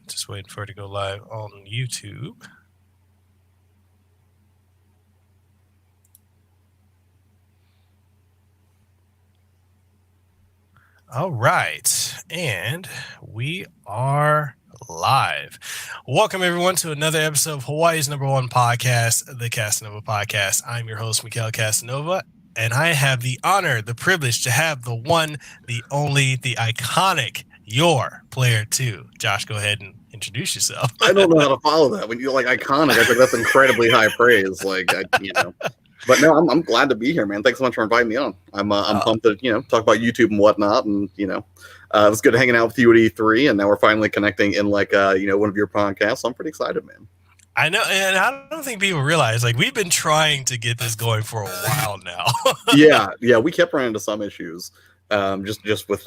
Just waiting for it to go live on YouTube. All right, and we are live. Welcome everyone to another episode of Hawaii's #1 podcast, the Kasanova Podcast. I'm your host, Mekel Kasanova, and I have the honor, the privilege to have the one, the only, the iconic, your player 2. Josh, go ahead and introduce yourself. I don't know how to follow that. When you're like iconic, I think that's incredibly high praise. But no, I'm glad to be here, man. Thanks so much for inviting me on. I'm pumped to talk about YouTube and whatnot, and it was good hanging out with you at E3, and now we're finally connecting in one of your podcasts. So I'm pretty excited, man. I know, and I don't think people realize we've been trying to get this going for a while now. yeah, we kept running into some issues. Just with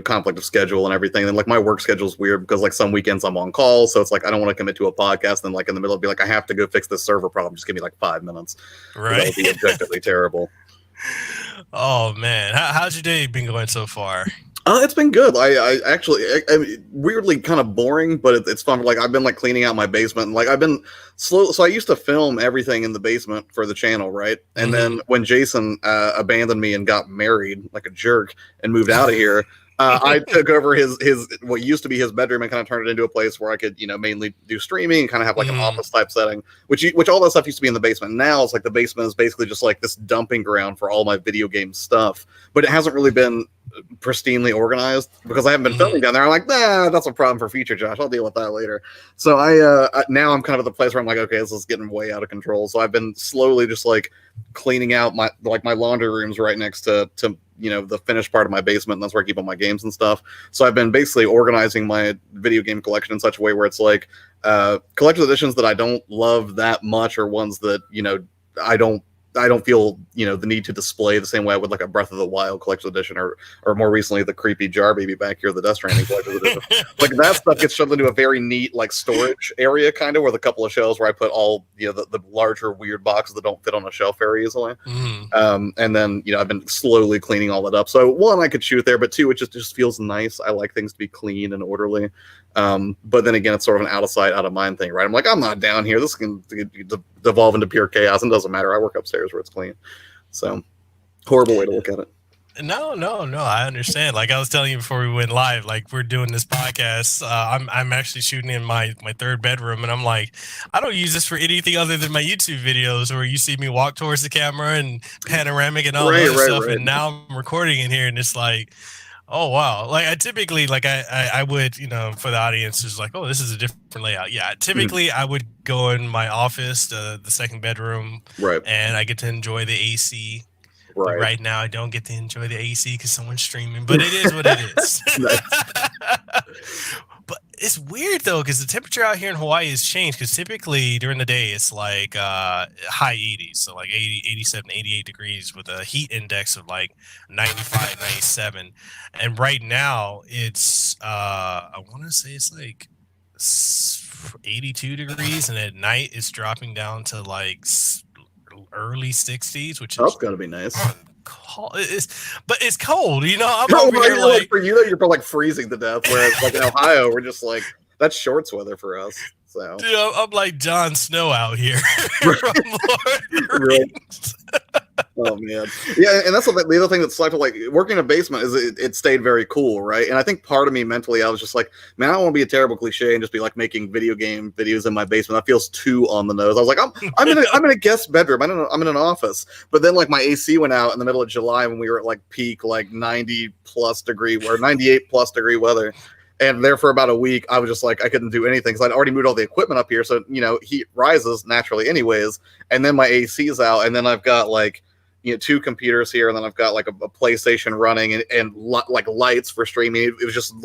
conflict of schedule and everything, and my work schedule is weird because some weekends I'm on call, so it's I don't want to commit to a podcast, and in the middle be I have to go fix this server problem. Just give me 5 minutes. Right, that would be objectively terrible. Oh man, how's your day been going so far? It's been good. I actually weirdly kind of boring, but it's fun. I've been cleaning out my basement, and I've been slow. So I used to film everything in the basement for the channel, right? And then when Jason abandoned me and got married like a jerk and moved out of here, I took over his what used to be his bedroom and kind of turned it into a place where I could mainly do streaming and kind of have an office type setting, which all that stuff used to be in the basement. Now it's the basement is basically just this dumping ground for all my video game stuff, but it hasn't really been pristinely organized because I haven't been filming down there. I'm nah, that's a problem for future Josh. I'll deal with that later. So now I'm kind of at the place where I'm okay, this is getting way out of control. So I've been slowly just cleaning out my my laundry rooms right next to the finished part of my basement, and that's where I keep all my games and stuff. So I've been basically organizing my video game collection in such a way where it's collector's editions that I don't love that much, or ones that I don't feel the need to display the same way I would a Breath of the Wild collector's edition, or more recently the creepy jar baby back here, the Death Stranding collector's edition. That stuff gets shoved into a very neat storage area, kind of with a couple of shelves where I put all the larger weird boxes that don't fit on a shelf very easily. And then I've been slowly cleaning all that up. So one, I could shoot there, but two, it just feels nice. I like things to be clean and orderly. But then again, it's sort of an out of sight, out of mind thing, right? I'm I'm not down here. This can devolve into pure chaos, and it doesn't matter. I work upstairs where it's clean. So horrible way to look at it. No, I understand. I was telling you before we went live, we're doing this podcast. I'm actually shooting in my third bedroom, and I'm I don't use this for anything other than my YouTube videos, where you see me walk towards the camera and panoramic and all that stuff. Right. And now I'm recording in here, and it's oh wow! I typically I would for the audience is oh, this is a different layout. Yeah, typically I would go in my office, the second bedroom, right, and I get to enjoy the AC. Right. But right now I don't get to enjoy the AC because someone's streaming, but it is what it is. But it's weird though, because the temperature out here in Hawaii has changed, because typically during the day it's high 80s, so 80, 87, 88 degrees with a heat index of 95, 97. And right now it's I want to say it's 82 degrees, and at night it's dropping down to early 60s, which is gonna be nice. But it's cold, I'm over here for you, you're probably freezing to death, whereas in Ohio we're just that's shorts weather for us. So dude, I'm like Jon Snow out here from Lord of the Rings. Oh man, yeah, and that's the other thing that's working in a basement is it stayed very cool, right? And I think part of me mentally, I was just man, I don't want to be a terrible cliche and just be making video game videos in my basement. That feels too on the nose. I was I'm in a guest bedroom. I'm in an office. But then my AC went out in the middle of July when we were at peak 90+ degree or 98+ degree weather. And there for about a week, I was just I couldn't do anything because I'd already moved all the equipment up here. So, heat rises naturally anyways. And then my AC's out. And then I've got 2 computers here. And then I've got a PlayStation running and lights for streaming. It was just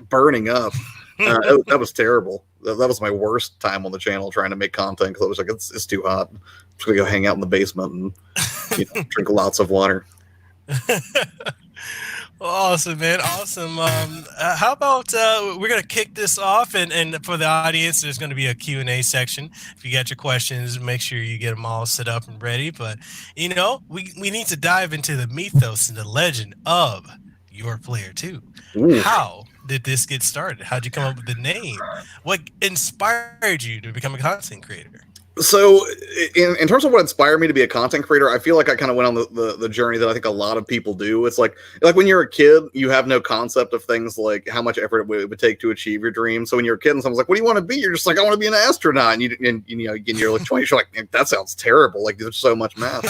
burning up. That was terrible. That was my worst time on the channel trying to make content, because I was it's too hot. I'm just going to go hang out in the basement and drink lots of water. Awesome, man. Awesome. How about we're going to kick this off, and for the audience, there's going to be a Q&A section. If you got your questions, make sure you get them all set up and ready. But, we need to dive into the mythos and the legend of your player 2. Ooh. How did this get started? How'd you come up with the name? What inspired you to become a content creator? So, in terms of what inspired me to be a content creator, I feel like I kind of went on the journey that I think a lot of people do. It's like when you're a kid, you have no concept of things like how much effort it would take to achieve your dream. So when you're a kid and someone's like, "What do you want to be?" You're just like, "I want to be an astronaut." And you're like 20, you're like, "That sounds terrible. Like there's so much math."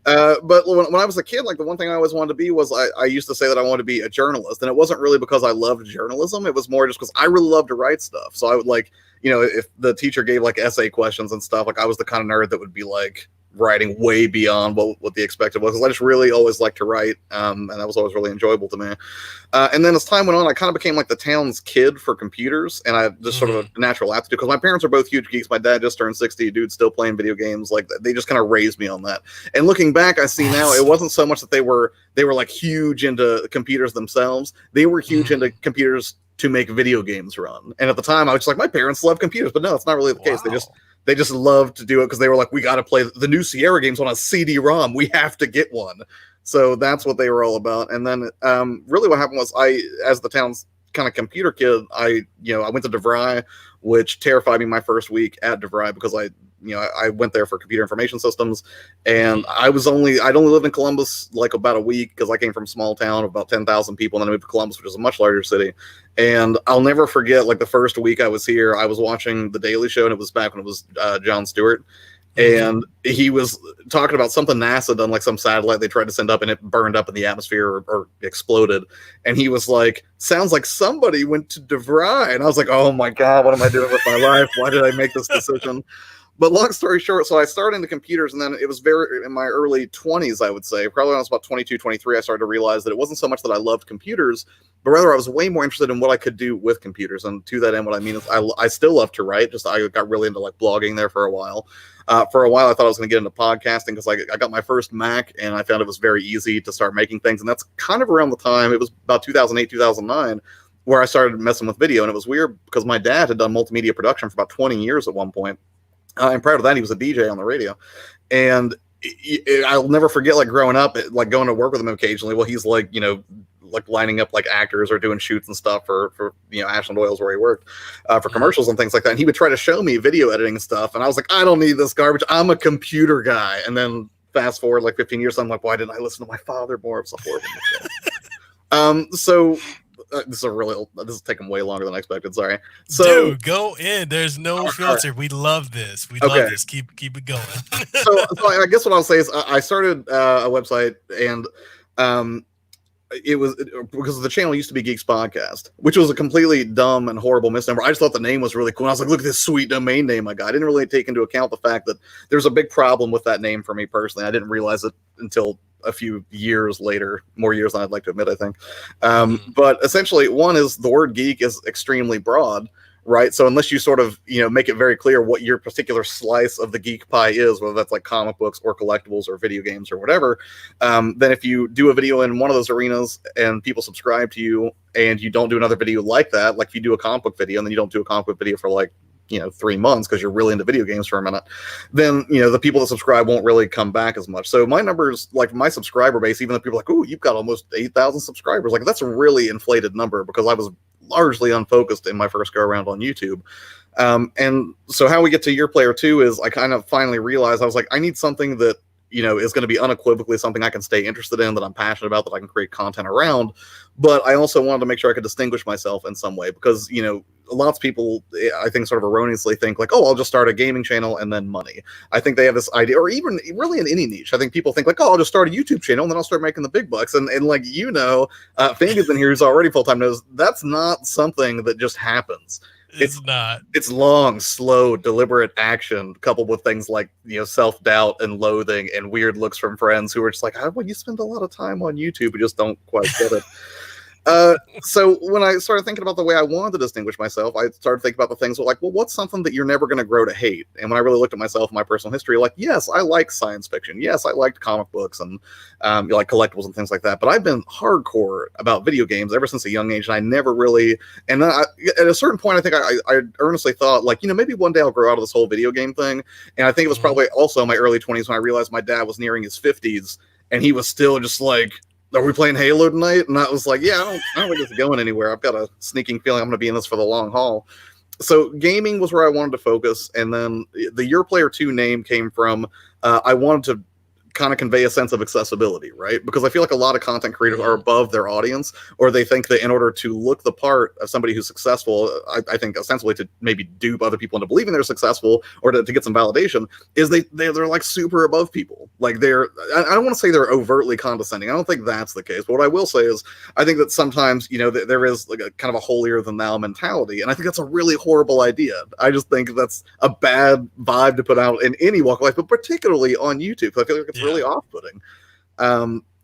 But when I was a kid, like the one thing I always wanted to be was I used to say that I wanted to be a journalist, and it wasn't really because I loved journalism. It was more just because I really loved to write stuff. So I would like. If the teacher gave like essay questions and stuff, like I was the kind of nerd that would be like writing way beyond what the expected was. Because I just really always liked to write, and that was always really enjoyable to me. And then as time went on, I kind of became like the town's kid for computers, and I just sort of a natural aptitude because my parents are both huge geeks. My dad just turned 60, dude, still playing video games. Like they just kind of raised me on that. And looking back, I see now it wasn't so much that they were like huge into computers themselves. They were huge into computers to make video games run. And at the time I was just like, my parents love computers, but no, it's not really the case. They just loved to do it because they were like, we got to play the new Sierra games on a CD-ROM. We have to get one. So that's what they were all about. And then really what happened was as the town's kind of computer kid, I went to DeVry, which terrified me my first week at DeVry because I went there for computer information systems, and I'd only lived in Columbus like about a week because I came from a small town of about 10,000 people, and then I moved to Columbus, which is a much larger city. And I'll never forget, like the first week I was here, I was watching The Daily Show, and it was back when it was Jon Stewart. And he was talking about something NASA done, like some satellite they tried to send up and it burned up in the atmosphere or exploded. And he was like, sounds like somebody went to DeVry. And I was like, oh my God, what am I doing with my life? Why did I make this decision? But long story short, so I started into computers, and then it was in my early 20s, I would say. Probably when I was about 22, 23, I started to realize that it wasn't so much that I loved computers, but rather I was way more interested in what I could do with computers. And to that end, what I mean is I still love to write. Just I got really into like blogging there for a while. For a while, I thought I was going to get into podcasting because I got my first Mac, and I found it was very easy to start making things. And that's kind of around the time, it was about 2008, 2009, where I started messing with video. And it was weird because my dad had done multimedia production for about 20 years at one point. And prior to that, he was a DJ on the radio. And I'll never forget, like, growing up, like, going to work with him occasionally. Well, he's, like, like, lining up, like, actors or doing shoots and stuff for Ashland Oils, where he worked, for commercials and things like that. And he would try to show me video editing stuff. And I was like, I don't need this garbage. I'm a computer guy. And then fast forward, like, 15 years, I'm like, why didn't I listen to my father more? It's a horrible mistake. So... this is taking way longer than I expected. Sorry. So, dude, go in. There's no filter. Right. We love this. We love this. Keep it going. so I guess what I'll say is I started a website, and it was because the channel used to be Geeks Podcast, which was a completely dumb and horrible misnomer. I just thought the name was really cool. And I was like, look at this sweet domain name I got. I didn't really take into account the fact that there's a big problem with that name for me personally. I didn't realize it until a few years later, more years than I'd like to admit, I think. But essentially, one is the word geek is extremely broad, right? So unless you sort of, make it very clear what your particular slice of the geek pie is, whether that's like comic books or collectibles or video games or whatever, then if you do a video in one of those arenas and people subscribe to you and you don't do another video like that, like if you do a comic book video and then you don't do a comic book video for like 3 months because you're really into video games for a minute, then the people that subscribe won't really come back as much. So my numbers, like my subscriber base, even though people are like, oh, you've got almost 8,000 subscribers, like that's a really inflated number because I was largely unfocused in my first go around on YouTube. And so how we get to Your Player 2 is I kind of finally realized I was like, I need something that is going to be unequivocally something I can stay interested in, that I'm passionate about, that I can create content around. But I also wanted to make sure I could distinguish myself in some way because, lots of people, I think, sort of erroneously think like, oh, I'll just start a gaming channel and then money. I think they have this idea, or even really in any niche, I think people think like, oh, I'll just start a YouTube channel and then I'll start making the big bucks. And like, Fabian's in here who's already full-time knows that's not something that just happens. It's not. It's long, slow, deliberate action coupled with things like, self-doubt and loathing and weird looks from friends who are just like, well, you spend a lot of time on YouTube and just don't quite get it. So when I started thinking about the way I wanted to distinguish myself, I started thinking about the things like, well, what's something that you're never going to grow to hate? And when I really looked at myself and my personal history, like, yes, I like science fiction. Yes, I liked comic books and like collectibles and things like that. But I've been hardcore about video games ever since a young age. And I never really, and then at a certain point, I think I earnestly thought like, maybe one day I'll grow out of this whole video game thing. And I think it was probably also in my early 20s when I realized my dad was nearing his 50s and he was still just like are we playing Halo tonight? And I was like, yeah, I don't think it's going anywhere. I've got a sneaking feeling I'm going to be in this for the long haul. So gaming was where I wanted to focus. And then the Your Player 2 name came from, I wanted to kind of convey a sense of accessibility, right? Because I feel like a lot of content creators are above their audience, or they think that in order to look the part of somebody who's successful, I think ostensibly to maybe dupe other people into believing they're successful or to get some validation, is they're like super above people. Like I don't want to say they're overtly condescending. I don't think that's the case. But what I will say is I think that sometimes, there is like a kind of a holier than thou mentality. And I think that's a really horrible idea. I just think that's a bad vibe to put out in any walk of life, but particularly on YouTube. I feel like it's really off-putting.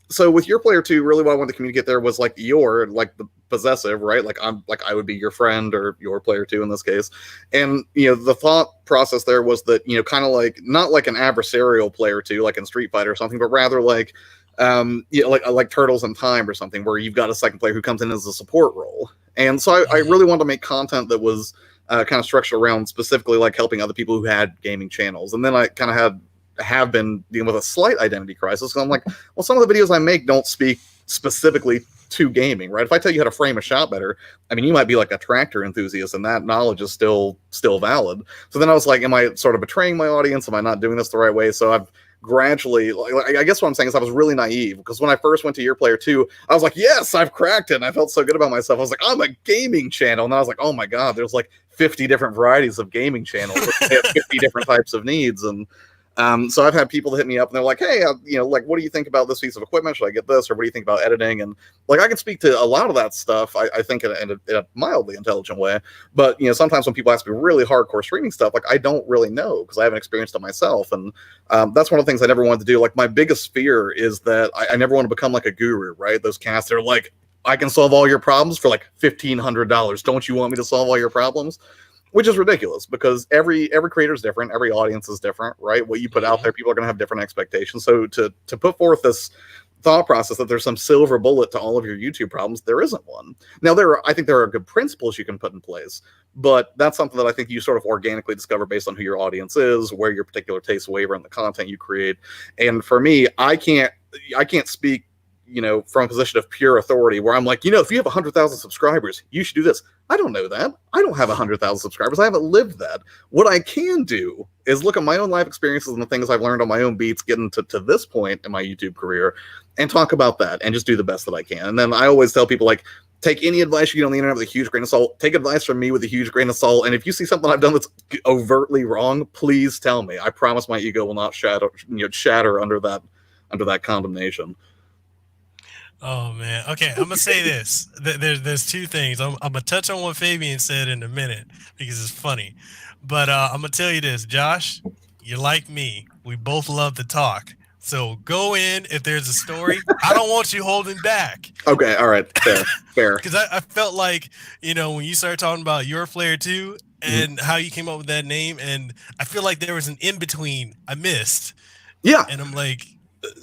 So with Your Player 2, really what I wanted to communicate there was like the possessive, right? Like I would be your friend or Your Player 2 in this case. And the thought process there was that, kind of like not like an adversarial player 2 like in Street Fighter or something, but rather like like Turtles in Time or something, where you've got a second player who comes in as a support role. And so I really wanted to make content that was kind of structured around specifically like helping other people who had gaming channels. And then I kind of have been dealing with a slight identity crisis. I'm like, well, some of the videos I make don't speak specifically to gaming, right? If I tell you how to frame a shot better, I mean, you might be like a tractor enthusiast and that knowledge is still valid. So then I was like, am I sort of betraying my audience? Am I not doing this the right way? So I've gradually, I guess what I'm saying is I was really naive, because when I first went to Your Player 2, I was like, yes, I've cracked it. And I felt so good about myself. I was like, I'm a gaming channel. And I was like, oh my God, there's like 50 different varieties of gaming channels. They have 50 different types of needs. And so I've had people that hit me up and they're like, hey, like, what do you think about this piece of equipment? Should I get this? Or what do you think about editing? And like, I can speak to a lot of that stuff, I think in a mildly intelligent way. But, sometimes when people ask me really hardcore streaming stuff, like I don't really know because I haven't experienced it myself. And that's one of the things I never wanted to do. Like my biggest fear is that I never want to become like a guru, right? Those casts are like, I can solve all your problems for like $1,500. Don't you want me to solve all your problems? Which is ridiculous, because every creator is different, every audience is different, right? What you put out there, people are going to have different expectations. So to put forth this thought process that there's some silver bullet to all of your YouTube problems, there isn't one. Now, I think there are good principles you can put in place, but that's something that I think you sort of organically discover based on who your audience is, where your particular tastes waver in the content you create. And for me, I can't speak from a position of pure authority where I'm like, if you have 100,000 subscribers, you should do this. I don't know that. I don't have 100,000 subscribers. I haven't lived that. What I can do is look at my own life experiences and the things I've learned on my own beats getting to this point in my YouTube career and talk about that and just do the best that I can. And then I always tell people, like, take any advice you get on the internet with a huge grain of salt. Take advice from me with a huge grain of salt. And if you see something I've done that's overtly wrong, please tell me. I promise my ego will not shatter under that condemnation. Oh man. Okay, I'm gonna say this. There's two things. I'm gonna touch on what Fabian said in a minute because it's funny, but I'm gonna tell you this, Josh. You're like me. We both love to talk. So go in if there's a story. I don't want you holding back. Okay. All right. Fair. Because I felt like when you started talking about Your Player 2 and how you came up with that name, and I feel like there was an in between I missed. Yeah. And I'm like.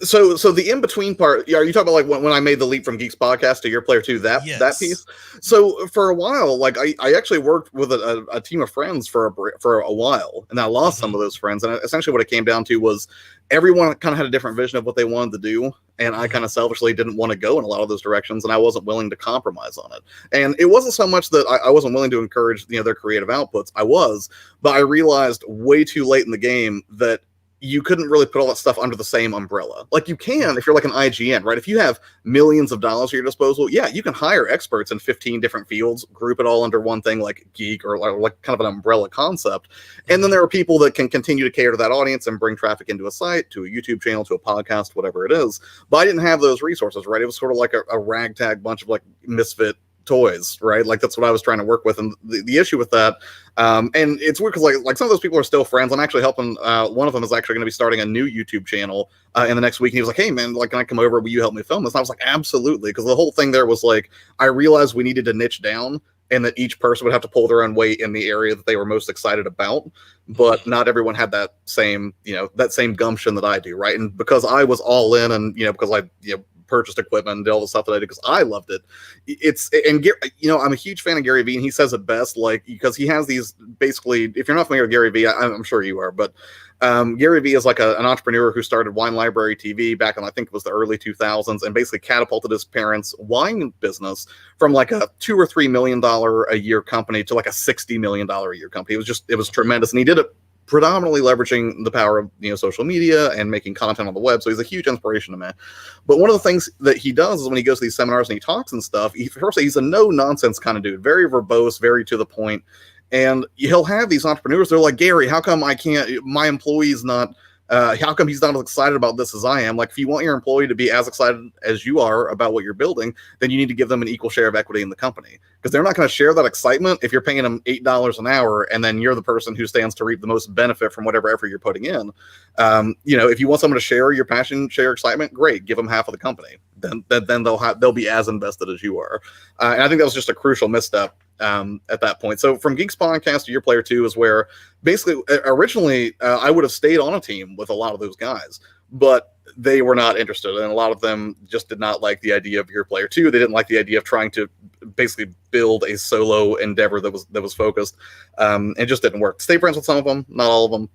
So the in-between part, are you talking about like when I made the leap from Geeks Podcast to Your Player 2, that piece? So for a while, like I actually worked with a team of friends for a while, and I lost some of those friends. And essentially what it came down to was everyone kind of had a different vision of what they wanted to do. And I kind of selfishly didn't want to go in a lot of those directions, and I wasn't willing to compromise on it. And it wasn't so much that I wasn't willing to encourage their creative outputs. I was, but I realized way too late in the game that you couldn't really put all that stuff under the same umbrella. Like you can if you're like an IGN, right? If you have millions of dollars at your disposal, yeah, you can hire experts in 15 different fields, group it all under one thing like geek or like kind of an umbrella concept. And then there are people that can continue to cater to that audience and bring traffic into a site, to a YouTube channel, to a podcast, whatever it is. But I didn't have those resources, right? It was sort of like a ragtag bunch of like misfit toys, right? Like that's what I was trying to work with. And the issue with that, and it's weird because like some of those people are still friends. I'm actually helping, one of them is actually going to be starting a new YouTube channel in the next week. And he was like, hey man, like, can I come over? Will you help me film this? And I was like, absolutely. Because the whole thing there was like, I realized we needed to niche down, and that each person would have to pull their own weight in the area that they were most excited about. But not everyone had that same, that same gumption that I do, right? And because I was all in, and because I purchased equipment and did all the stuff that I did because I loved it. I'm a huge fan of Gary Vee, and he says it best, like, because he has these, basically, if you're not familiar with Gary Vee, I'm sure you are, but Gary Vee is like an entrepreneur who started Wine Library TV back in, I think it was the early 2000s, and basically catapulted his parents' wine business from like a $2 or $3 million a year company to like a $60 million a year company. It was tremendous, and he did it predominantly leveraging the power of social media and making content on the web. So he's a huge inspiration to me. But one of the things that he does is when he goes to these seminars and he talks and stuff, he's a no nonsense kind of dude, very verbose, very to the point. And he'll have these entrepreneurs, they're like, Gary, how come my employee's not, how come he's not as excited about this as I am? Like, if you want your employee to be as excited as you are about what you're building, then you need to give them an equal share of equity in the company. Because they're not going to share that excitement if you're paying them $8 an hour, and then you're the person who stands to reap the most benefit from whatever effort you're putting in. If you want someone to share your passion, share your excitement, great, give them half of the company. Then they'll be as invested as you are. And I think that was just a crucial misstep at that point. So from Geeks Podcast to Your Player 2 is where basically originally I would have stayed on a team with a lot of those guys, but they were not interested, and a lot of them just did not like the idea of Your Player 2. They didn't like the idea of trying to basically build a solo endeavor that was focused. It just didn't work. Stay friends with some of them, not all of them.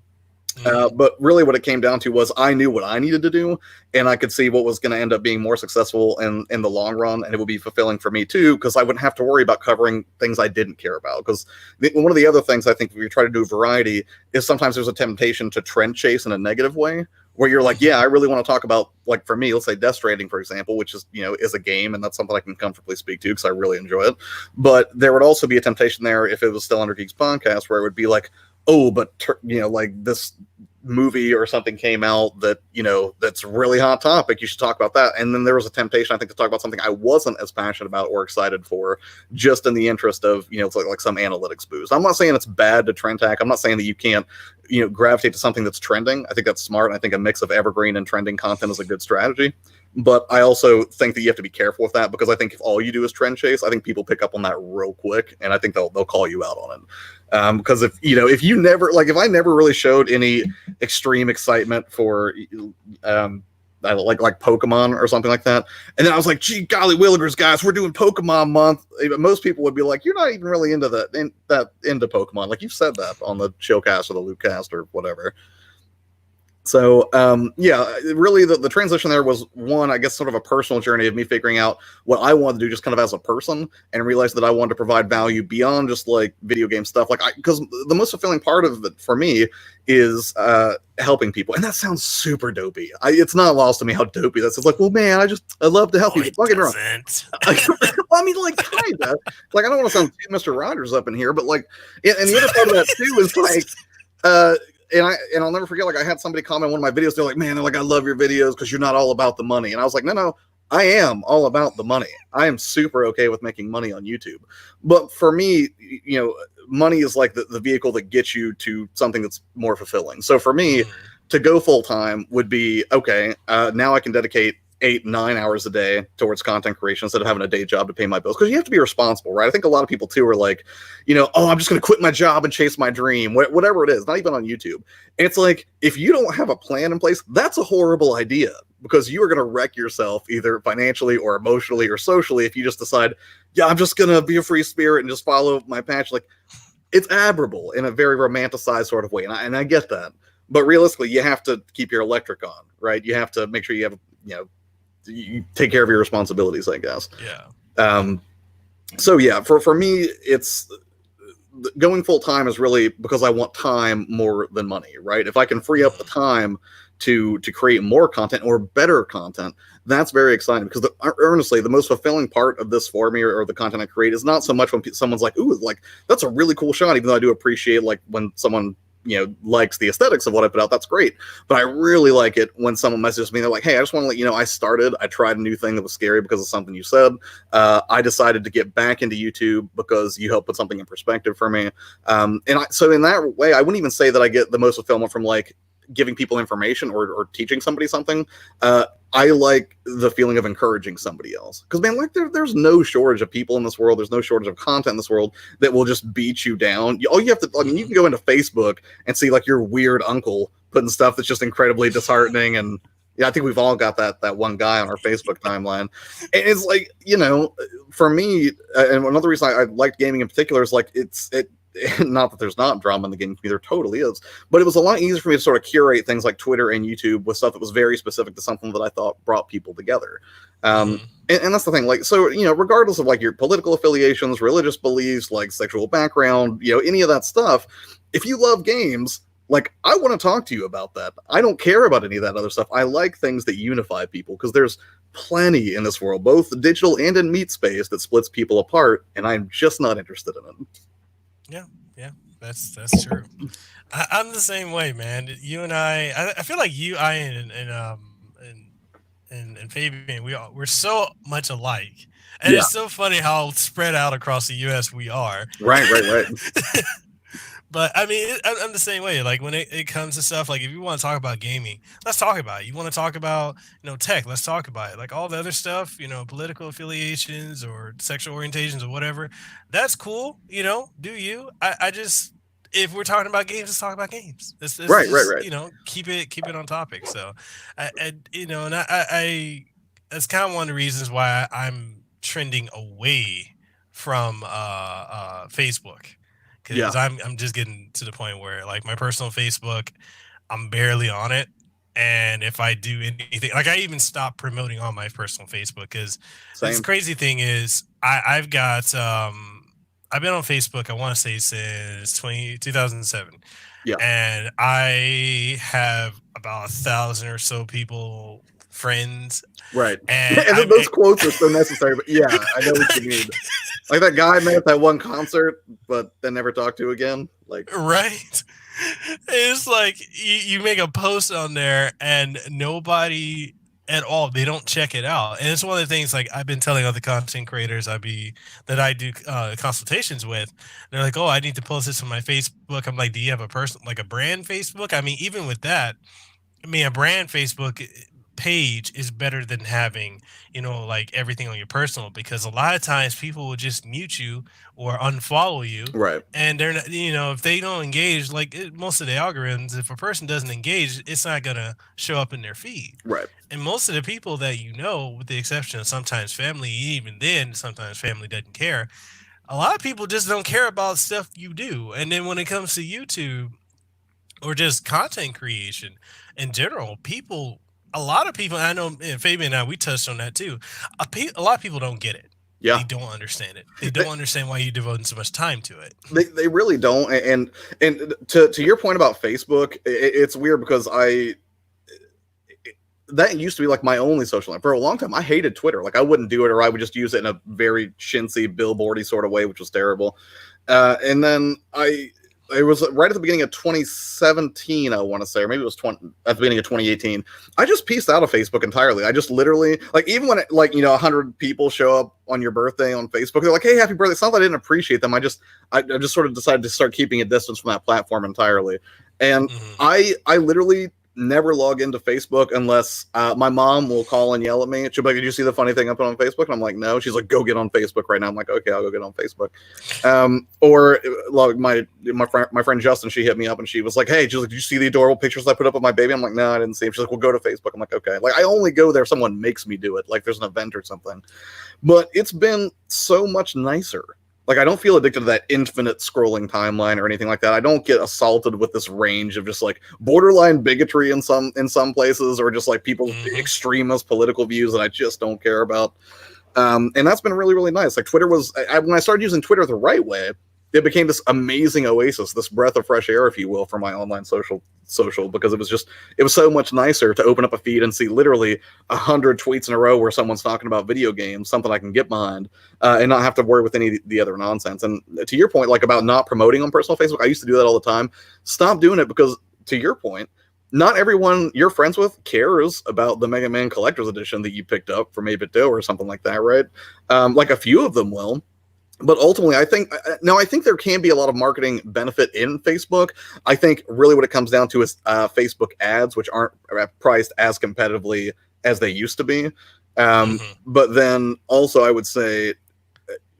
But really what it came down to was I knew what I needed to do, and I could see what was going to end up being more successful in the long run, and it would be fulfilling for me too, because I wouldn't have to worry about covering things I didn't care about. Because one of the other things I think if you try to do variety is sometimes there's a temptation to trend chase in a negative way, where you're like, yeah, I really want to talk about, like for me, let's say Death Stranding, for example, which is, is a game, and that's something I can comfortably speak to because I really enjoy it. But there would also be a temptation there if it was still under Geeks Podcast, where it would be like, oh, but like this movie or something came out that that's a really hot topic, you should talk about that. And then there was a temptation, I think, to talk about something I wasn't as passionate about or excited for, just in the interest of it's like some analytics boost. I'm not saying it's bad to trend hack. I'm not saying that you can't gravitate to something that's trending. I think that's smart. I think a mix of evergreen and trending content is a good strategy. But I also think that you have to be careful with that, because I think if all you do is trend chase, I think people pick up on that real quick, and I think they'll call you out on it. Because if you never, like, if I never really showed any extreme excitement for like Pokemon or something like that, and then I was like, gee golly willikers, guys, we're doing Pokemon month, most people would be like, you're not even really into into Pokemon. Like, you've said that on the Chillcast or the Loopcast or whatever. So, really the transition there was one, I guess, sort of a personal journey of me figuring out what I wanted to do just kind of as a person, and realized that I wanted to provide value beyond just like video game stuff. Because the most fulfilling part of it for me is helping people. And that sounds super dopey. It's not lost to me how dopey that is. It's like, well, man, I love to help people. Don't get me wrong. I mean, like, kind of. Like, I don't want to sound Mr. Rogers up in here, but like, and the other part of that too is like, and I'll never forget, like, I had somebody comment on one of my videos. They're like, man, I love your videos because you're not all about the money. And I was like, no, I am all about the money. I am super okay with making money on YouTube. But for me, money is like the vehicle that gets you to something that's more fulfilling. So for me, to go full time would be, okay, now I can dedicate 8-9 hours a day towards content creation instead of having a day job to pay my bills. Because you have to be responsible, right? I think a lot of people too are like, oh, I'm just going to quit my job and chase my dream, whatever it is, not even on YouTube. And it's like, if you don't have a plan in place, that's a horrible idea, because you are going to wreck yourself either financially or emotionally or socially if you just decide, yeah, I'm just going to be a free spirit and just follow my passion. Like, it's admirable in a very romanticized sort of way. And I get that. But realistically, you have to keep your electric on, right? You have to make sure you have, you take care of your responsibilities, I guess. Yeah. So yeah, for me, it's going full time is really because I want time more than money, right? If I can free up the time to create more content or better content, that's very exciting, because honestly, the most fulfilling part of this for me or the content I create is not so much when someone's like, ooh, like, that's a really cool shot, even though I do appreciate, like, when someone likes the aesthetics of what I put out. That's great. But I really like it when someone messages me, they're like, hey, I just want to let you know, I tried a new thing that was scary because of something you said. I decided to get back into YouTube because you helped put something in perspective for me. So in that way, I wouldn't even say that I get the most fulfillment from like giving people information or teaching somebody something. I like the feeling of encouraging somebody else, because, man, like, there's no shortage of people in this world. There's no shortage of content in this world that will just beat you down. All you have to, I mean, you can go into Facebook and see like your weird uncle putting stuff that's just incredibly disheartening, and Yeah, I think we've all got that one guy on our Facebook timeline. And it's like, you know, for me, and another reason I liked gaming in particular is like it not that there's not drama in the gaming community, there totally is, but it was a lot easier for me to sort of curate things like Twitter and YouTube with stuff that was very specific to something that I thought brought people together. And that's the thing, like, so, you know, regardless of like your political affiliations, religious beliefs, like sexual background, you know, any of that stuff, if you love games, like, I want to talk to you about that. I don't care about any of that other stuff. I like things that unify people, because there's plenty in this world, both digital and in meat space, that splits people apart, and I'm just not interested in it. Yeah, that's true. I'm the same way, man. You and I feel like you, I, and Fabian, we're so much alike, and Yeah. it's so funny how spread out across the U.S. we are. Right. But I mean, I'm the same way. Like when it comes to stuff, like if you want to talk about gaming, let's talk about it. You want to talk about, you know, tech, let's talk about it. Like all the other stuff, you know, political affiliations or sexual orientations or whatever, that's cool. You know, do you? I just, if we're talking about games, let's talk about games. Let's Right. You know, keep it on topic. So, you know, and I that's kind of one of the reasons why I'm trending away from Facebook. Because I'm just getting to the point where, like, my personal Facebook, I'm barely on it. And if I do anything, like, I even stopped promoting on my personal Facebook, because this crazy thing is I've got I've been on Facebook, I want to say, since 2007. Yeah. And I have about 1,000 or so people, friends. Right. And those quotes are so necessary, but yeah, I know what you mean. Like that guy I met at that one concert, but then never talked to again. Like, right. It's like you make a post on there and nobody at all, they don't check it out. And it's one of the things, like, I've been telling other content creators that I do consultations with. They're like, oh, I need to post this on my Facebook. I'm like, do you have a brand Facebook? I mean, even with that, I mean, a brand Facebook page is better than having, you know, like everything on your personal, because a lot of times people will just mute you or unfollow you, right? And they're not, you know, if they don't engage, like most of the algorithms, if a person doesn't engage, it's not gonna show up in their feed, right? And most of the people that, you know, with the exception of sometimes family, even then sometimes family doesn't care, a lot of people just don't care about stuff you do. And then when it comes to YouTube or just content creation in general, a lot of people, I know, and Fabian and I, we touched on that too. A lot of people don't get it. Yeah. They don't understand it. They don't understand why you're devoting so much time to it. They really don't. And to your point about Facebook, it's weird because that used to be like my only social network. For a long time, I hated Twitter. Like, I wouldn't do it, or I would just use it in a very chintzy, billboardy sort of way, which was terrible. And then it was right at the beginning of 2017, I want to say, or maybe it was at the beginning of 2018. I just pieced out of Facebook entirely. I just literally, like, even when 100 people show up on your birthday on Facebook, they're like, "Hey, happy birthday!" It's not that I didn't appreciate them. I just sort of decided to start keeping a distance from that platform entirely. And I literally never log into Facebook unless my mom will call and yell at me. She'll be like, "Did you see the funny thing I put on Facebook?" And I'm like, "No." She's like, "Go get on Facebook right now." I'm like, "Okay, I'll go get on Facebook." Or like my friend Justin, she hit me up and she was like, "Hey," she's like, "Did you see the adorable pictures I put up of my baby?" I'm like, "No, I didn't see them." She's like, "Well, go to Facebook." I'm like, "Okay." Like, I only go there if someone makes me do it, like there's an event or something. But it's been so much nicer. Like, I don't feel addicted to that infinite scrolling timeline or anything like that. I don't get assaulted with this range of just like borderline bigotry in some places, or just like people's extremist political views that I just don't care about. And that's been really, really nice. Like, Twitter was, when I started using Twitter the right way, it became this amazing oasis, this breath of fresh air, if you will, for my online social, because it was so much nicer to open up a feed and see literally 100 tweets in a row where someone's talking about video games, something I can get behind, and not have to worry with any of the other nonsense. And to your point, like, about not promoting on personal Facebook, I used to do that all the time. Stop doing it, because to your point, not everyone you're friends with cares about the Mega Man Collector's Edition that you picked up from 8BitDo or something like that, right? Like, a few of them will. But ultimately, I think there can be a lot of marketing benefit in Facebook. I think really what it comes down to is Facebook ads, which aren't priced as competitively as they used to be. But then also, I would say,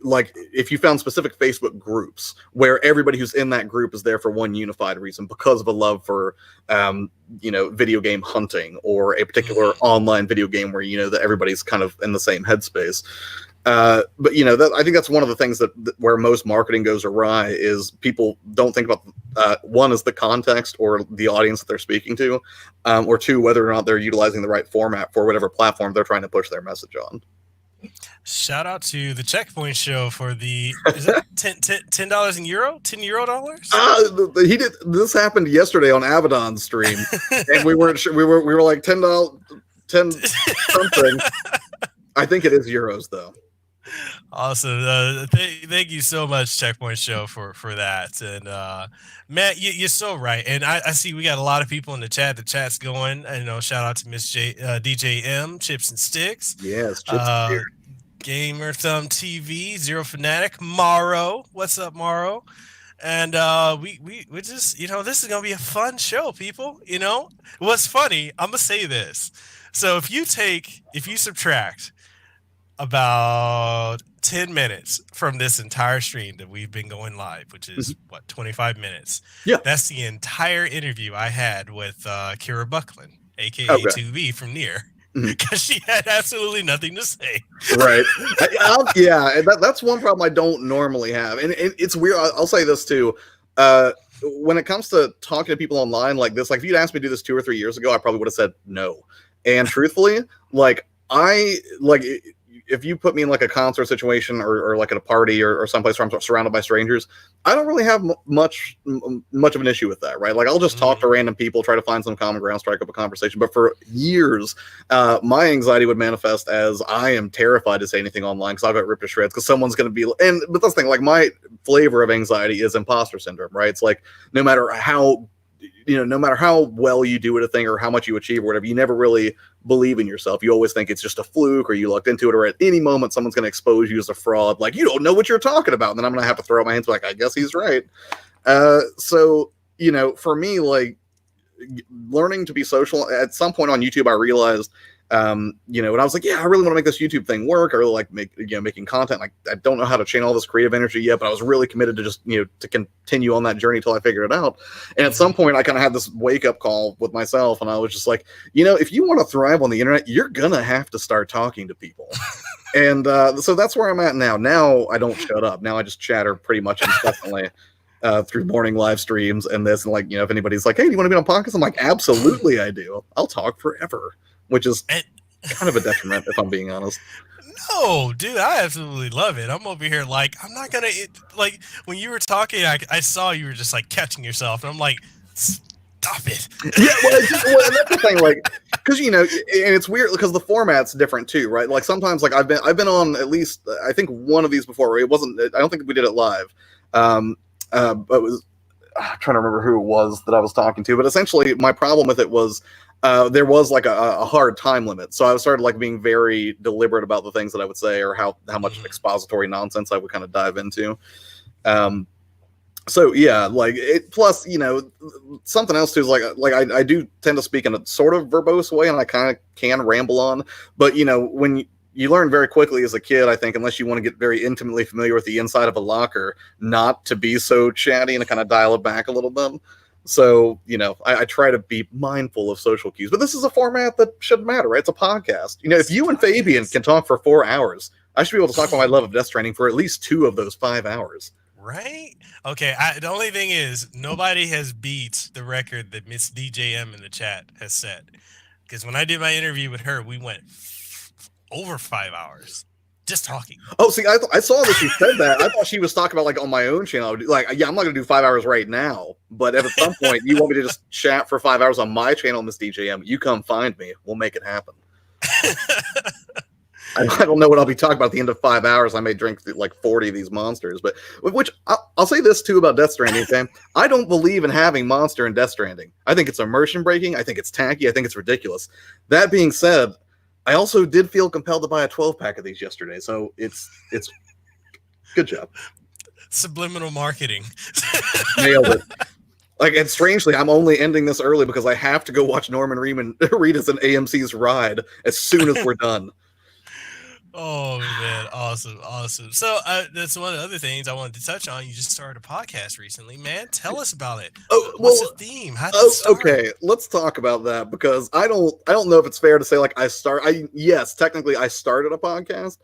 like if you found specific Facebook groups where everybody who's in that group is there for one unified reason because of a love for video game hunting or a particular online video game where that everybody's kind of in the same headspace. But I think that's one of the things that where most marketing goes awry is people don't think about one is the context or the audience that they're speaking to, or two, whether or not they're utilizing the right format for whatever platform they're trying to push their message on. Shout out to the Checkpoint Show for the is that $10 in euro? €10 dollars? He did this happened yesterday on Abaddon's stream, and we weren't sure. We were like $10 something. I think it is euros though. Awesome. Thank you so much, Checkpoint Show, for that. And Matt, you're so right. And I see we got a lot of people in the chat. The chat's going. Shout out to Miss DJ M, Chipz-N-Sticks. Yes, Chips Gamer Thumb TV, Zero Fanatic, Morrow. What's up, Morrow? And we just this is gonna be a fun show, people. What's funny? I'm gonna say this. So if you subtract about 10 minutes from this entire stream that we've been going live, which is 25 minutes. Yeah, that's the entire interview I had with Kira Buckland, aka 2V from Nier, because she had absolutely nothing to say. Right. That's one problem I don't normally have, and it's weird. I'll say this too. When it comes to talking to people online like this, like if you'd asked me to do this 2 or 3 years ago, I probably would have said no. And truthfully, if you put me in like a concert situation or like at a party or someplace where I'm surrounded by strangers, I don't really have much of an issue with that, right? Like I'll just talk to random people, try to find some common ground, strike up a conversation. But for years, my anxiety would manifest as I am terrified to say anything online because I'll get ripped to shreds because someone's going to be. But that's the thing, like my flavor of anxiety is imposter syndrome, right? It's like no matter how well you do at a thing or how much you achieve or whatever, you never really believe in yourself. You always think it's just a fluke or you lucked into it, or at any moment someone's going to expose you as a fraud. Like, you don't know what you're talking about. And then I'm going to have to throw up my hands like, I guess he's right. So, for me, like learning to be social at some point on YouTube, I realized, and I was like, yeah, I really want to make this YouTube thing work. I really like making content. Like, I don't know how to channel all this creative energy yet, but I was really committed to just, to continue on that journey till I figured it out. And at some point I kind of had this wake up call with myself. And I was just like, if you want to thrive on the internet, you're going to have to start talking to people. And so that's where I'm at now. Now I don't shut up. Now I just chatter pretty much incessantly through morning live streams and this. And like, if anybody's like, hey, do you want to be on podcast? I'm like, absolutely I do. I'll talk forever. Which is kind of a detriment, if I'm being honest. No, dude, I absolutely love it. I'm over here like, I'm not going to, like, when you were talking, I saw you were just, like, catching yourself. And I'm like, stop it. Yeah, well, that's the thing, like, because, and it's weird because the format's different, too, right? Like, sometimes, like, I've been on at least, I think, one of these before. It wasn't, I don't think we did it live. But it was, I'm trying to remember who it was that I was talking to. But essentially, my problem with it was, there was like a hard time limit. So I started like being very deliberate about the things that I would say or how much expository nonsense I would kind of dive into. So yeah, like it, plus, something else too is like I do tend to speak in a sort of verbose way and I kind of can ramble on, but when you learn very quickly as a kid, I think, unless you want to get very intimately familiar with the inside of a locker, not to be so chatty and to kind of dial it back a little bit. So, I try to be mindful of social cues, but this is a format that shouldn't matter, right? It's a podcast. If you and Fabian can talk for 4 hours, I should be able to talk about my love of Death Stranding for at least 2 of those 5 hours. Right? Okay, the only thing is, nobody has beat the record that Miss DJM in the chat has set. Because when I did my interview with her, we went over 5 hours. Just talking. Oh, see, I saw that she said that. I thought she was talking about like on my own channel. Like, yeah, I'm not gonna do 5 hours right now, but at some point, you want me to just chat for 5 hours on my channel, Miss DJM? You come find me. We'll make it happen. I don't know what I'll be talking about at the end of 5 hours. I may drink like 40 of these monsters, but which I'll say this too about Death Stranding. Okay? I don't believe in having Monster in Death Stranding. I think it's immersion breaking. I think it's tacky. I think it's ridiculous. That being said, I also did feel compelled to buy a 12-pack of these yesterday, so it's good job. Subliminal marketing. Nailed it. Like, and strangely, I'm only ending this early because I have to go watch Norman Reedus and AMC's Ride as soon as we're done. Oh man, awesome. So that's one of the other things I wanted to touch on. You just started a podcast recently, man. Tell us about it. Oh What's the well. theme? How did it Oh, start? okay. Let's talk about that because I don't know if it's fair to say like yes, technically I started a podcast.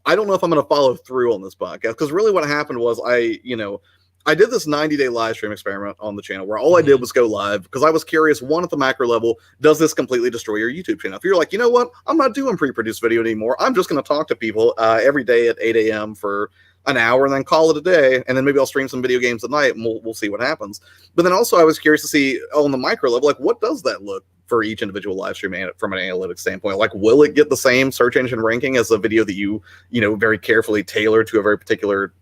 I don't know if I'm going to follow through on this podcast because really what happened was I did this 90-day live stream experiment on the channel where all I did was go live because I was curious, one, at the macro level, does this completely destroy your YouTube channel? If you're like, you know what, I'm not doing pre-produced video anymore. I'm just going to talk to people every day at 8 a.m. for an hour and then call it a day. And then maybe I'll stream some video games at night and we'll see what happens. But then also I was curious to see on the micro level, like what does that look for each individual live stream from an analytics standpoint? Like, will it get the same search engine ranking as a video that you very carefully tailor to a very particular,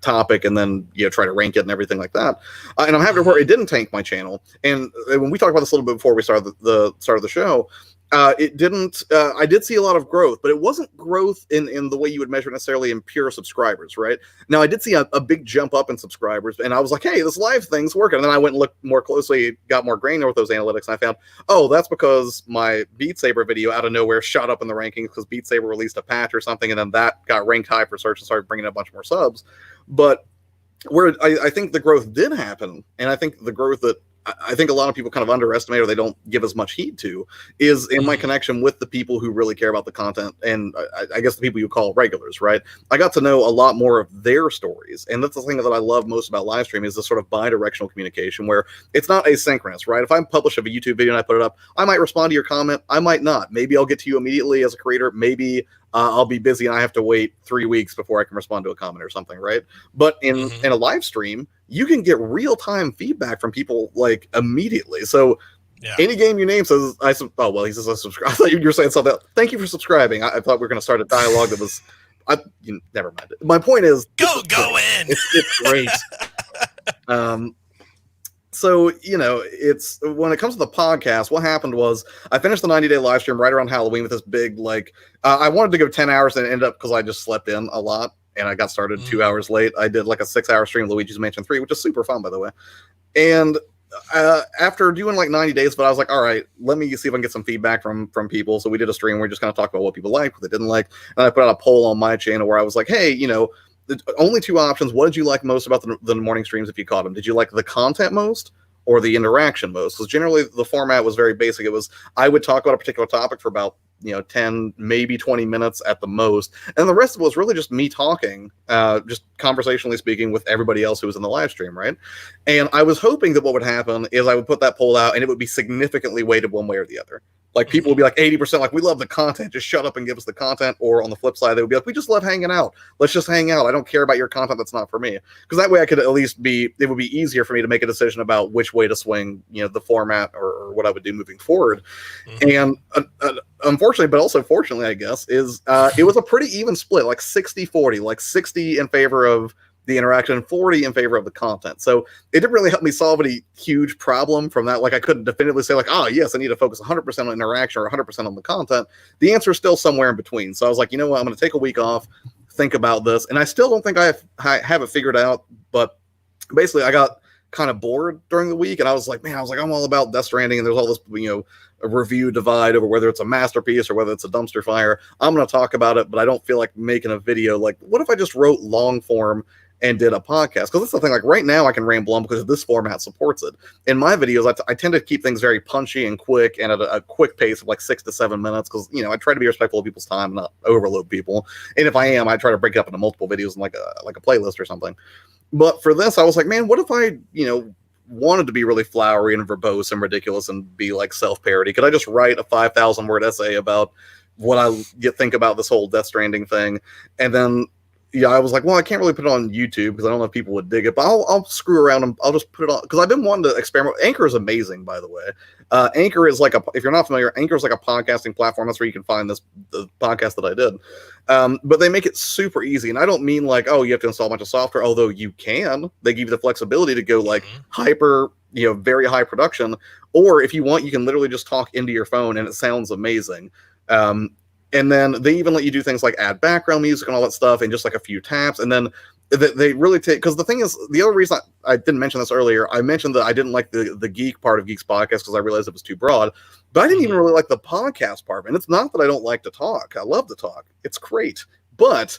topic and then, try to rank it and everything like that? And I'm happy to report it didn't tank my channel. And when we talked about this a little bit before we started the start of the show, it didn't. I did see a lot of growth, but it wasn't growth in the way you would measure necessarily in pure subscribers, right? Now, I did see a big jump up in subscribers, and I was like, hey, this live thing's working. And then I went and looked more closely, got more granular with those analytics, and I found, oh, that's because my Beat Saber video out of nowhere shot up in the rankings because Beat Saber released a patch or something, and then that got ranked high for search and started bringing in a bunch more subs. But where I think the growth did happen, and I think the growth that I think a lot of people kind of underestimate or they don't give as much heed to is in my connection with the people who really care about the content. And I guess the people you call regulars, right? I got to know a lot more of their stories. And that's the thing that I love most about live streaming is this sort of bi-directional communication where it's not asynchronous, right? If I publish a YouTube video and I put it up, I might respond to your comment. I might not. Maybe I'll get to you immediately as a creator. Maybe I'll be busy and I have to wait 3 weeks before I can respond to a comment or something, right? But in a live stream, you can get real-time feedback from people like immediately. So any game you name says, he says I subscribe. I thought you were saying something else. Thank you for subscribing. I thought we were going to start a dialogue that was, never mind. My point is, go in. It's great. So, it's when it comes to the podcast, what happened was I finished the 90-day live stream right around Halloween with this big, I wanted to go 10 hours and end up because I just slept in a lot and I got started 2 hours late. I did like a 6-hour stream of Luigi's Mansion 3, which is super fun, by the way. And after doing like 90 days, but I was like, all right, let me see if I can get some feedback from people. So we did a stream where we just kind of talked about what people liked, what they didn't like. And I put out a poll on my channel where I was like, hey, only 2 options. What did you like most about the morning streams if you caught them? Did you like the content most or the interaction most? Because generally the format was very basic. It was I would talk about a particular topic for about 10, maybe 20 minutes at the most. And the rest of it was really just me talking, just conversationally speaking with everybody else who was in the live stream, right? And I was hoping that what would happen is I would put that poll out and it would be significantly weighted one way or the other. Like people would be like 80%, like we love the content, just shut up and give us the content. Or on the flip side, they would be like, we just love hanging out. Let's just hang out. I don't care about your content that's not for me. Because that way I could at least it would be easier for me to make a decision about which way to swing, the format or what I would do moving forward. And unfortunately, but also fortunately, I guess, is it was a pretty even split, like 60-40, like 60 in favor of the interaction and 40 in favor of the content. So it didn't really help me solve any huge problem from that. Like I couldn't definitively say like, oh yes, I need to focus 100% on interaction or 100% on the content. The answer is still somewhere in between. So I was like, you know what, I'm going to take a week off, think about this. And I still don't think I have it figured out, but basically I got kind of bored during the week and I was like, I'm all about Death Stranding and there's all this, a review divide over whether it's a masterpiece or whether it's a dumpster fire. I'm going to talk about it, but I don't feel like making a video. Like, what if I just wrote long form and did a podcast? Because that's the thing, like right now I can ramble on because this format supports it. In my videos, I tend to keep things very punchy and quick and at a quick pace of like 6 to 7 minutes because, I try to be respectful of people's time and not overload people. And if I am, I try to break it up into multiple videos in like a playlist or something. But for this, I was like, man, what if I, wanted to be really flowery and verbose and ridiculous and be like self-parody? Could I just write a 5,000 word essay about what I think about this whole Death Stranding thing? And then I was like, well, I can't really put it on YouTube because I don't know if people would dig it, but I'll screw around and I'll just put it on because I've been wanting to experiment. Anchor is amazing, by the way. Anchor is like if you're not familiar, Anchor is like a podcasting platform. That's where you can find the podcast that I did. But they make it super easy. And I don't mean like, oh, you have to install a bunch of software, although you can. They give you the flexibility to go like hyper, very high production. Or if you want, you can literally just talk into your phone and it sounds amazing. And then they even let you do things like add background music and all that stuff in just like a few taps. And then they really take, because the thing is, the other reason I didn't mention this earlier, I mentioned that I didn't like the geek part of Geeks Podcast because I realized it was too broad, but I didn't even really like the podcast part. And it's not that I don't like to talk. I love to talk. It's great. But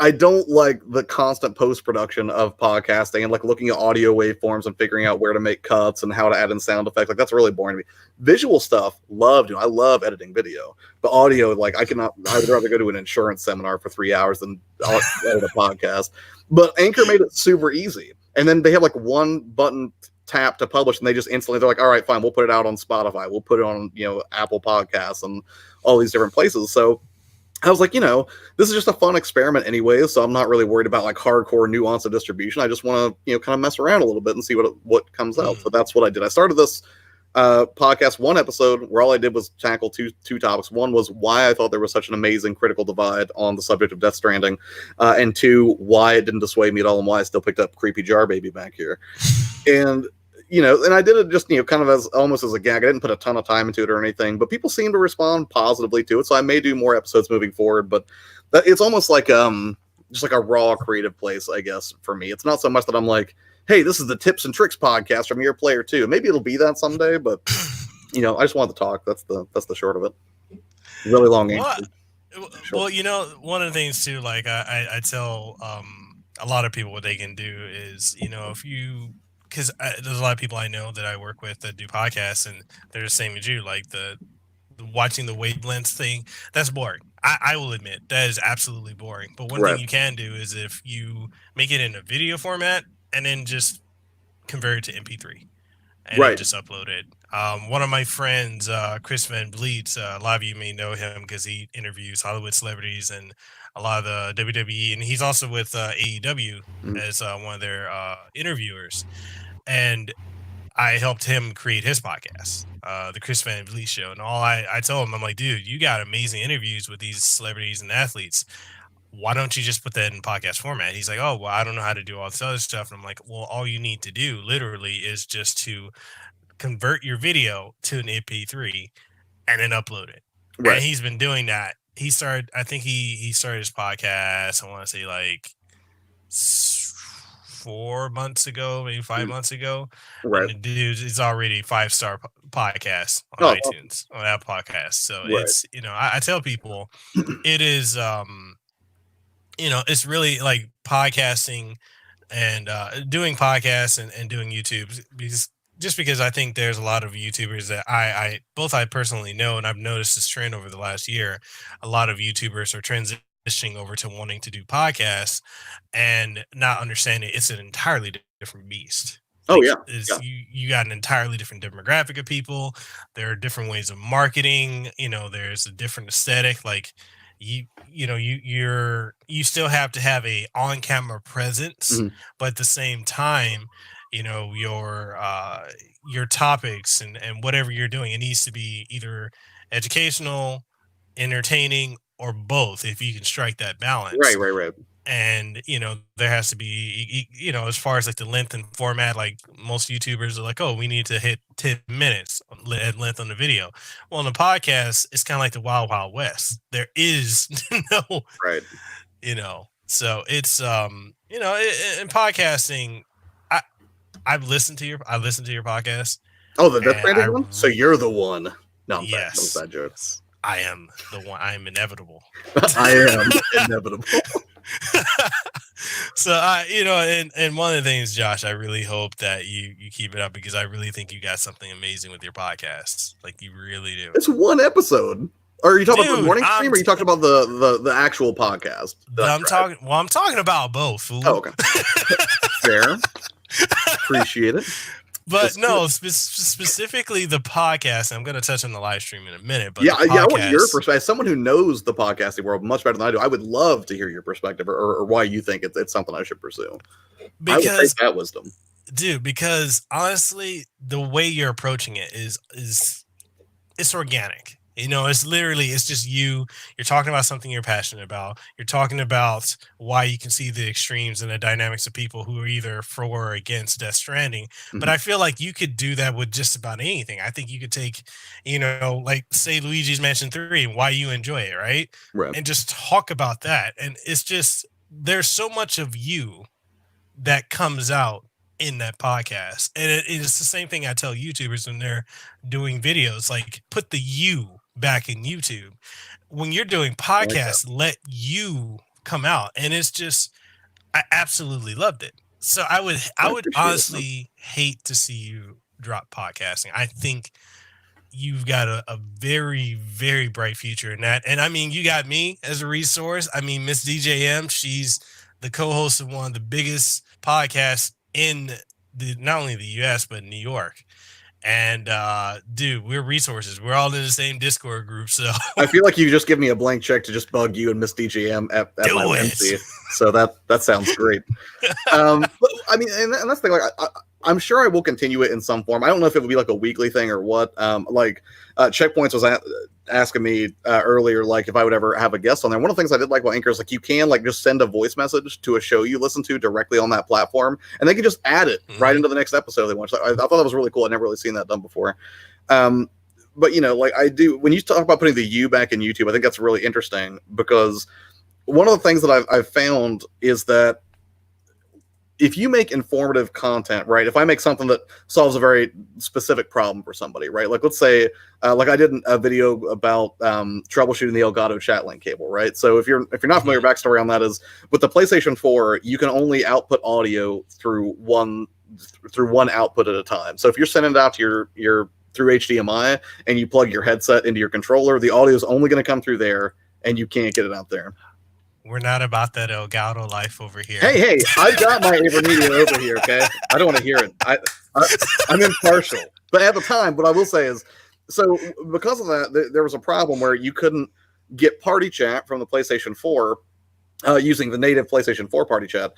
I don't like the constant post-production of podcasting and like looking at audio waveforms and figuring out where to make cuts and how to add in sound effects. Like, that's really boring to me. Visual stuff, I love editing video. But audio, like, I would rather go to an insurance seminar for 3 hours than edit a podcast. But Anchor made it super easy. And then they have like one button tap to publish, and they just instantly, they're like, all right, fine, we'll put it out on Spotify. We'll put it on, Apple Podcasts and all these different places. So I was like, this is just a fun experiment anyway, so I'm not really worried about like hardcore nuance of distribution. I just want to, kind of mess around a little bit and see what comes out. So that's what I did. I started this podcast, one episode where all I did was tackle two topics. One was why I thought there was such an amazing critical divide on the subject of Death Stranding, and two, why it didn't dissuade me at all and why I still picked up Creepy Jar Baby back here. And and I did it just, kind of as almost as a gag. I didn't put a ton of time into it or anything, but people seem to respond positively to it. So I may do more episodes moving forward, but it's almost like, just like a raw creative place, I guess, for me. It's not so much that I'm like, hey, this is the Tips and Tricks podcast from your player too. Maybe it'll be that someday, but I just wanted to talk. That's the short of it. Really long answer. Well, one of the things too, like I tell a lot of people what they can do is, if you, because there's a lot of people I know that I work with that do podcasts, and they're the same as you. Like the watching the wavelengths thing, that's boring. I will admit that is absolutely boring. But one thing you can do is if you make it in a video format and then just convert it to MP3 and then just upload it. One of my friends, Chris Van Vliet, a lot of you may know him because he interviews Hollywood celebrities and a lot of the WWE, and he's also with AEW as one of their interviewers. And I helped him create his podcast, the Chris Van Vliet Show. And I told him, I'm like, dude, you got amazing interviews with these celebrities and athletes. Why don't you just put that in podcast format? He's like, oh, well, I don't know how to do all this other stuff. And I'm like, well, all you need to do literally is just to convert your video to an MP3 and then upload it. Right. And he's been doing that. I think he started his podcast, I want to say like 4 months ago, maybe 5 months ago. Right. And the dude is already 5-star podcast on iTunes, on that podcast. So it's, I tell people it is, it's really like podcasting and doing podcasts and doing YouTube, because I think there's a lot of YouTubers that I personally know, and I've noticed this trend over the last year. A lot of YouTubers are transitioning over to wanting to do podcasts and not understanding it's an entirely different beast. Like, you got an entirely different demographic of people. There are different ways of marketing. There's a different aesthetic. Like you still have to have a on-camera presence, but at the same time, your topics and whatever you're doing, it needs to be either educational, entertaining, or both, if you can strike that balance. Right. And there has to be, as far as like the length and format, like most YouTubers are like, oh, we need to hit 10 minutes at length on the video. Well, on the podcast, it's kind of like the Wild Wild West. There is no right. So it's in podcasting, I listen to your podcast. Oh, the Death Stranding one? So you're the one. No, yes. Bad jokes. I am the one. I am inevitable. I am inevitable. So and one of the things, Josh, I really hope that you keep it up, because I really think you got something amazing with your podcast. Like, you really do. It's one episode. Or are you talking about the morning stream, or are you talking about the actual podcast? I'm talking about both, fool. Oh, okay. Fair. Appreciate it. But no, specifically the podcast. I'm going to touch on the live stream in a minute. But I want your perspective. As someone who knows the podcasting world much better than I do, I would love to hear your perspective, or why you think it's something I should pursue. Because I would take that wisdom, dude. Because honestly, the way you're approaching it is it's organic. It's just you're talking about something you're passionate about. You're talking about why you can see the extremes and the dynamics of people who are either for or against Death Stranding. But I feel like you could do that with just about anything. I think you could take, like say Luigi's Mansion 3 and why you enjoy it, right? And just talk about that. And it's just, there's so much of you that comes out in that podcast. And it's the same thing I tell YouTubers when they're doing videos, like put the you back in YouTube. When you're doing podcasts, let you come out. And it's just, I absolutely loved it. So I would honestly hate to see you drop podcasting. I think you've got a very, very bright future in that. And I mean, you got me as a resource. I mean, Miss DJM, she's the co-host of one of the biggest podcasts in not only the US, but New York. And dude, we're resources. We're all in the same Discord group. So I feel like you just give me a blank check to just bug you and Miss DJM at my MC. So that sounds great. But I mean, and that's the thing. Like, I'm sure I will continue it in some form. I don't know if it would be like a weekly thing or what. Checkpoints was asking me earlier, like if I would ever have a guest on there. One of the things I did like about Anchor is like you can like just send a voice message to a show you listen to directly on that platform, and they can just add it right into the next episode they watch. I thought that was really cool. I'd never really seen that done before. But you know, like I do when you talk about putting the you back in YouTube, I think that's really interesting because one of the things that I've found is that if you make informative content, right? If I make something that solves a very specific problem for somebody, right? Like let's say, like I did a video about troubleshooting the Elgato chat link cable, right? So if you're not familiar, backstory on that is with the PlayStation 4, you can only output audio through one output at a time. So if you're sending it out to your through HDMI and you plug your headset into your controller, the audio is only going to come through there, and you can't get it out there. We're not about that Elgato life over here. Hey, I've got my AverMedia over here, okay? I don't want to hear it. I'm impartial. But at the time, what I will say is, so because of that, there was a problem where you couldn't get party chat from the PlayStation 4 using the native PlayStation 4 party chat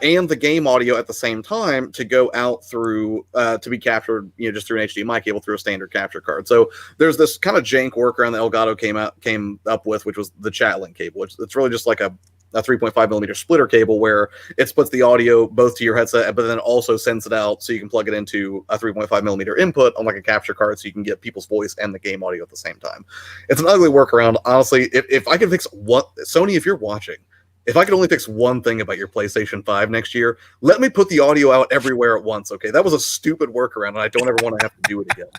and the game audio at the same time to go out through to be captured, just through an HDMI cable through a standard capture card. So there's this kind of jank workaround that Elgato came up with, which was the chat link cable, which it's really just like a 3.5 millimeter splitter cable where it splits the audio both to your headset, but then also sends it out so you can plug it into a 3.5 millimeter input on like a capture card so you can get people's voice and the game audio at the same time. It's an ugly workaround. Honestly, if I can fix Sony, if you're watching, if I could only fix one thing about your PlayStation 5 next year, let me put the audio out everywhere at once, okay? That was a stupid workaround, and I don't ever want to have to do it again.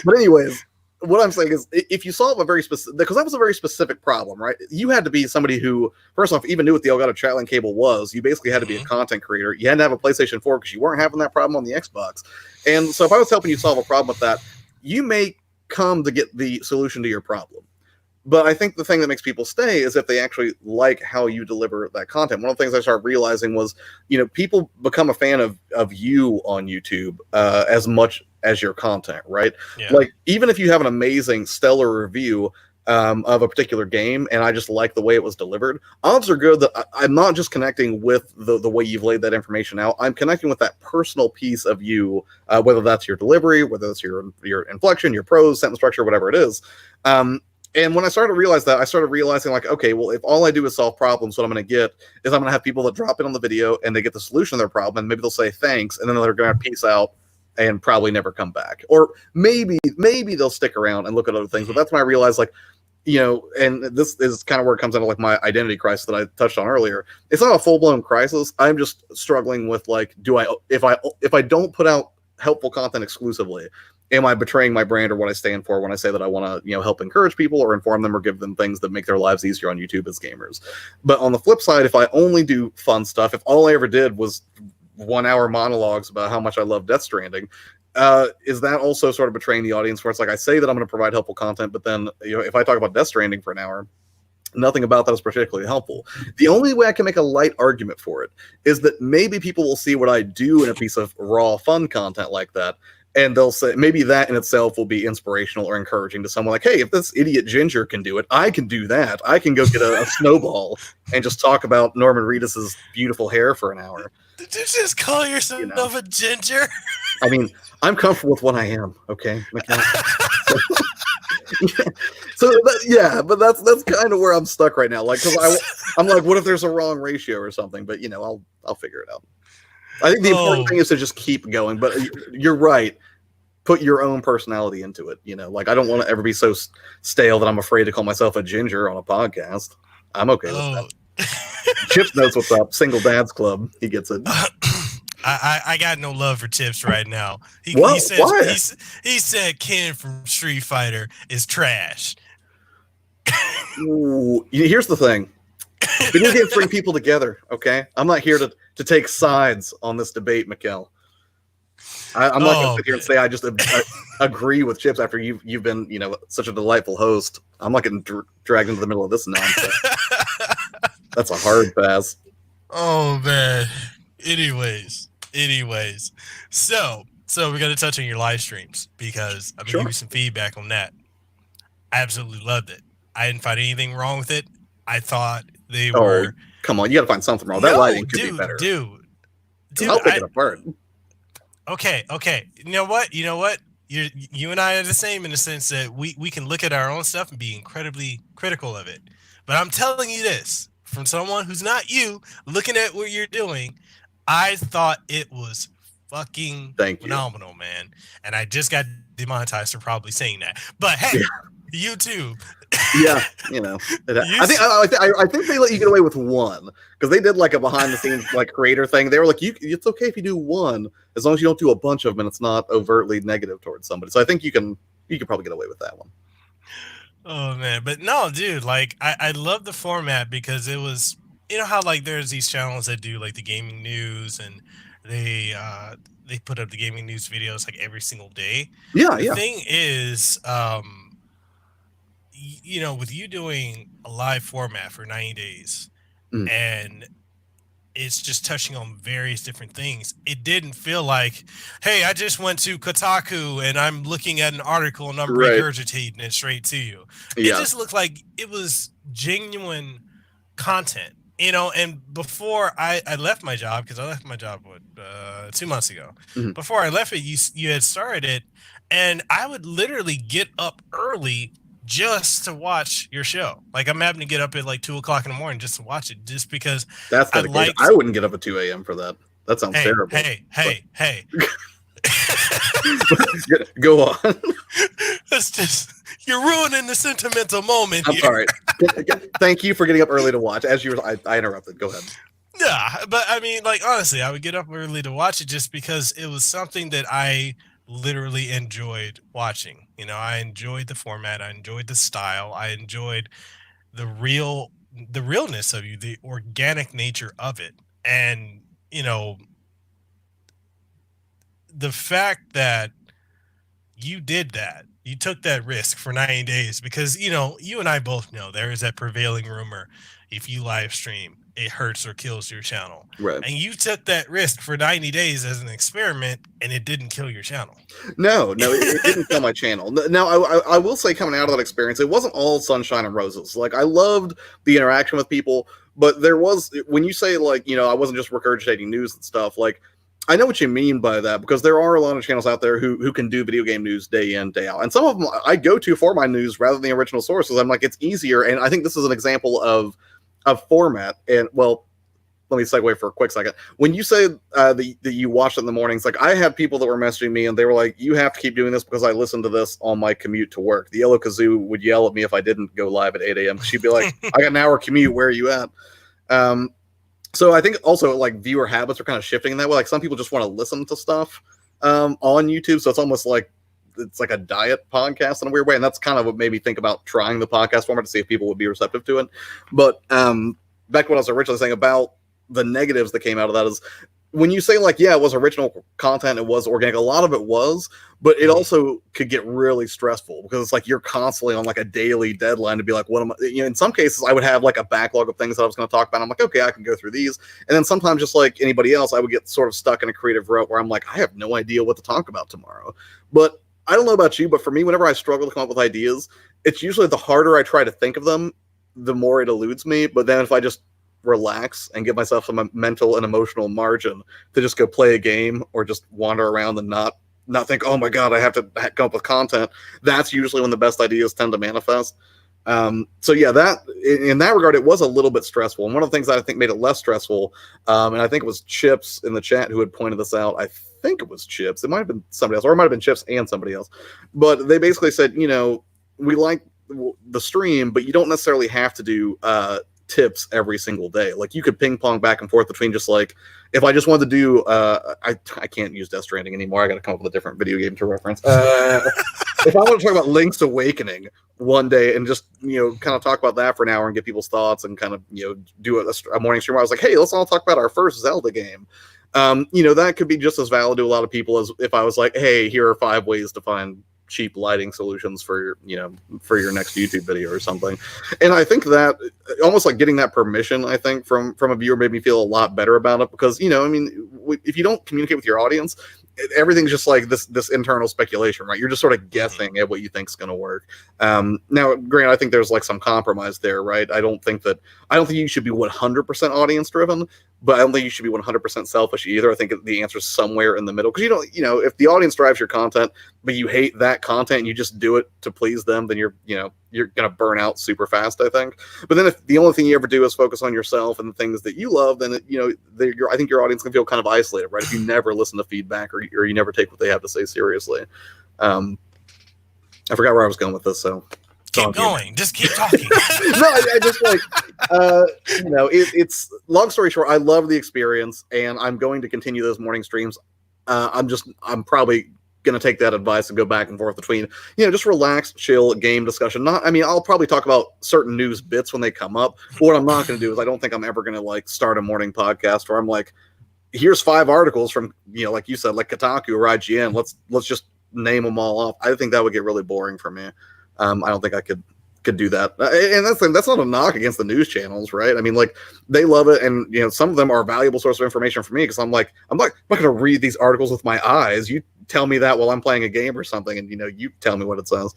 But anyways, what I'm saying is, if you solve a very specific, because that was a very specific problem, right? You had to be somebody who, first off, even knew what the Elgato chat link cable was. You basically had to be a content creator. You had to have a PlayStation 4 because you weren't having that problem on the Xbox. And so if I was helping you solve a problem with that, you may come to get the solution to your problem. But I think the thing that makes people stay is if they actually like how you deliver that content. One of the things I started realizing was, people become a fan of you on YouTube as much as your content, right? Yeah. Like, even if you have an amazing, stellar review of a particular game, and I just like the way it was delivered, odds are good that I'm not just connecting with the way you've laid that information out. I'm connecting with that personal piece of you, whether that's your delivery, whether it's your inflection, your prose, sentence structure, whatever it is. And when I started to realize that, I started realizing, like, okay, well, if all I do is solve problems, what I'm going to get is I'm going to have people that drop in on the video and they get the solution to their problem, and maybe they'll say thanks, and then they're going to peace out and probably never come back. Or maybe they'll stick around and look at other things. But that's when I realized, like, and this is kind of where it comes into like my identity crisis that I touched on earlier. It's not a full-blown crisis. I'm just struggling with, like, if I don't put out helpful content exclusively, am I betraying my brand or what I stand for when I say that I want to, help encourage people or inform them or give them things that make their lives easier on YouTube as gamers? But on the flip side, if I only do fun stuff, if all I ever did was 1 hour monologues about how much I love Death Stranding, is that also sort of betraying the audience where it's like I say that I'm going to provide helpful content, but then, if I talk about Death Stranding for an hour, nothing about that is particularly helpful. The only way I can make a light argument for it is that maybe people will see what I do in a piece of raw, fun content like that, and they'll say maybe that in itself will be inspirational or encouraging to someone. Like, hey, if this idiot Ginger can do it, I can do that. I can go get a snowball and just talk about Norman Reedus's beautiful hair for an hour. Did you just call yourself a ginger? I mean, I'm comfortable with what I am, okay? but that's kind of where I'm stuck right now. Like, because I'm like, what if there's a wrong ratio or something? But I'll figure it out. I think the important thing is to just keep going. But you're right. Put your own personality into it. Like, I don't want to ever be so stale that I'm afraid to call myself a ginger on a podcast. I'm okay with that. Chipz knows what's up. Single Dads Club. He gets it. I got no love for Chipz right now. He What? says Why? he said Ken from Street Fighter is trash. Ooh, here's the thing. Video games bring people together, okay? I'm not here to take sides on this debate, Mekel. I'm not going to sit here and say I just agree with Chipz after you've been, such a delightful host. I'm not getting dragged into the middle of this nonsense. That's a hard pass. Oh man. Anyways, so we're gonna touch on your live streams because I'm gonna give you some feedback on that. I absolutely loved it. I didn't find anything wrong with it. I thought they were. Come on, you gotta find something wrong. That lighting could be better. Dude, I'll pick it apart. Okay. You know what? You and I are the same in the sense that we can look at our own stuff and be incredibly critical of it. But I'm telling you this, from someone who's not you, looking at what you're doing, I thought it was fucking phenomenal, man. And I just got demonetized for probably saying that. But hey, YouTube. Yeah, I think they let you get away with one because they did like a behind the scenes like creator thing. They were like, it's okay if you do one as long as you don't do a bunch of them and it's not overtly negative towards somebody. So I think you can probably get away with that one. Oh man, but no, dude, like I love the format because it was, how like there's these channels that do like the gaming news and they put up the gaming news videos like every single day. The thing is, with you doing a live format for 90 days and it's just touching on various different things, it didn't feel like, hey, I just went to Kotaku and I'm looking at an article and I'm regurgitating it straight to you. It just looked like it was genuine content, and before I left my job, because I left my job 2 months ago, before I left it, you had started it, and I would literally get up early just to watch your show. Like I'm having to get up at like 2 o'clock in the morning just to watch it, just because that's dedication. I wouldn't get up at 2 a.m. for that. That sounds terrible. Hey. Go on. That's just, you're ruining the sentimental moment. I'm sorry. Thank you for getting up early to watch. As you were, I interrupted. Go ahead. Yeah, but I mean, like honestly, I would get up early to watch it just because it was something that I literally enjoyed watching. I enjoyed the format, I enjoyed the style, I enjoyed the realness of you, the organic nature of it. And the fact that you did that, you took that risk for 90 days because you and I both know there is that prevailing rumor, if you live stream, it hurts or kills your channel. Right. And you took that risk for 90 days as an experiment and it didn't kill your channel. No, it didn't kill my channel. Now, I will say, coming out of that experience, it wasn't all sunshine and roses. Like, I loved the interaction with people, but there was, when you say, like, I wasn't just regurgitating news and stuff, like, I know what you mean by that, because there are a lot of channels out there who can do video game news day in, day out. And some of them I go to for my news rather than the original sources. I'm like, it's easier. And I think this is an example of format. And well, let me segue for a quick second. When you say that you watch it in the mornings, like I had people that were messaging me and they were like, you have to keep doing this because I listen to this on my commute to work. The Yellow Kazoo would yell at me if I didn't go live at 8 a.m. She'd be like, I got an hour commute. Where are you at? So I think also like viewer habits are kind of shifting in that way. Like some people just want to listen to stuff on YouTube. So it's almost like it's like a diet podcast in a weird way. And that's kind of what made me think about trying the podcast format to see if people would be receptive to it. But back to what I was originally saying about the negatives that came out of that is when you say like, yeah, it was original content, it was organic, a lot of it was, but it also could get really stressful because it's like you're constantly on like a daily deadline to be like, what am I, in some cases I would have like a backlog of things that I was going to talk about. I'm like, okay, I can go through these. And then sometimes just like anybody else, I would get sort of stuck in a creative rut where I'm like, I have no idea what to talk about tomorrow. But I don't know about you, but for me, whenever I struggle to come up with ideas, it's usually the harder I try to think of them, the more it eludes me. But then if I just relax and give myself some mental and emotional margin to just go play a game or just wander around and not think, oh my God, I have to come up with content, that's usually when the best ideas tend to manifest. So yeah, that in that regard, it was a little bit stressful. And one of the things that I think made it less stressful, and I think it was Chipz in the chat who had pointed this out. I think it was Chipz. It might have been somebody else, or it might have been Chipz and somebody else. But they basically said, we like the stream, but you don't necessarily have to do tips every single day. Like you could ping pong back and forth between just like, if I just wanted to do, I can't use Death Stranding anymore. I got to come up with a different video game to reference. If I want to talk about Link's Awakening one day and just, kind of talk about that for an hour and get people's thoughts and kind of, do a morning stream where I was like, hey, let's all talk about our first Zelda game. That could be just as valid to a lot of people as if I was like, hey, here are 5 ways to find cheap lighting solutions for your next YouTube video or something. And I think that almost like getting that permission, I think from a viewer made me feel a lot better about it, because if you don't communicate with your audience, everything's just like this internal speculation, right? You're just sort of guessing at what you think's going to work. Now, granted, I think there's like some compromise there, right? I don't think you should be 100% audience driven, but I don't think you should be 100% selfish either. I think the answer is somewhere in the middle, because if the audience drives your content, but you hate that content and you just do it to please them, then you're going to burn out super fast, I think. But then if the only thing you ever do is focus on yourself and the things that you love, then I think your audience can feel kind of isolated, right? If you never listen to feedback or you never take what they have to say seriously. I forgot where I was going with this, so keep going. Just keep talking. No, I just like, it's long story short, I love the experience and I'm going to continue those morning streams. I'm probably going to take that advice and go back and forth between, just relax, chill, game discussion. I'll probably talk about certain news bits when they come up. But what I'm not going to do is I don't think I'm ever going to like start a morning podcast where I'm like, here's 5 articles from, like you said, like Kotaku or IGN. Let's just name them all off. I think that would get really boring for me. I don't think I could do that. And that's not a knock against the news channels, right? I mean, like, they love it, and some of them are a valuable source of information for me, because I'm not going to read these articles with my eyes. You tell me that while I'm playing a game or something, and you tell me what it says.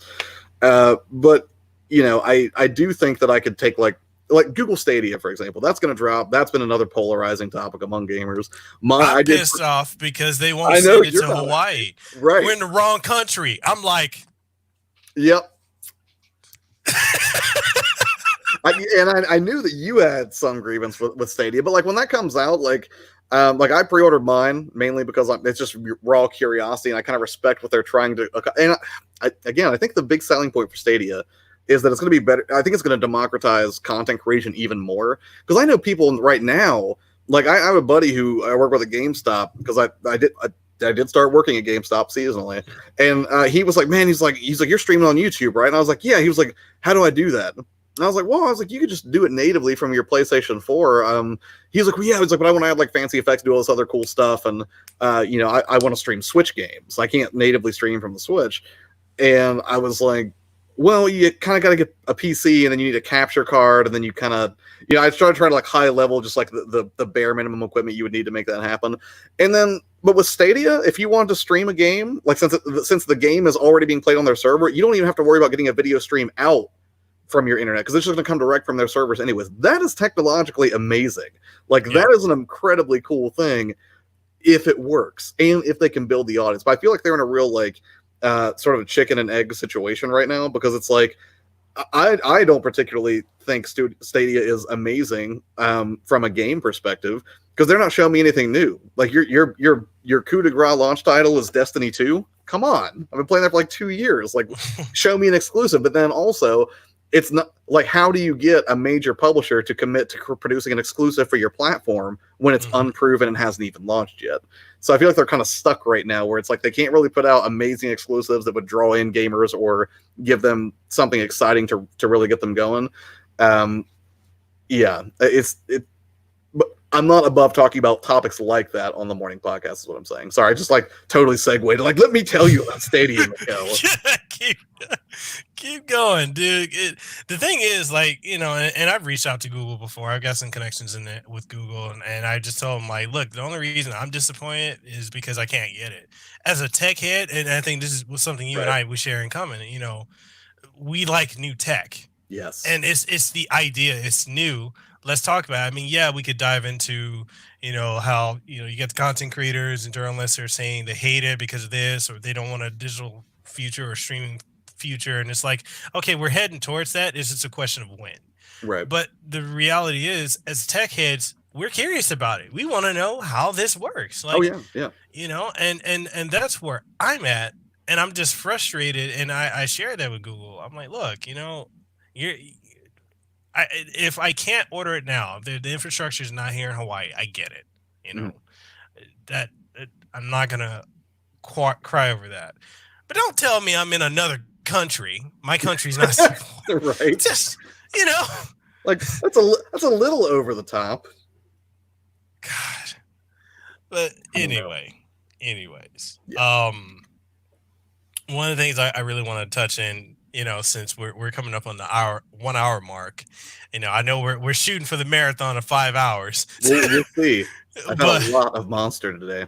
But I do think that I could take like Google Stadia, for example. That's going to drop. That's been another polarizing topic among gamers. I'm pissed off because they won't send it to Hawaii. Right. We're in the wrong country. I'm like, yep. I knew that you had some grievance with Stadia, but like when that comes out, like I pre-ordered mine mainly because it's just raw curiosity, and I kind of respect what they're trying to. And I think the big selling point for Stadia is that it's going to be better. I think it's going to democratize content creation even more, because I know people right now. Like I have a buddy who I work with at GameStop, because I did start working at GameStop seasonally, and he was like, man, he's like, you're streaming on YouTube, right? And I was like, yeah. He was like, how do I do that? And I was like, you could just do it natively from your PlayStation 4. He's like, well, yeah. I was like, but I want to add like fancy effects, do all this other cool stuff, and I want to stream Switch games. I can't natively stream from the Switch. And I was like, well, you kind of got to get a PC, and then you need a capture card, and then you kind of, I started trying to like high level, just like the bare minimum equipment you would need to make that happen. And then, but with Stadia, if you wanted to stream a game, like since the game is already being played on their server, you don't even have to worry about getting a video stream out from your internet, because it's just going to come direct from their servers anyways. That is technologically amazing. Like, that is an incredibly cool thing if it works and if they can build the audience. But I feel like they're in a real like sort of a chicken and egg situation right now, because it's like I don't particularly think Stadia is amazing from a game perspective, because they're not showing me anything new. Like your coup de grace launch title is Destiny 2. Come on, I've been playing that for like 2 years. Like, show me an exclusive. But then also, it's not like, how do you get a major publisher to commit to producing an exclusive for your platform when it's unproven and hasn't even launched yet? So I feel like they're kind of stuck right now, where it's like they can't really put out amazing exclusives that would draw in gamers or give them something exciting to really get them going. But I'm not above talking about topics like that on the morning podcast, is what I'm saying. Sorry, I just like totally segued to like, let me tell you about Stadia. Keep going, dude. The thing is, like, and I've reached out to Google before. I've got some connections in it with Google, and I just told them, like, look, the only reason I'm disappointed is because I can't get it. As a tech head, and I think this is something you and I would share in common, we like new tech. Yes. And it's the idea. It's new. Let's talk about it. I mean, yeah, we could dive into, how, you get the content creators and journalists who are saying they hate it because of this, or they don't want a digital future or streaming future. And it's like, okay, we're heading towards that. It's just a question of when. Right. But the reality is, as tech heads, we're curious about it. We want to know how this works. Like, and that's where I'm at. And I'm just frustrated. And I share that with Google. I'm like, look, if I can't order it now, the infrastructure is not here in Hawaii. I get it. You know that I'm not gonna cry over that. But don't tell me I'm in another country. My country's not right. Just like that's a little over the top. God. But anyways, yeah. One of the things I really want to touch in, since we're coming up on the 1 hour mark, I know we're shooting for the marathon of 5 hours. We'll see. I've had a lot of Monster today.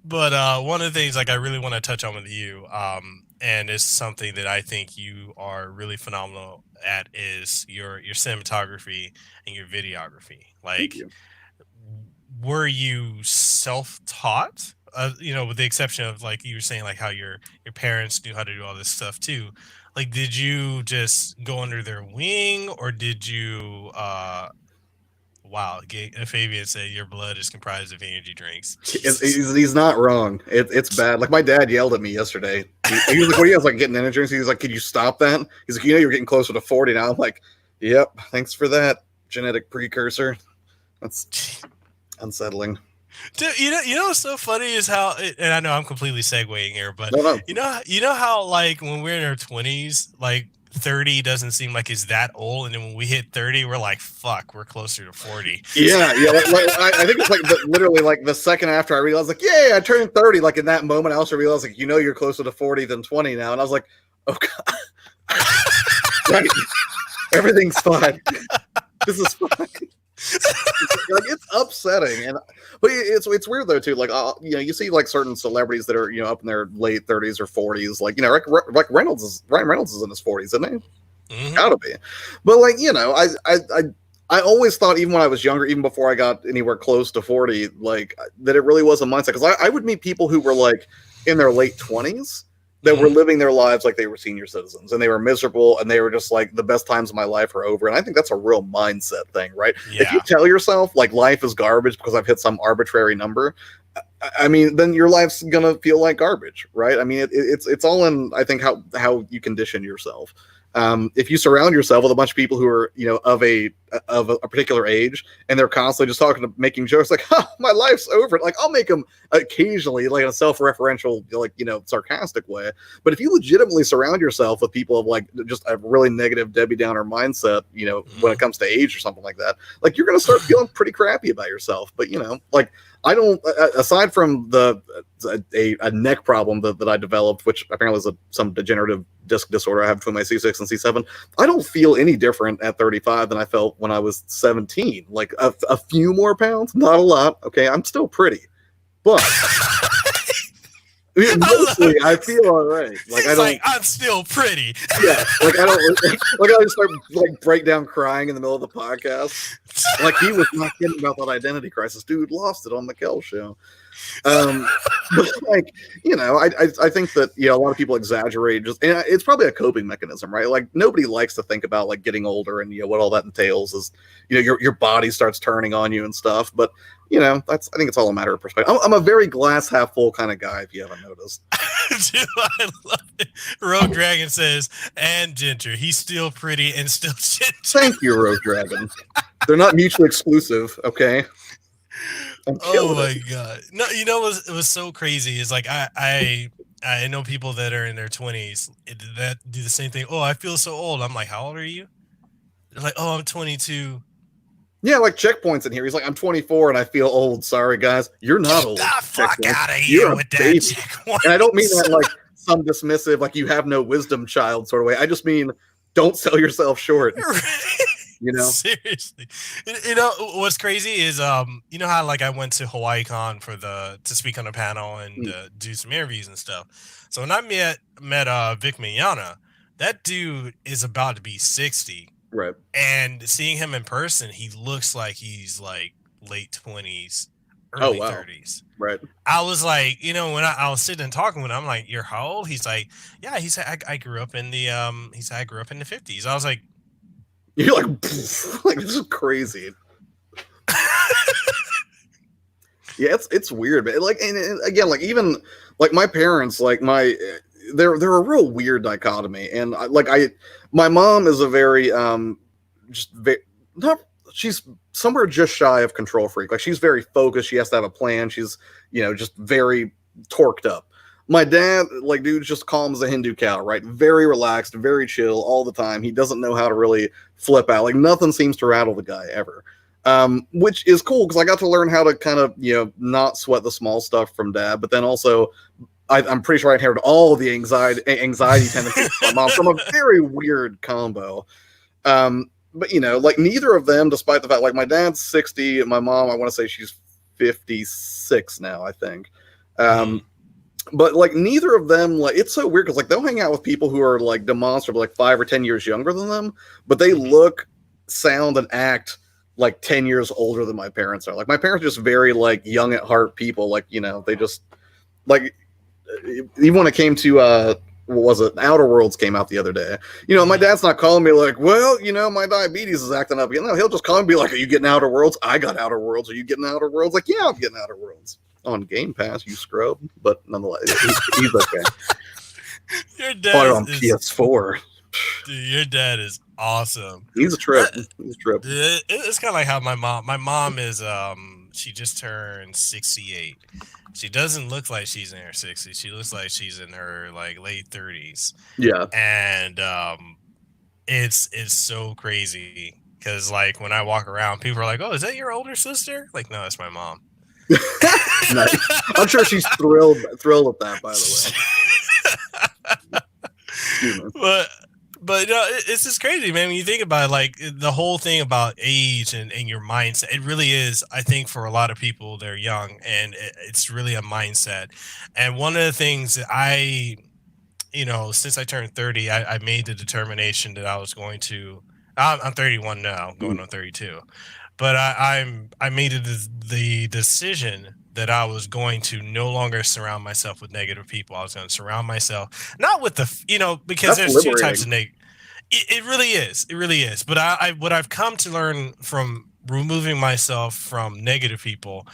But one of the things I really want to touch on with you, and it's something that I think you are really phenomenal at, is your cinematography and your videography. Like, were you self-taught? With the exception of, like, you were saying, like, how your parents knew how to do all this stuff too. Like, did you just go under their wing, or did you wow, Fabian said your blood is comprised of energy drinks. He's not wrong. It's bad. Like, my dad yelled at me yesterday. He was like, "What do you have, like, getting energy drinks?" He's like, "Could you stop that?" He's like, "You're getting closer to 40 now." I'm like, "Yep, thanks for that, genetic precursor." That's unsettling. Dude, what's so funny is how, and I know I'm completely segueing here, but no. you know how, like, when we're in our 20s, like, 30 doesn't seem like it's that old, and then when we hit 30, we're like, fuck, we're closer to 40. Yeah. I think it's like literally like the second after I realized, like, yeah, I turned 30. Like, in that moment, I also realized, like, you're closer to 40 than 20 now, and I was like, oh god, right. Everything's fine. This is fine. Like, it's upsetting, but it's weird though too. Like, you see, like, certain celebrities that are up in their late 30s or 40s. Like, Ryan Reynolds is in his 40s, isn't he? Mm-hmm. Gotta be. But, like, I always thought, even when I was younger, even before I got anywhere close to 40, like, that it really was a mindset. Because I would meet people who were, like, in their late 20s that were living their lives like they were senior citizens, and they were miserable, and they were just like, the best times of my life are over. And I think that's a real mindset thing, right? Yeah. If you tell yourself, like, life is garbage because I've hit some arbitrary number, I mean, then your life's gonna feel like garbage, right? I mean, it's all in, I think, how you condition yourself. If you surround yourself with a bunch of people who are, of a particular age, and they're constantly just making jokes like, my life's over. Like, I'll make them occasionally, like, in a self-referential, like, sarcastic way. But if you legitimately surround yourself with people of, like, just a really negative Debbie Downer mindset, when it comes to age or something like that, like, you're going to start feeling pretty crappy about yourself. But, like, I don't, aside from a neck problem that I developed, which apparently is some degenerative disc disorder I have between my C6 and C7, I don't feel any different at 35 than I felt when I was 17. Like, a few more pounds, not a lot. Okay, I'm still pretty, but mostly I feel all right. Like, I'm still pretty. Yeah, like, I don't like, I just start, like, break down crying in the middle of the podcast. Like, he was not kidding about that identity crisis. Dude lost it on the Mekel show. But, like, I think that, a lot of people exaggerate, and it's probably a coping mechanism, right? Like, nobody likes to think about, like, getting older, and what all that entails is, your body starts turning on you and stuff. But, I think it's all a matter of perspective. I'm a very glass half full kind of guy, if you haven't noticed. Dude, I love it. Rogue Dragon says, and Ginger, he's still pretty and still Ginger. Thank you, Rogue Dragon. They're not mutually exclusive, okay? Oh my god! No, it was so crazy. Is like, I know people that are in their 20s that do the same thing. Oh, I feel so old. I'm like, how old are you? They're like, oh, I'm 22. Yeah, like, Checkpoint's in here. He's like, I'm 24 and I feel old. Sorry, guys. You're not old. Get the fuck out of here with that Checkpoint. And I don't mean that like some dismissive, like, you have no wisdom child sort of way. I just mean, don't sell yourself short. Seriously. What's crazy is, how, like, I went to Hawaii Con to speak on a panel and do some interviews and stuff. So when I met Vic Mignogna, that dude is about to be 60. Right. And seeing him in person, he looks like he's, like, late 20s, early 30s. Right. I was like, when I was sitting and talking with him, I'm like, you're how old? He's like, yeah, he said, I grew up in the I grew up in the 50s. I was like, you're like, this is crazy. Yeah, it's weird, but, like, and again, like, even, like, my parents, like, they're a real weird dichotomy. And, my mom is a very just not. She's somewhere just shy of control freak. Like she's very focused. She has to have a plan. She's just very torqued up. My dad, like, dude's just calm as a Hindu cow, right? Very relaxed, very chill all the time. He doesn't know how to really flip out. Like nothing seems to rattle the guy ever. Which is cool because I got to learn how to kind of not sweat the small stuff from dad, but then also I'm pretty sure I inherited all of the anxiety tendencies from my mom from a very weird combo. But like neither of them, despite the fact like my dad's 60 and my mom, I want to say she's 56 now, I think. But like neither of them, like it's so weird because like they'll hang out with people who are like demonstrably like 5 or 10 years younger than them, but they look, sound, and act like 10 years older than my parents are. Like my parents are just very like young at heart people. Like they just like even when it came to what was it? Outer Worlds came out the other day. My dad's not calling me like, well, my diabetes is acting up. He'll just call me and be like, are you getting Outer Worlds? I got Outer Worlds. Are you getting Outer Worlds? Like, yeah, I'm getting Outer Worlds on Game Pass, you scrub. But nonetheless, he's okay. Your dad on PS4. Dude, your dad is awesome. He's a trip. It's kind of like how my mom is. She just turned 68. She doesn't look like she's in her 60s. She looks like she's in her like late 30s. Yeah. And it's so crazy because like when I walk around, people are like, "Oh, is that your older sister?" Like, no, that's my mom. Nice. I'm sure she's thrilled at that, by the way. But it's just crazy, man. When you think about it, like the whole thing about age and your mindset, it really is, I think, for a lot of people, they're young and it's really a mindset. And one of the things that since I turned 30, I made the determination that I was going to, I'm 31 now, going on 32. But I made the decision that I was going to no longer surround myself with negative people. I was going to surround myself not with because that's there's liberating. 2 types of negative. It really is. It really is. But what I've come to learn from removing myself from negative people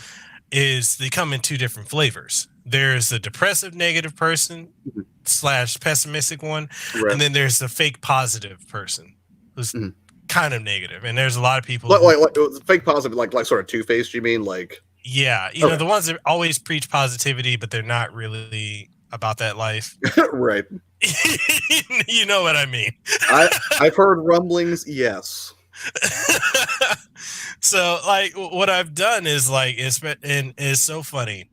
is they come in 2 different flavors. There's the depressive negative person / pessimistic one, right. And then there's the fake positive person who's kind of negative. And there's a lot of people like fake positive, like sort of two-faced. You mean like? Yeah, the ones that always preach positivity, but they're not really about that life. Right. You know what I mean. I've heard rumblings. Yes. So like what I've done is like it's so funny.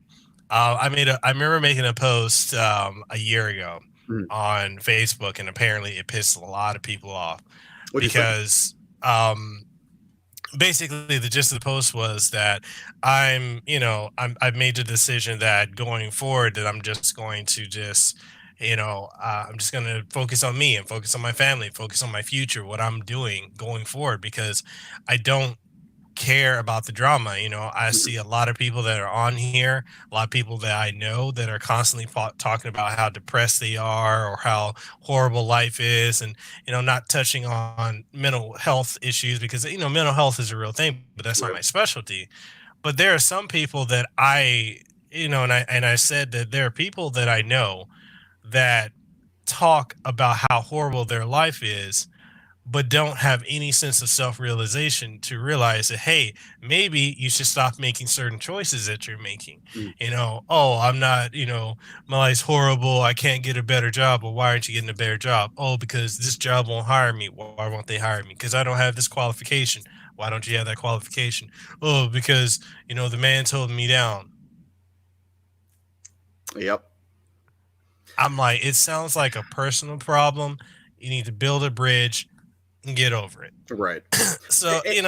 I remember making a post a year ago on Facebook, and apparently it pissed a lot of people off because basically the gist of the post was that I've made the decision that going forward that I'm just going to I'm just going to focus on me and focus on my family, focus on my future, what I'm doing going forward, because I don't care about the drama. I see a lot of people that are on here, a lot of people that I know that are constantly talking about how depressed they are or how horrible life is, and not touching on mental health issues because mental health is a real thing, but that's not my specialty. But there are some people that I said that there are people that I know that talk about how horrible their life is, but don't have any sense of self-realization to realize that, hey, maybe you should stop making certain choices that you're making. Oh, I'm not, my life's horrible, I can't get a better job. Well, why aren't you getting a better job? Oh, because this job won't hire me. Why won't they hire me? Because I don't have this qualification. Why don't you have that qualification? Oh, because, the man's holding me down. Yep. I'm like, it sounds like a personal problem. You need to build a bridge and get over it. Right. So, and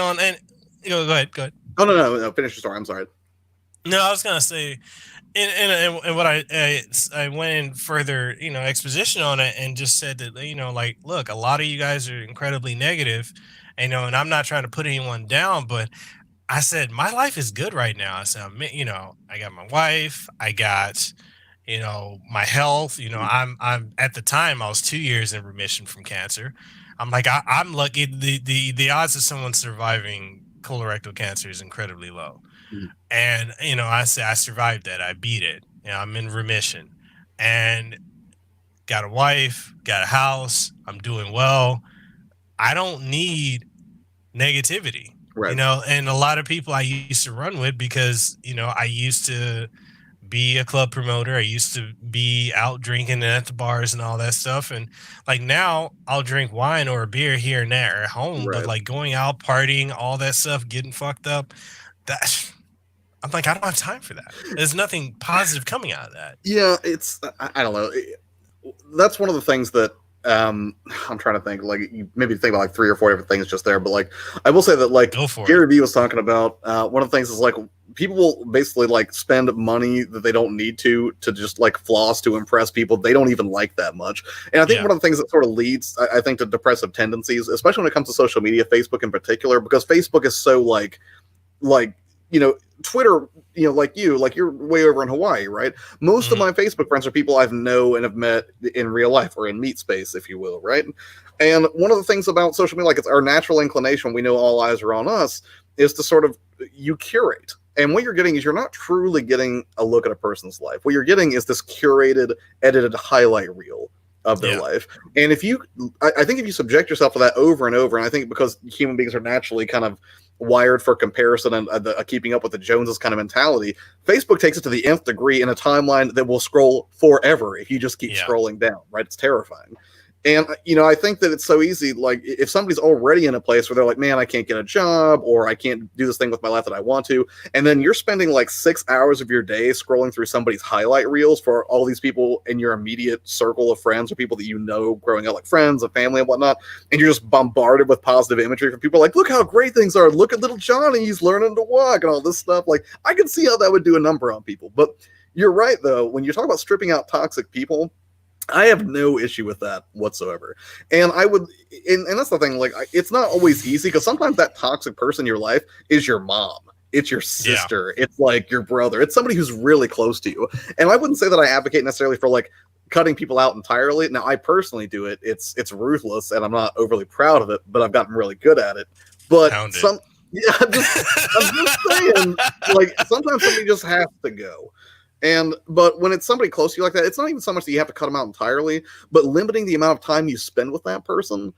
go ahead. Oh, no. Finish your story. I'm sorry. No, I was going to say, and what I went in further, exposition on it and just said that, like, look, a lot of you guys are incredibly negative, and I'm not trying to put anyone down, but I said, my life is good right now. I said, I got my wife, I got, my health, I'm at the time I was 2 years in remission from cancer. I'm like, I'm lucky. The odds of someone surviving colorectal cancer is incredibly low. And, I say I survived that. I beat it. I'm in remission and got a wife, got a house. I'm doing well. I don't need negativity. Right. You know, and a lot of people I used to run with because, you know, I used to be a club promoter. I used to be out drinking at the bars and all that stuff. And like now I'll drink wine or a beer here and there at home, but Right. like going out, partying, all that stuff, getting fucked up, that I'm like, I don't have time for that. There's nothing positive coming out of that. Yeah, it's I don't know. That's one of the things that I'm trying to think. Like, you maybe think about like 3 or 4 different things just there, but like I will say that like Go for Gary Vee was talking about one of the things is like people will basically like spend money that they don't need to just like floss to impress people they don't even like that much. And I think one of the things that sort of leads, I think, to depressive tendencies, especially when it comes to social media, Facebook in particular, because Facebook is so like you know, Twitter, you know, like you're way over in Hawaii, right? Most of my Facebook friends are people I've know and have met in real life or in meet space, if you will, right? And one of the things about social media, like it's our natural inclination, we know all eyes are on us, is to sort of, you curate. And what you're getting is you're not truly getting a look at a person's life. What you're getting is this curated, edited highlight reel of their life. And if you, I think if you subject yourself to that over and over, and I think because human beings are naturally kind of wired for comparison and keeping up with the Joneses kind of mentality, Facebook takes it to the nth degree in a timeline that will scroll forever if you just keep scrolling down, right? It's terrifying. And, you know, I think that it's so easy, like, if somebody's already in a place where they're like, man, I can't get a job, or I can't do this thing with my life that I want to, and then you're spending like 6 hours of your day scrolling through somebody's highlight reels for all these people in your immediate circle of friends or people that you know growing up, like friends and family and whatnot, and you're just bombarded with positive imagery from people like, look how great things are, look at little Johnny, he's learning to walk, and all this stuff. Like, I can see how that would do a number on people. But you're right, though, when you talk about stripping out toxic people, I have no issue with that whatsoever. And I would, and that's the thing, like, it's not always easy, because sometimes that toxic person in your life is your mom. It's your sister. It's like your brother. It's somebody who's really close to you. And I wouldn't say that I advocate necessarily for like cutting people out entirely. Now, I personally do it. It's ruthless, and I'm not overly proud of it, but I've gotten really good at it. But I'm just saying, like, sometimes somebody just has to go. But when it's somebody close to you like that, it's not even so much that you have to cut them out entirely, but limiting the amount of time you spend with that person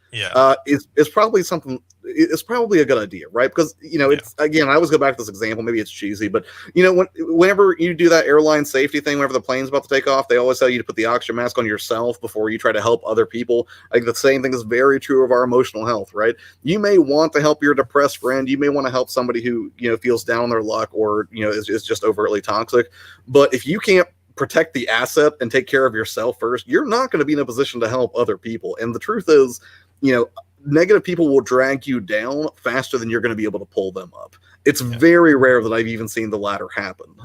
is probably something. It's probably a good idea, right? Because, you know, it's, again, I always go back to this example. Maybe it's cheesy, but, you know, whenever you do that airline safety thing, whenever the plane's about to take off, they always tell you to put the oxygen mask on yourself before you try to help other people. I think the same thing is very true of our emotional health, right? You may want to help your depressed friend. You may want to help somebody who, you know, feels down on their luck, or, you know, is just overtly toxic. But if you can't protect the asset and take care of yourself first, you're not going to be in a position to help other people. And the truth is, you know, negative people will drag you down faster than you're going to be able to pull them up. It's very rare that I've even seen the latter happen.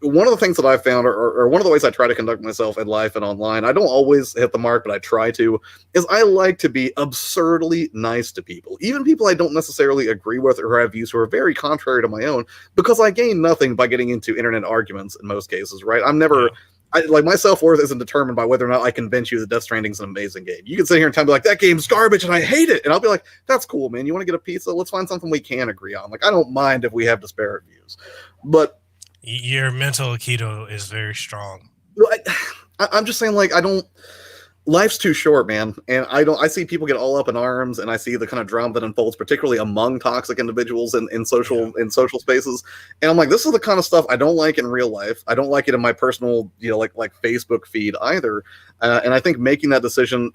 One of the things that I've found, or one of the ways I try to conduct myself in life and online, I don't always hit the mark, but I try to, is I like to be absurdly nice to people, even people I don't necessarily agree with or have views who are very contrary to my own, because I gain nothing by getting into internet arguments in most cases, right? I'm never... like, my self-worth isn't determined by whether or not I convince you that Death Stranding is an amazing game. You can sit here and tell me, like, that game's garbage and I hate it. And I'll be like, that's cool, man. You want to get a pizza? Let's find something we can agree on. Like, I don't mind if we have disparate views. But your mental Aikido is very strong. I'm just saying, like, life's too short, man. And I see people get all up in arms, and I see the kind of drama that unfolds, particularly among toxic individuals in social spaces. And I'm like, this is the kind of stuff I don't like in real life. I don't like it in my personal, you know, like Facebook feed either. And I think making that decision,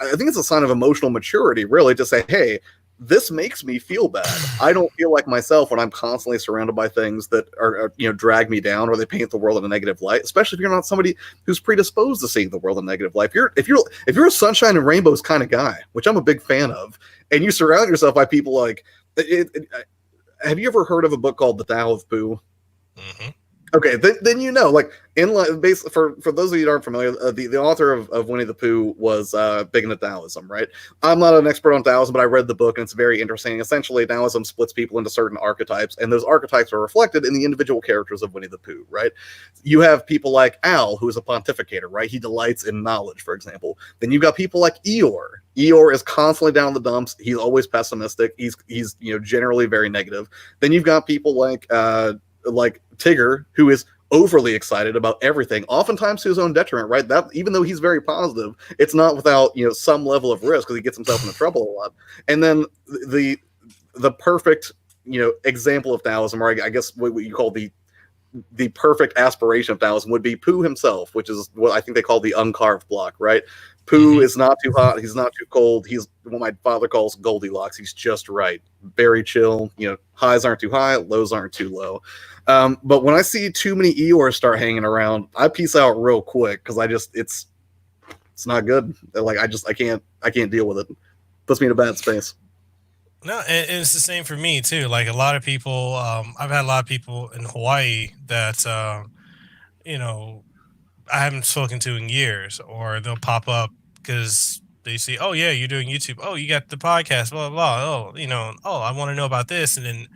I think it's a sign of emotional maturity, really, to say, hey, this makes me feel bad. I don't feel like myself when I'm constantly surrounded by things that are, you know, drag me down, or they paint the world in a negative light, especially if you're not somebody who's predisposed to seeing the world in a negative light. If you're a sunshine and rainbows kind of guy, which I'm a big fan of, and you surround yourself by people like have you ever heard of a book called The Thao of Pooh? Mm-hmm. Okay, then you know, like, for those of you that aren't familiar, the author of Winnie the Pooh was big into Taoism, right? I'm not an expert on Taoism, but I read the book, and it's very interesting. Essentially, Taoism splits people into certain archetypes, and those archetypes are reflected in the individual characters of Winnie the Pooh, right? You have people like Al, who is a pontificator, right? He delights in knowledge, for example. Then you've got people like Eeyore. Eeyore is constantly down in the dumps. He's always pessimistic. He's you know, generally very negative. Then you've got people like Tigger, who is overly excited about everything, oftentimes to his own detriment, right? That, even though he's very positive, it's not without, you know, some level of risk, because he gets himself into trouble a lot. And then the perfect, example of Taoism, or I guess what you call the perfect aspiration of Taoism would be Pooh himself, which is what I think they call the uncarved block, right? Pooh is not too hot, he's not too cold, he's what my father calls Goldilocks. He's just right, very chill. Highs aren't too high, lows aren't too low. But when I see too many Eeyores start hanging around, I peace out real quick because it's not good. Like I can't deal with it. Puts me in a bad space. No, and it's the same for me too. Like a lot of people, I've had a lot of people in Hawaii that I haven't spoken to in years, or they'll pop up because they see, oh yeah, you're doing YouTube. Oh, you got the podcast, blah blah. Oh, I want to know about this. And then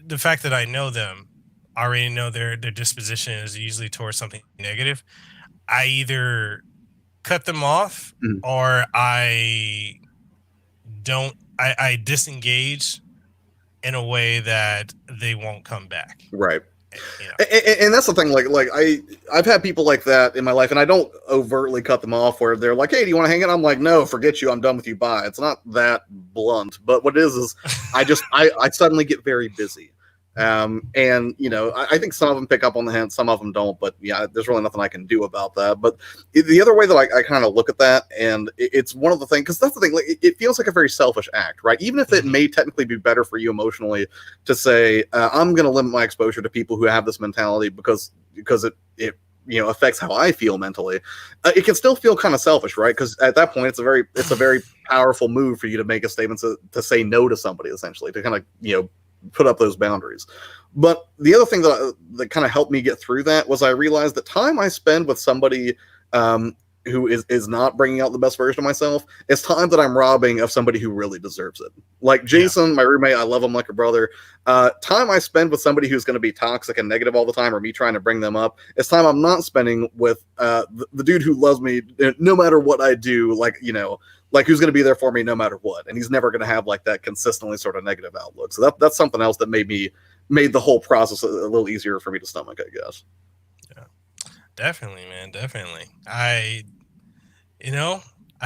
the fact that I know them, I already know their disposition is usually towards something negative. I either cut them off or I disengage in a way that they won't come back. Right. And that's the thing. Like I've had people like that in my life, and I don't overtly cut them off where they're like, "Hey, do you want to hang out?" I'm like, "No, forget you. I'm done with you. Bye." It's not that blunt, but what it is I suddenly get very busy. And I think some of them pick up on the hint, some of them don't, but yeah, there's really nothing I can do about that. But the other way that I kind of look at that, and it's one of the things, because that's the thing, like it feels like a very selfish act, right? Even if it may technically be better for you emotionally to say, I'm going to limit my exposure to people who have this mentality because it affects how I feel mentally. It can still feel kind of selfish, right? Because at that point, it's a very powerful move for you to make a statement to say no to somebody, essentially, to kind of put up those boundaries. But the other thing that kind of helped me get through that was I realized that time I spend with somebody who is not bringing out the best version of myself is time that I'm robbing of somebody who really deserves it. Like Jason, my roommate, I love him like a brother. Time I spend with somebody who's going to be toxic and negative all the time, or me trying to bring them up, is time I'm not spending with the dude who loves me no matter what I do, like who's going to be there for me no matter what. And he's never going to have like that consistently sort of negative outlook. So that's something else that made the whole process a little easier for me to stomach, I guess. Yeah, definitely, man. Definitely. I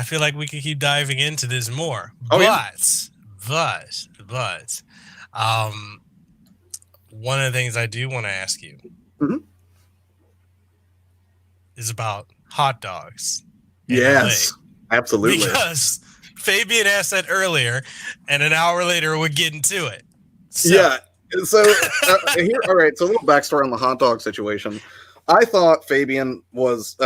feel like we could keep diving into this more, but one of the things I do want to ask you is about hot dogs. Yes. Absolutely. Because Fabian asked that earlier, and an hour later we're getting to it. So. Yeah. So here, all right. So a little backstory on the hot dog situation. I thought Fabian was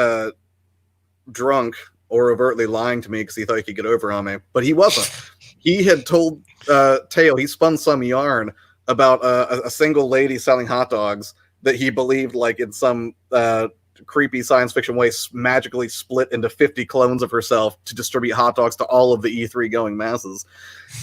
drunk or overtly lying to me because he thought he could get over on me, but he wasn't. He had told Thao, he spun some yarn about a single lady selling hot dogs that he believed, like in some creepy science fiction way, magically split into 50 clones of herself to distribute hot dogs to all of the E3 going masses.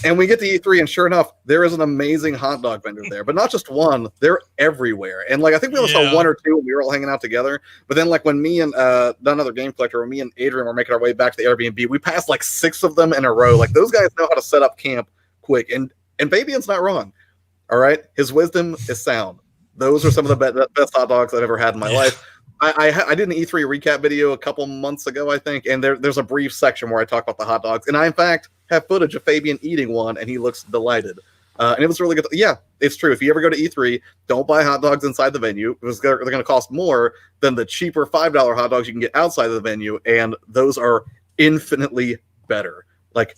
And we get to E3, and sure enough, there is an amazing hot dog vendor there, but not just one, they're everywhere. And like I think we only saw one or two when we were all hanging out together, but then like when me and NotAnother GameCollector, when me and Adrian were making our way back to the Airbnb, we passed like 6 of them in a row. Like those guys know how to set up camp quick, and Fabian's not wrong. All right, his wisdom is sound. Those are some of the best hot dogs I've ever had in my life. I did an E3 recap video a couple months ago, I think, and there's a brief section where I talk about the hot dogs, and I in fact have footage of Fabian eating one, and he looks delighted. And it was really good. Yeah, it's true. If you ever go to E3, don't buy hot dogs inside the venue because they're going to cost more than the cheaper $5 hot dogs you can get outside of the venue, and those are infinitely better. Like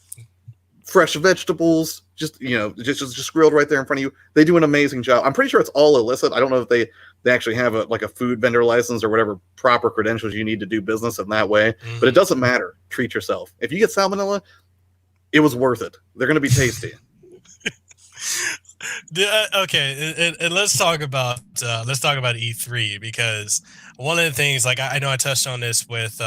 fresh vegetables, just grilled right there in front of you. They do an amazing job. I'm pretty sure it's all illicit. I don't know if they actually have a food vendor license or whatever proper credentials you need to do business in that way. But it doesn't matter. Treat yourself. If you get salmonella, it was worth it. They're going to be tasty. Okay, and let's talk about E3, because one of the things, like I know I touched on this with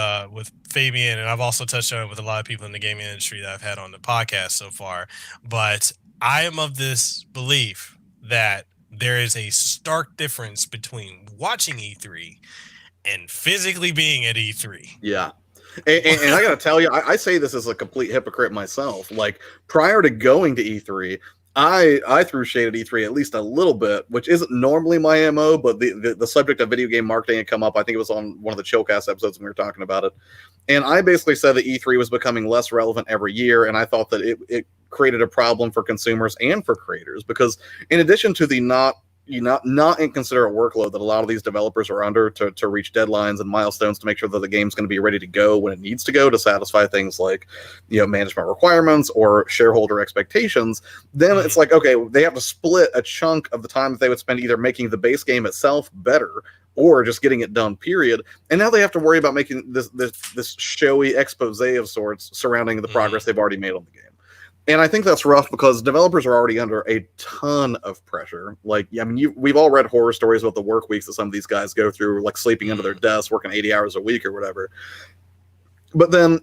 Fabian, and I've also touched on it with a lot of people in the gaming industry that I've had on the podcast so far. But I am of this belief that there is a stark difference between watching E3 and physically being at E3. Yeah. And I got to tell you, I say this as a complete hypocrite myself. Like prior to going to E3, I threw shade at E3 at least a little bit, which isn't normally my MO, but the subject of video game marketing had come up. I think it was on one of the Chillcast episodes when we were talking about it. And I basically said that E3 was becoming less relevant every year, and I thought that created a problem for consumers and for creators, because in addition to the not inconsiderate workload that a lot of these developers are under to reach deadlines and milestones to make sure that the game's going to be ready to go when it needs to go to satisfy things like, management requirements or shareholder expectations, then it's like, okay, they have to split a chunk of the time that they would spend either making the base game itself better or just getting it done, period. And now they have to worry about making this showy expose of sorts surrounding the progress they've already made on the game. And I think that's rough because developers are already under a ton of pressure. Like, I mean, we've all read horror stories about the work weeks that some of these guys go through, like sleeping under their desks, working 80 hours a week or whatever. But then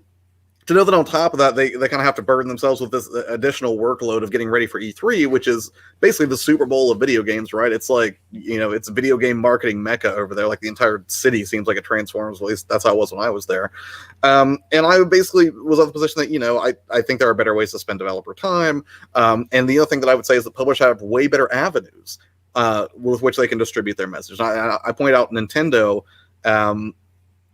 to know that on top of that, they kind of have to burden themselves with this additional workload of getting ready for E3, which is basically the Super Bowl of video games, right? It's like, it's a video game marketing mecca over there. Like the entire city seems like it transforms. At least that's how it was when I was there. And I basically was in the position that, I think there are better ways to spend developer time. And the other thing that I would say is that publishers have way better avenues with which they can distribute their message. I point out Nintendo,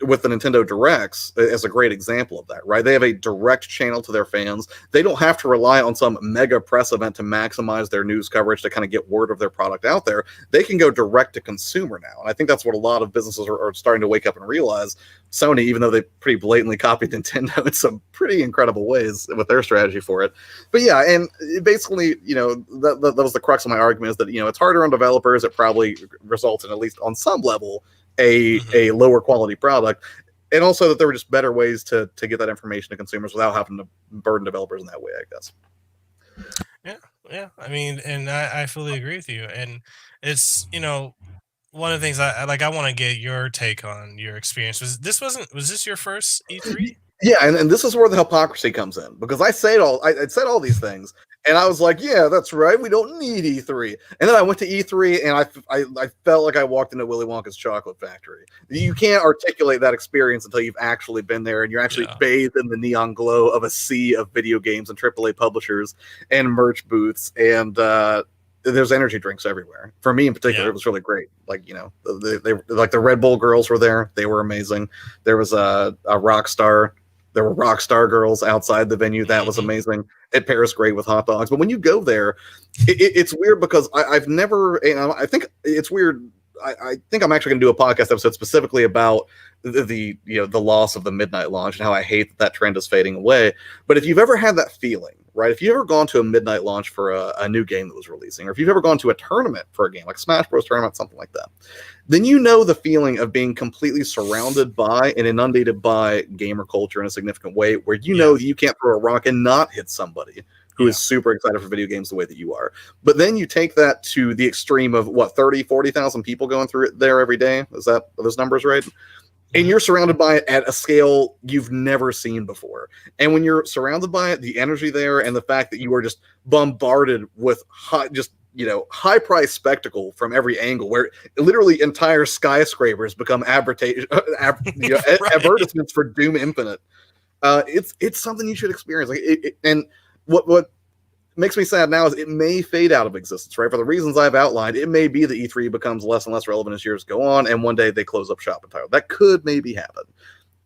with the Nintendo Directs as a great example of that, right? They have a direct channel to their fans. They don't have to rely on some mega press event to maximize their news coverage to kind of get word of their product out there. They can go direct to consumer now. And I think that's what a lot of businesses are starting to wake up and realize. Sony, even though they pretty blatantly copied Nintendo in some pretty incredible ways with their strategy for it. But yeah, and basically, that was the crux of my argument, is that, it's harder on developers. It probably results in, at least on some level, a lower quality product, and also that there were just better ways to get that information to consumers without having to burden developers in that way, I guess. Yeah. I mean, and I fully agree with you. And it's, one of the things I want to get your take on your experience. Was this your first E3? Yeah, and this is where the hypocrisy comes in, because I said all these things, and I was like, yeah, that's right, we don't need E3. And then I went to E3, and I felt like I walked into Willy Wonka's chocolate factory. You can't articulate that experience until you've actually been there, and you're actually bathed in the neon glow of a sea of video games and AAA publishers and merch booths, and there's energy drinks everywhere. For me in particular, it was really great. Like, they like the Red Bull girls were there. They were amazing. There was a Rockstar. There were Rockstar girls outside the venue. That was amazing. It pairs great with hot dogs. But when you go there, it's weird because I've never, and I think it's weird. I think I'm actually going to do a podcast episode specifically about the loss of the midnight launch and how I hate that trend is fading away. But if you've ever had that feeling, right? If you've ever gone to a midnight launch for a new game that was releasing, or if you've ever gone to a tournament for a game, like Smash Bros. Tournament, something like that, then you know the feeling of being completely surrounded by and inundated by gamer culture in a significant way, where you know that you can't throw a rock and not hit somebody who is super excited for video games the way that you are. But then you take that to the extreme of 40,000 people going through it there every day. Are those numbers right? And you're surrounded by it at a scale you've never seen before. And when you're surrounded by it, the energy there and the fact that you are just bombarded with high price spectacle from every angle, where literally entire skyscrapers become advertisements for Doom Infinite. It's something you should experience. And what makes me sad now is it may fade out of existence, right? For the reasons I've outlined, it may be that E3 becomes less and less relevant as years go on, and one day they close up shop entirely. That could maybe happen.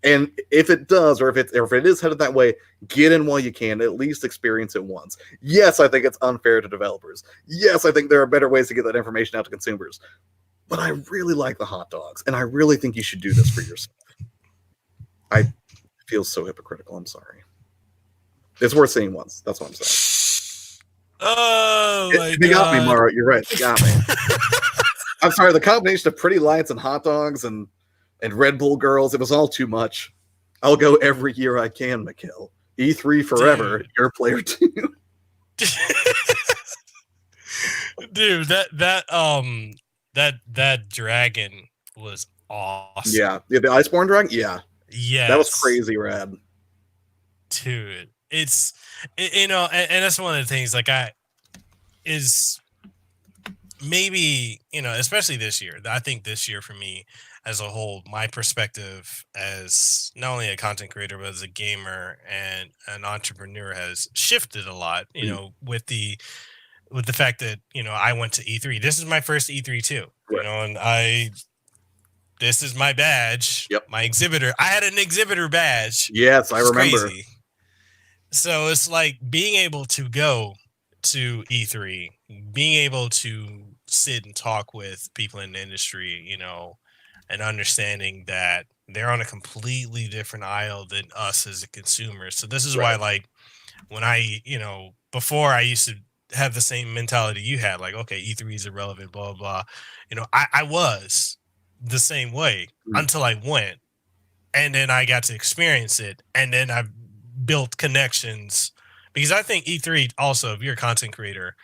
And if it does, or if it is headed that way, get in while you can. At least experience it once. Yes, I think it's unfair to developers. Yes, I think there are better ways to get that information out to consumers. But I really like the hot dogs, and I really think you should do this for yourself. I feel so hypocritical. I'm sorry. It's worth seeing once. That's what I'm saying. Oh, they got me, Mara. You're right. They got me. I'm sorry. The combination of pretty lights and hot dogs and Red Bull girls, it was all too much. I'll go every year I can, Mekel. E3 forever. Dude. Your player too. Dude, that dragon was awesome. Yeah, the Iceborne dragon. Yeah, that was crazy rad. Dude, it's and that's one of the things is maybe especially this year. I think this year for me as a whole, my perspective as not only a content creator but as a gamer and an entrepreneur has shifted a lot. With the fact that I went to E3. This is my first E3 too. Right. And this is my badge. Yep. My exhibitor. I had an exhibitor badge. Yes, I remember. Crazy. So it's like being able to go to E3, being able to sit and talk with people in the industry, and understanding that they're on a completely different aisle than us as a consumer. So this is why, Right. like, when before I used to have the same mentality you had, like, okay, E3 is irrelevant, blah, blah, blah. I was the same way Mm. until I went, and then I got to experience it, and then I built connections, because I think E3 also, if you're a content creator,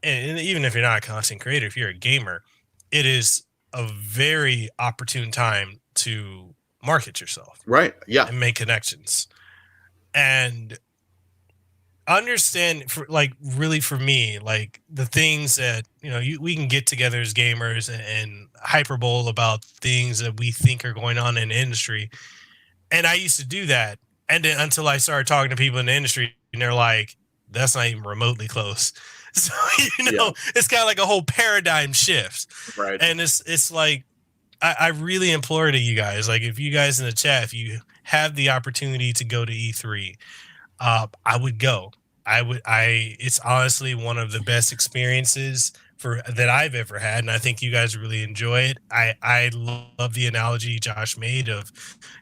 and even if you're not a content creator, if you're a gamer, it is a very opportune time to market yourself Right. Yeah. and make connections and understand, for like, really, for me, like, the things that we can get together as gamers and hyperbole about things that we think are going on in the industry. And I used to do that. And then until I started talking to people in the industry, and they're like, that's not even remotely close. So, Yeah. it's kind of like a whole paradigm shift. Right. And it's like, I really implore to you guys, like, if you guys in the chat, if you have the opportunity to go to E3, I would go. It's honestly one of the best experiences that I've ever had, and I think you guys really enjoy it. I love the analogy Josh made of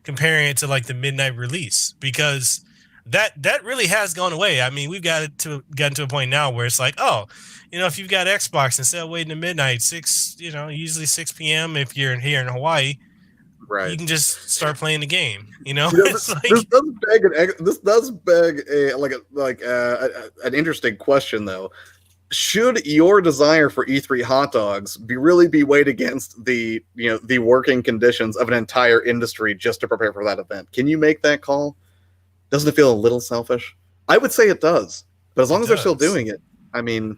comparing it to like the midnight release, because that really has gone away. I mean, we've gotten to a point now where it's like, oh, if you've got Xbox, instead of waiting to midnight, usually 6 p.m. if you're here in Hawaii, you Right. can just start playing the game. This, It's like, this does beg an interesting question though. Should your desire for E3 hot dogs really be weighed against the working conditions of an entire industry just to prepare for that event? Can you make that call? Doesn't it feel a little selfish? I would say it does, but as long as they're still doing it, I mean,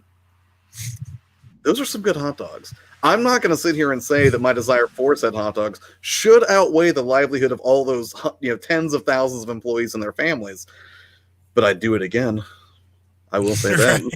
those are some good hot dogs. I'm not going to sit here and say that my desire for said hot dogs should outweigh the livelihood of all those tens of thousands of employees and their families, but I'd do it again. I will say that. Right.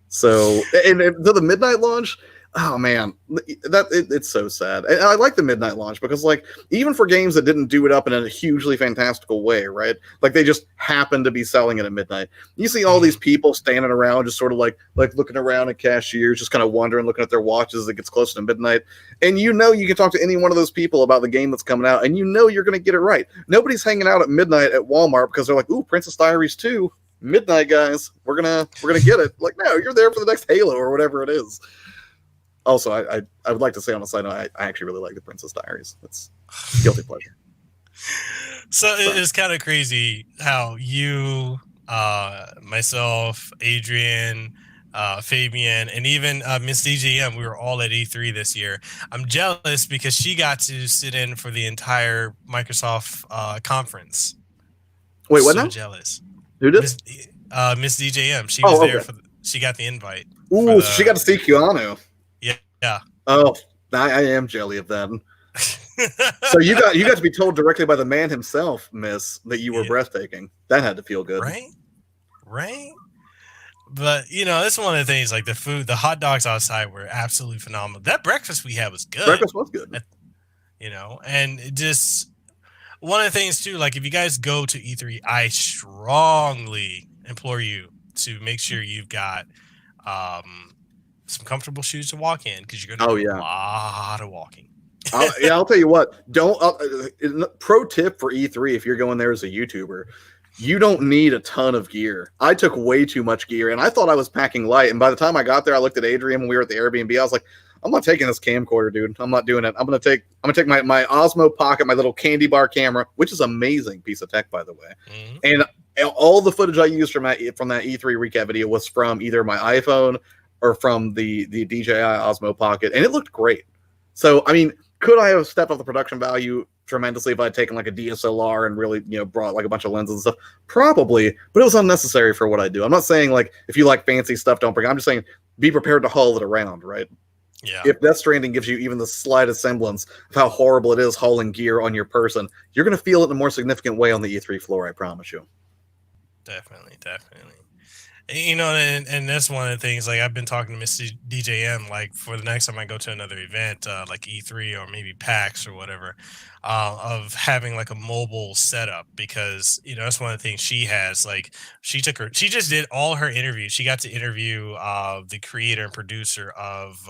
So, and the midnight launch, oh man, it's so sad. And I like the midnight launch because, like, even for games that didn't do it up in a hugely fantastical way, right? Like, they just happen to be selling it at midnight. You see all these people standing around, just sort of like looking around at cashiers, just kind of wondering, looking at their watches as it gets closer to midnight. And you can talk to any one of those people about the game that's coming out, and you're going to get it right. Nobody's hanging out at midnight at Walmart because they're like, "Ooh, Princess Diaries 2. Midnight, guys, we're gonna get it." Like, no, you're there for the next Halo or whatever it is. Also, I would like to say on a side note, I actually really like the Princess Diaries. It's guilty pleasure. So it's kind of crazy how you, myself, Adrian, Fabian, and even Miss DJM, we were all at E3 this year. I'm jealous because she got to sit in for the entire Microsoft conference. Wait, what so now? Jealous. Who did? Miss DJM. She was there she got the invite. Ooh, so she got to see Keanu. Yeah. Oh, I am jelly of that. So you got to be told directly by the man himself, Miss, that you were breathtaking. That had to feel good, right? But it's one of the things, like the food, the hot dogs outside were absolutely phenomenal. That breakfast we had was good. Breakfast was good. And it just, one of the things too, like, if you guys go to E3, I strongly implore you to make sure you've got some comfortable shoes to walk in, because you're going to do a lot of walking. I'll tell you what. Pro tip for E3: if you're going there as a YouTuber, you don't need a ton of gear. I took way too much gear, and I thought I was packing light. And by the time I got there, I looked at Adrian when we were at the Airbnb. I was like, I'm not taking this camcorder, dude. I'm not doing it. I'm gonna take my Osmo Pocket, my little candy bar camera, which is an amazing piece of tech, by the way. Mm-hmm. And all the footage I used from that E3 recap video was from either my iPhone or from the DJI Osmo Pocket, and it looked great. So, I mean, could I have stepped up the production value tremendously if I'd taken like a DSLR and really, brought like a bunch of lenses and stuff? Probably, but it was unnecessary for what I do. I'm not saying like if you like fancy stuff, don't bring it. I'm just saying be prepared to haul it around, right? Yeah. If Death Stranding gives you even the slightest semblance of how horrible it is hauling gear on your person, you're going to feel it in a more significant way on the E3 floor, I promise you. Definitely. And that's one of the things. Like I've been talking to Mr. DJM, like for the next time I go to another event, like E3 or maybe PAX or whatever, of having like a mobile setup because that's one of the things she has. Like she just did all her interviews. She got to interview the creator and producer of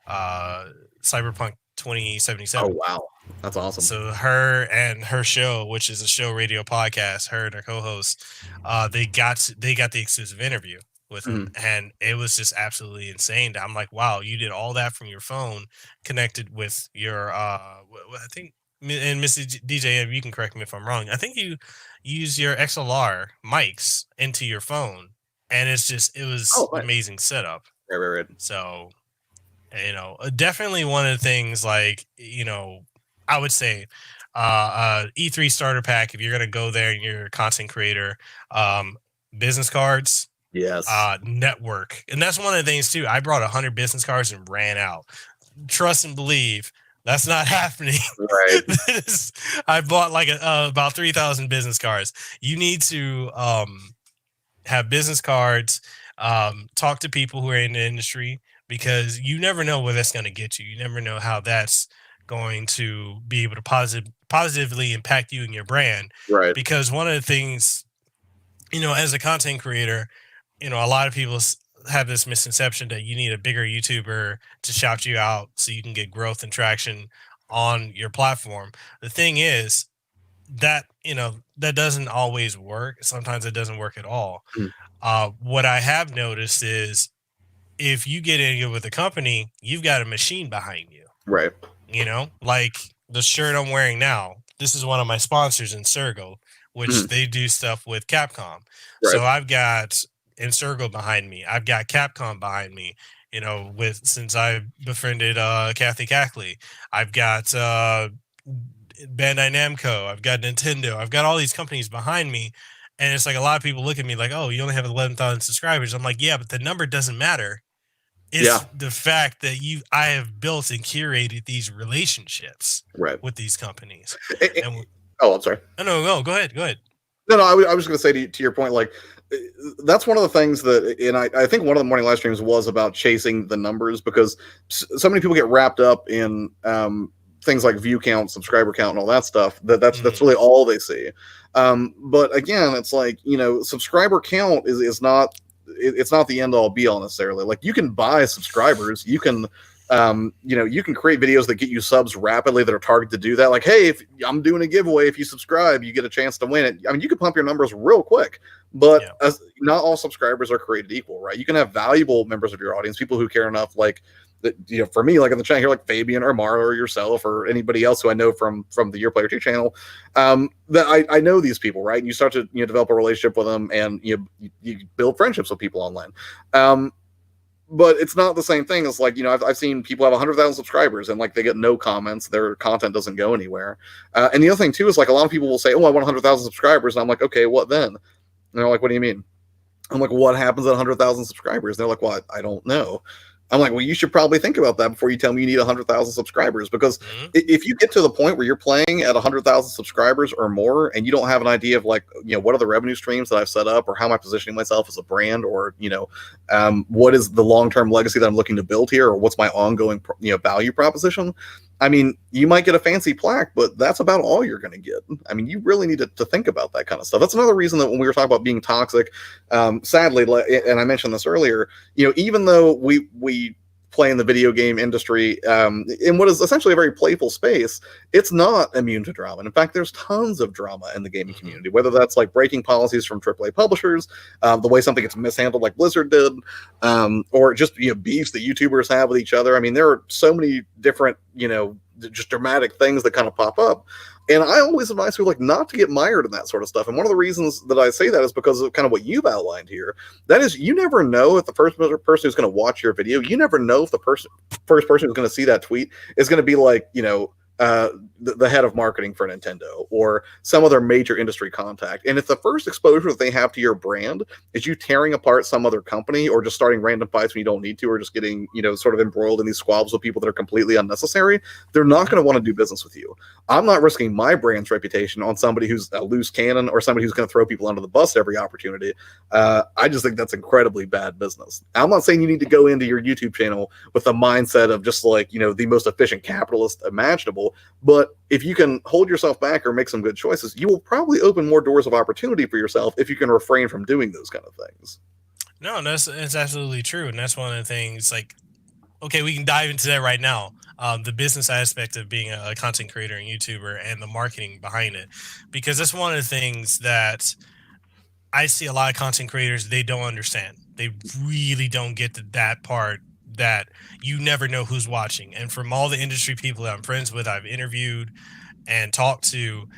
uh, Cyberpunk Oh 2077. wow, that's awesome. So her and her show, which is a show radio podcast, her and her co-host, they got the exclusive interview with him, Mhm. and it was just absolutely insane. I'm like, wow, you did all that from your phone, connected with your I think, and Mr. DJ, you can correct me if I'm wrong. I think you use your XLR mics into your phone, and it was Oh, an nice. amazing setup. Right. So definitely one of the things like I would say E3 starter pack, if you're going to go there and you're a content creator, business cards, Yes. network. And that's one of the things too. I brought 100 business cards and ran out. Trust and believe that's not happening. Right. I bought like about 3,000 business cards. You need to have business cards, talk to people who are in the industry because you never know where that's going to get you. You never know how that's going to be able to positively impact you and your brand. Right. Because one of the things, as a content creator, a lot of people have this misconception that you need a bigger YouTuber to shout you out so you can get growth and traction on your platform. The thing is that, that doesn't always work. Sometimes it doesn't work at all. Mhm. What I have noticed is if you get in with a company, you've got a machine behind you. Right. Like the shirt I'm wearing now. This is one of my sponsors, Insurgo, which Mhm. they do stuff with Capcom. Right. So I've got Insurgo behind me. I've got Capcom behind me. Since I befriended Kathy Cackley, I've got Bandai Namco, I've got Nintendo, I've got all these companies behind me. And it's like a lot of people look at me like, oh, you only have 11,000 subscribers. I'm like, yeah, but the number doesn't matter. It's Yeah. the fact that I have built and curated these relationships Right. with these companies. And Oh, I'm sorry. no, go ahead. No, I was going to say to your point, like that's one of the things that, and I think one of the morning live streams was about chasing the numbers because so many people get wrapped up in things like view count, subscriber count, and all that stuff. That's really all they see. But again, it's like subscriber count is not it's not the end all be all necessarily. Like you can buy subscribers, you can you can create videos that get you subs rapidly that are targeted to do that. Like, hey, if I'm doing a giveaway, if you subscribe, you get a chance to win it. I mean, you can pump your numbers real quick, but not all subscribers are created equal, right? You can have valuable members of your audience, people who care enough, like that, for me, like in the channel here, like Fabian or Mara or yourself or anybody else who I know from the Your Player 2 channel, that I know these people, right? And you start to develop a relationship with them, and you build friendships with people online. But it's not the same thing as like I've seen people have 100,000 subscribers and like they get no comments, their content doesn't go anywhere. And the other thing too is like a lot of people will say, "Oh, I want 100,000 subscribers," and I'm like, "Okay, what then?" And they're like, "What do you mean?" I'm like, "What happens at 100,000 subscribers?" And they're like, "Well, I don't know." I'm like, well, you should probably think about that before you tell me you need 100,000 subscribers, because if you get to the point where you're playing at 100,000 subscribers or more, and you don't have an idea of like, what are the revenue streams that I've set up, or how am I positioning myself as a brand, or what is the long-term legacy that I'm looking to build here, or what's my ongoing value proposition? I mean, you might get a fancy plaque, but that's about all you're going to get. I mean, you really need to think about that kind of stuff. That's another reason that when we were talking about being toxic, sadly, and I mentioned this earlier, even though we play in the video game industry in what is essentially a very playful space, it's not immune to drama. And in fact, there's tons of drama in the gaming community, whether that's like breaking policies from AAA publishers, the way something gets mishandled like Blizzard did, or just beefs that YouTubers have with each other. I mean, there are so many different just dramatic things that kind of pop up. And I always advise people like not to get mired in that sort of stuff. And one of the reasons that I say that is because of kind of what you've outlined here. That is, you never know if the first person who's going to watch your video, you never know if the first person who's going to see that tweet is going to be like, the head of marketing for Nintendo or some other major industry contact. And if the first exposure that they have to your brand is you tearing apart some other company or just starting random fights when you don't need to, or just getting, sort of embroiled in these squabbles with people that are completely unnecessary, they're not going to want to do business with you. I'm not risking my brand's reputation on somebody who's a loose cannon or somebody who's going to throw people under the bus every opportunity. I just think that's incredibly bad business. I'm not saying you need to go into your YouTube channel with the mindset of just like, the most efficient capitalist imaginable. But if you can hold yourself back or make some good choices, you will probably open more doors of opportunity for yourself if you can refrain from doing those kind of things. No, it's absolutely true. And that's one of the things, like, okay, we can dive into that right now. The business aspect of being a content creator and YouTuber and the marketing behind it, because that's one of the things that I see a lot of content creators, they don't understand. They really don't get to that part, that you never know who's watching. And from all the industry people that I'm friends with, I've interviewed and talked to,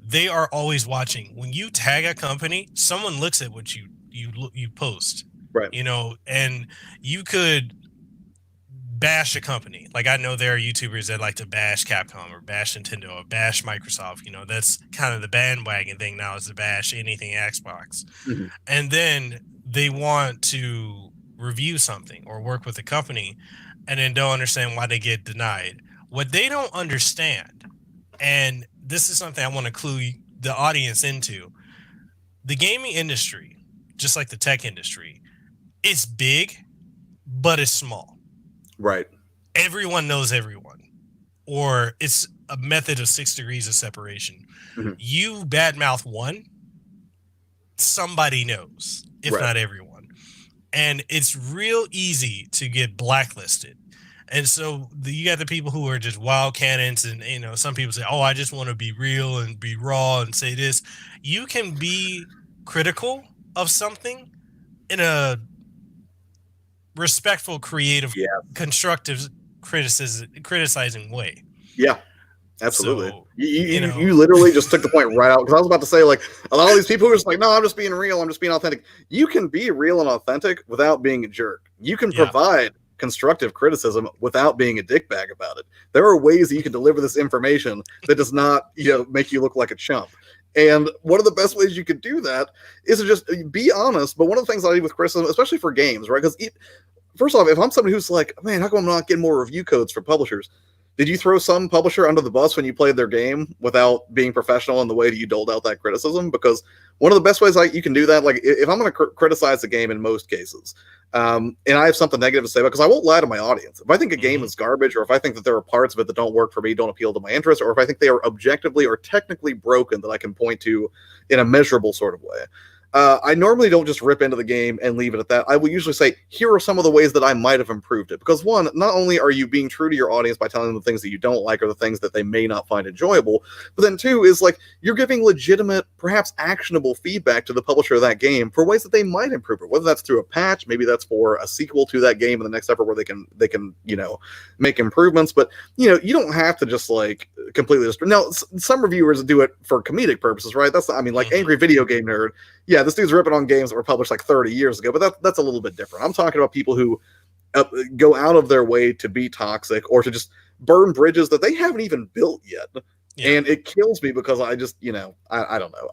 they are always watching. When you tag a company, someone looks at what you post, right? And you could bash a company. Like, I know there are YouTubers that like to bash Capcom or bash Nintendo or bash Microsoft. That's kind of the bandwagon thing now, is to bash anything Xbox. Mm-hmm. And then they want to review something or work with a company and then don't understand why they get denied. What they don't understand, and this is something I want to clue the audience into, the gaming industry, just like the tech industry, it's big, but it's small. Right. Everyone knows everyone, or it's a method of 6 degrees of separation. Mm-hmm. You badmouth one, somebody knows, if right. not everyone. And it's real easy to get blacklisted. And so you got the people who are just wild cannons, and some people say, oh, I just want to be real and be raw and say this. You can be critical of something in a respectful, creative, constructive criticizing way. Yeah, absolutely. So, you literally just took the point right out, because I was about to say, like, a lot of these people who are just like, no, I'm just being real, I'm just being authentic. You can be real and authentic without being a jerk. You can provide constructive criticism without being a dickbag about it. There are ways that you can deliver this information that does not, make you look like a chump. And one of the best ways you could do that is to just be honest. But one of the things I do with criticism, especially for games, right? Because first off, if I'm somebody who's like, man, how come I'm not getting more review codes for publishers? Did you throw some publisher under the bus when you played their game without being professional in the way that you doled out that criticism? Because one of the best ways you can do that, like, if I'm going to criticize the game in most cases, and I have something negative to say, because I won't lie to my audience. If I think a game is garbage, or if I think that there are parts of it that don't work for me, don't appeal to my interest, or if I think they are objectively or technically broken that I can point to in a measurable sort of way, I normally don't just rip into the game and leave it at that. I will usually say, here are some of the ways that I might have improved it. Because one, not only are you being true to your audience by telling them the things that you don't like or the things that they may not find enjoyable, but then two is, like, you're giving legitimate, perhaps actionable feedback to the publisher of that game for ways that they might improve it. Whether that's through a patch, maybe that's for a sequel to that game in the next effort where they can make improvements. But you don't have to just like completely destroy. Now, some reviewers do it for comedic purposes, right? That's like Angry Video Game Nerd. Yeah, this dude's ripping on games that were published like 30 years ago, but that's a little bit different. I'm talking about people who go out of their way to be toxic or to just burn bridges that they haven't even built yet. Yeah. And it kills me because I just, I don't know.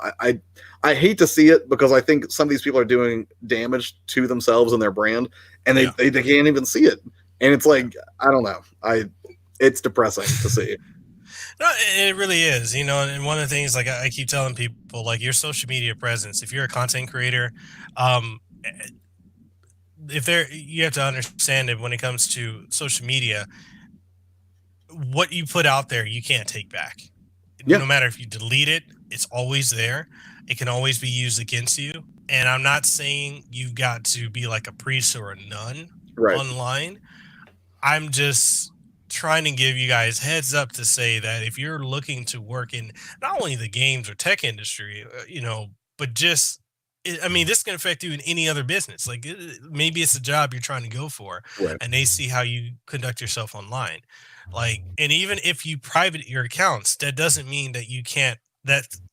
I hate to see it because I think some of these people are doing damage to themselves and their brand, and they can't even see it. And it's like, I don't know. It's depressing to see. No, it really is, and one of the things, like, I keep telling people, like, your social media presence, if you're a content creator, you have to understand that when it comes to social media, what you put out there, you can't take back. Yeah. No matter if you delete it, it's always there. It can always be used against you. And I'm not saying you've got to be like a priest or a nun online. I'm just trying to give you guys heads up to say that if you're looking to work in not only the games or tech industry, but just, this can affect you in any other business. Like, maybe it's a job you're trying to go for, and they see how you conduct yourself online. Like, and even if you private your accounts, that doesn't mean that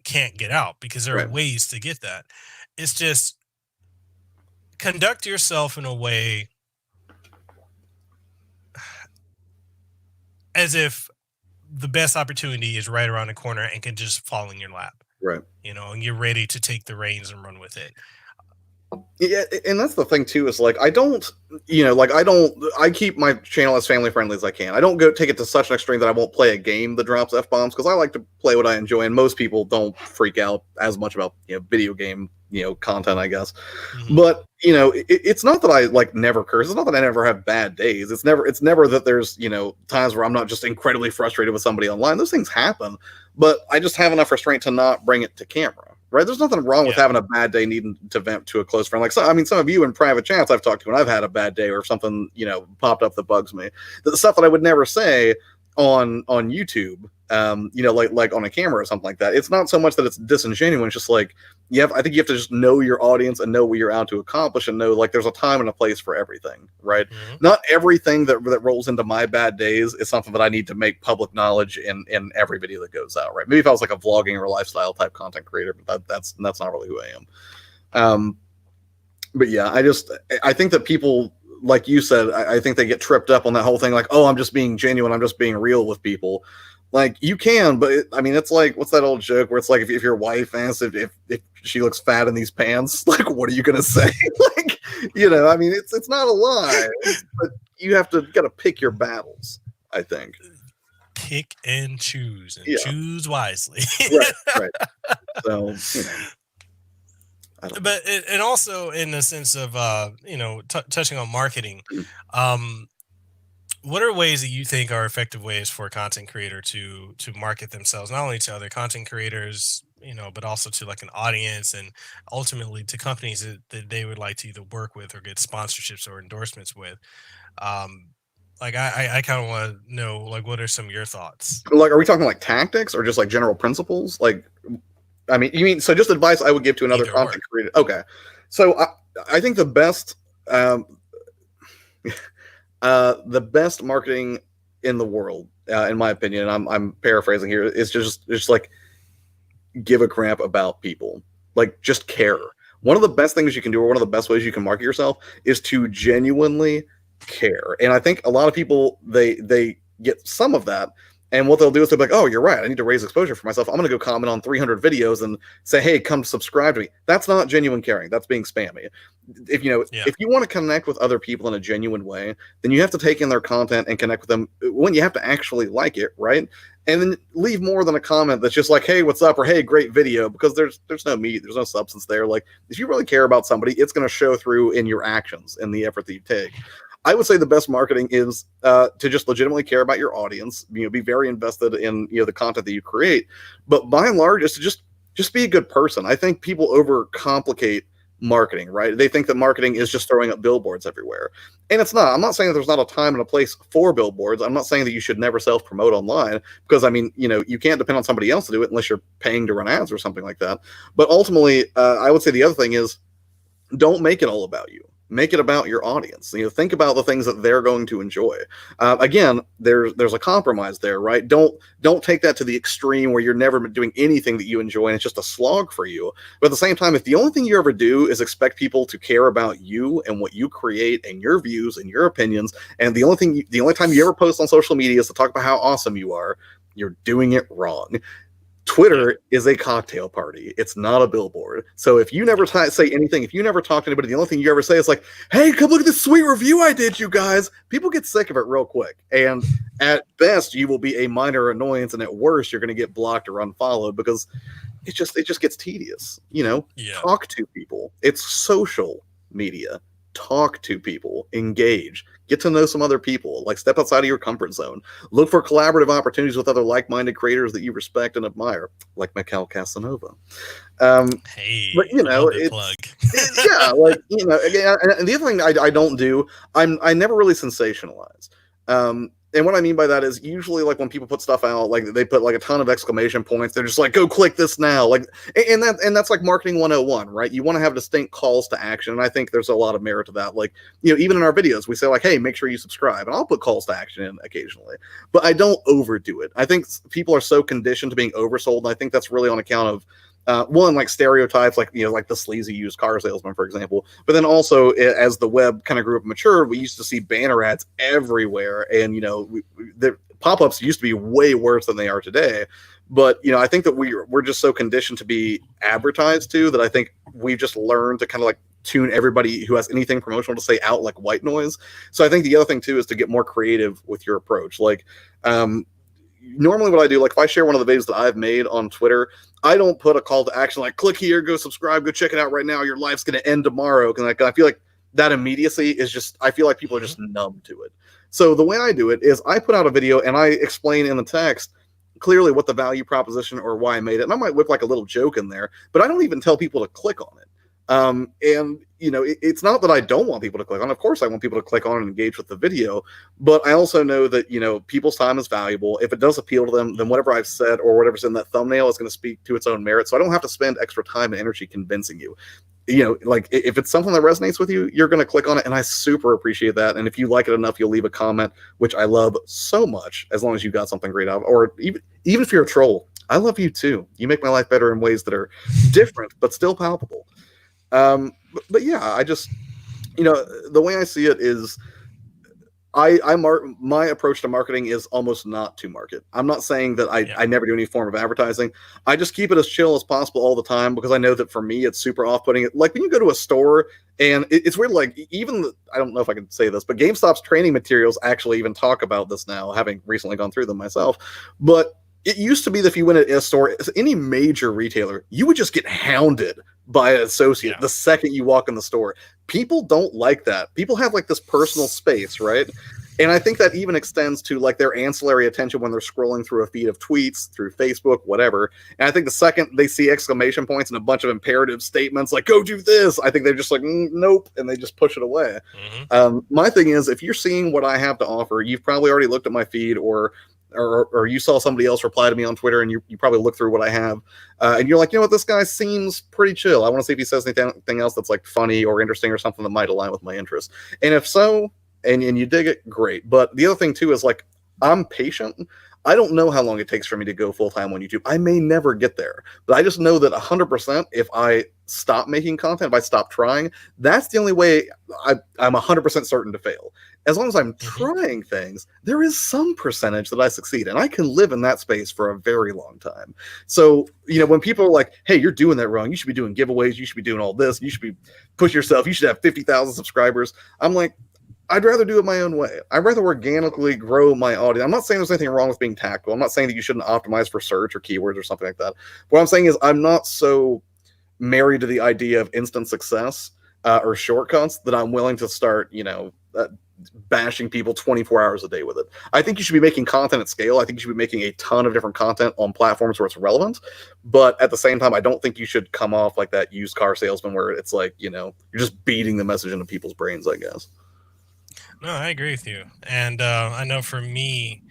can't get out, because there are ways to get that. It's just conduct yourself in a way as if the best opportunity is right around the corner and can just fall in your lap, Right. and you're ready to take the reins and run with it. Yeah, and that's the thing too, is like I keep my channel as family friendly as I can. I don't go take it to such an extreme that I won't play a game that drops F-bombs, because I like to play what I enjoy, and most people don't freak out as much about video game content, I guess. Mhm. But it's not that I like never curse. It's not that I never have bad days. It's never that there's times where I'm not just incredibly frustrated with somebody online. Those things happen, but I just have enough restraint to not bring it to camera. Right? There's nothing wrong with having a bad day, needing to vent to a close friend. Like, some of you in private chats I've talked to when I've had a bad day or something, popped up that bugs me. The stuff that I would never say on YouTube, like on a camera or something like that. It's not so much that it's disingenuous. It's just like, I think you have to just know your audience and know what you're out to accomplish, and know like there's a time and a place for everything, right? Mm-hmm. Not everything that rolls into my bad days is something that I need to make public knowledge in every video that goes out, right? Maybe if I was like a vlogging or lifestyle type content creator, but that's not really who I am. But yeah, I think that people, like you said, I think they get tripped up on that whole thing, like, oh, I'm just being genuine, I'm just being real with people. Like, you can, but it's like, what's that old joke where it's like, if your wife asks if she looks fat in these pants, like, what are you gonna say? Like, it's not a lie, but you gotta pick your battles, I think. Pick and choose, and choose wisely. Right. So, but and also in the sense of touching on marketing, what are ways that you think are effective ways for a content creator to market themselves, not only to other content creators, but also to like an audience, and ultimately to companies that they would like to either work with or get sponsorships or endorsements with? Like, I kind of want to know, like, what are some of your thoughts? Like, are we talking like tactics or just like general principles? Like, you mean so just advice I would give to another content creator? Okay, so I think the best the best marketing in the world, in my opinion, and I'm paraphrasing here, is just like, give a crap about people. Like, just care. One of the best things you can do, or one of the best ways you can market yourself, is to genuinely care. And I think a lot of people, they get some of that, and what they'll do is they'll be like, oh, you're right, I need to raise exposure for myself, I'm going to go comment on 300 videos and say, hey, come subscribe to me. That's not genuine caring. That's being spammy. If you want to connect with other people in a genuine way, then you have to take in their content and connect with them when you have to actually like it, right? And then leave more than a comment that's just like, hey, what's up, or hey, great video, because there's no meat, there's no substance there. Like, if you really care about somebody, it's going to show through in your actions and the effort that you take. I would say the best marketing is to just legitimately care about your audience, be very invested in the content that you create. But by and large, is to just be a good person. I think people overcomplicate marketing, right? They think that marketing is just throwing up billboards everywhere, and it's not. I'm not saying that there's not a time and a place for billboards. I'm not saying that you should never self-promote online, because you can't depend on somebody else to do it unless you're paying to run ads or something like that. But ultimately, I would say the other thing is, don't make it all about you. Make it about your audience. Think about the things that they're going to enjoy. Again, there's a compromise there, right? Don't take that to the extreme where you're never doing anything that you enjoy and it's just a slog for you. But at the same time, if the only thing you ever do is expect people to care about you and what you create and your views and your opinions, and the only time you ever post on social media is to talk about how awesome you are, you're doing it wrong. Twitter is a cocktail party. It's not a billboard. So if you never say anything, if you never talk to anybody, the only thing you ever say is like, hey, come look at this sweet review I did, you guys. People get sick of it real quick. And at best, you will be a minor annoyance. And at worst, you're going to get blocked or unfollowed, because it just gets tedious. Talk to people. It's social media. Talk to people, engage, get to know some other people, like step outside of your comfort zone, look for collaborative opportunities with other like-minded creators that you respect and admire, like Mekel Kasanova. Hey, but again, and the other thing I don't do, I never really sensationalize. And what I mean by that is, usually, like, when people put stuff out, like, they put like a ton of exclamation points, they're just like, go click this now. Like, and that's like marketing 101, right? You want to have distinct calls to action. And I think there's a lot of merit to that. Like, even in our videos, we say like, hey, make sure you subscribe, and I'll put calls to action in occasionally, but I don't overdo it. I think people are so conditioned to being oversold. And I think that's really on account of, one, like stereotypes, like like the sleazy used car salesman, for example. But then also, as the web kind of grew up and matured, we used to see banner ads everywhere, and pop-ups used to be way worse than they are today. But I think that we're just so conditioned to be advertised to that I think we've just learned to kind of like tune everybody who has anything promotional to say out like white noise. So I think the other thing too is to get more creative with your approach. Like normally what I do, like if I share one of the videos that I've made on Twitter, I don't put a call to action like click here, go subscribe, go check it out right now. Your life's going to end tomorrow. Because I feel like that immediacy is just, I feel like people are just numb to it. So the way I do it is I put out a video and I explain in the text clearly what the value proposition or why I made it. And I might whip like a little joke in there, but I don't even tell people to click on it. It's not that I don't want people to click on. Of course, I want people to click on and engage with the video, but I also know that people's time is valuable. If it does appeal to them, then whatever I've said or whatever's in that thumbnail is going to speak to its own merit. So I don't have to spend extra time and energy convincing you. Like if it's something that resonates with you, you're going to click on it, and I super appreciate that. And if you like it enough, you'll leave a comment, which I love so much. As long as you got something great out of it, or even if you're a troll, I love you too. You make my life better in ways that are different but still palpable. But yeah, I just, the way I see it is my approach to marketing is almost not to market. I'm not saying that I never do any form of advertising. I just keep it as chill as possible all the time because I know that for me, it's super off-putting. Like when you go to a store and it's weird, like I don't know if I can say this, but GameStop's training materials actually even talk about this now, having recently gone through them myself. But it used to be that if you went to a store, any major retailer, you would just get hounded by an associate the second you walk in the store. People don't like that. People have like this personal space, right? And I think that even extends to like their ancillary attention when they're scrolling through a feed of tweets, through Facebook, whatever. And I think the second they see exclamation points and a bunch of imperative statements like, go do this, I think they're just like, nope, and they just push it away. My thing is, if you're seeing what I have to offer, you've probably already looked at my feed or you saw somebody else reply to me on Twitter and you probably look through what I have and you're like, what, this guy seems pretty chill. I want to see if he says anything else that's like funny or interesting or something that might align with my interests. And if so, and you dig it, great. But the other thing too is like, I'm patient. I don't know how long it takes for me to go full-time on YouTube. I may never get there, but I just know that 100% if I stop making content, if I stop trying, that's the only way I'm 100% certain to fail. As long as I'm trying things, there is some percentage that I succeed, and I can live in that space for a very long time. So, when people are like, hey, you're doing that wrong, you should be doing giveaways, you should be doing all this, you should be push yourself, you should have 50,000 subscribers. I'm like, I'd rather do it my own way. I'd rather organically grow my audience. I'm not saying there's anything wrong with being tactical. I'm not saying that you shouldn't optimize for search or keywords or something like that. What I'm saying is I'm not so married to the idea of instant success or shortcuts that I'm willing to start, bashing people 24 hours a day with it. I think you should be making content at scale. I think you should be making a ton of different content on platforms where it's relevant. But at the same time, I don't think you should come off like that used car salesman where it's like, you're just beating the message into people's brains, I guess. No, I agree with you. And I know for me,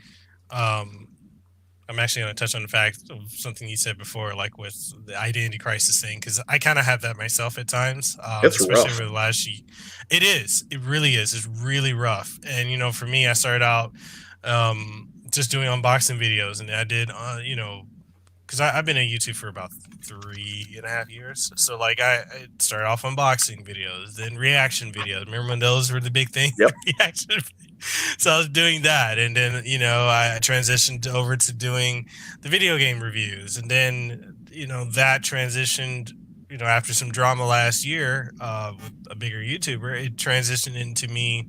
I'm actually going to touch on the fact of something you said before, like with the identity crisis thing, because I kind of have that myself at times, especially rough. over the last year. It is. It really is. It's really rough. And, for me, I started out just doing unboxing videos, and I did, because I've been on YouTube for about 3.5 years. So like I started off unboxing videos, then reaction videos. Remember when those were the big thing? Yep. Reaction. So I was doing that. And then, I transitioned over to doing the video game reviews. And then, that transitioned, after some drama last year with a bigger YouTuber, it transitioned into me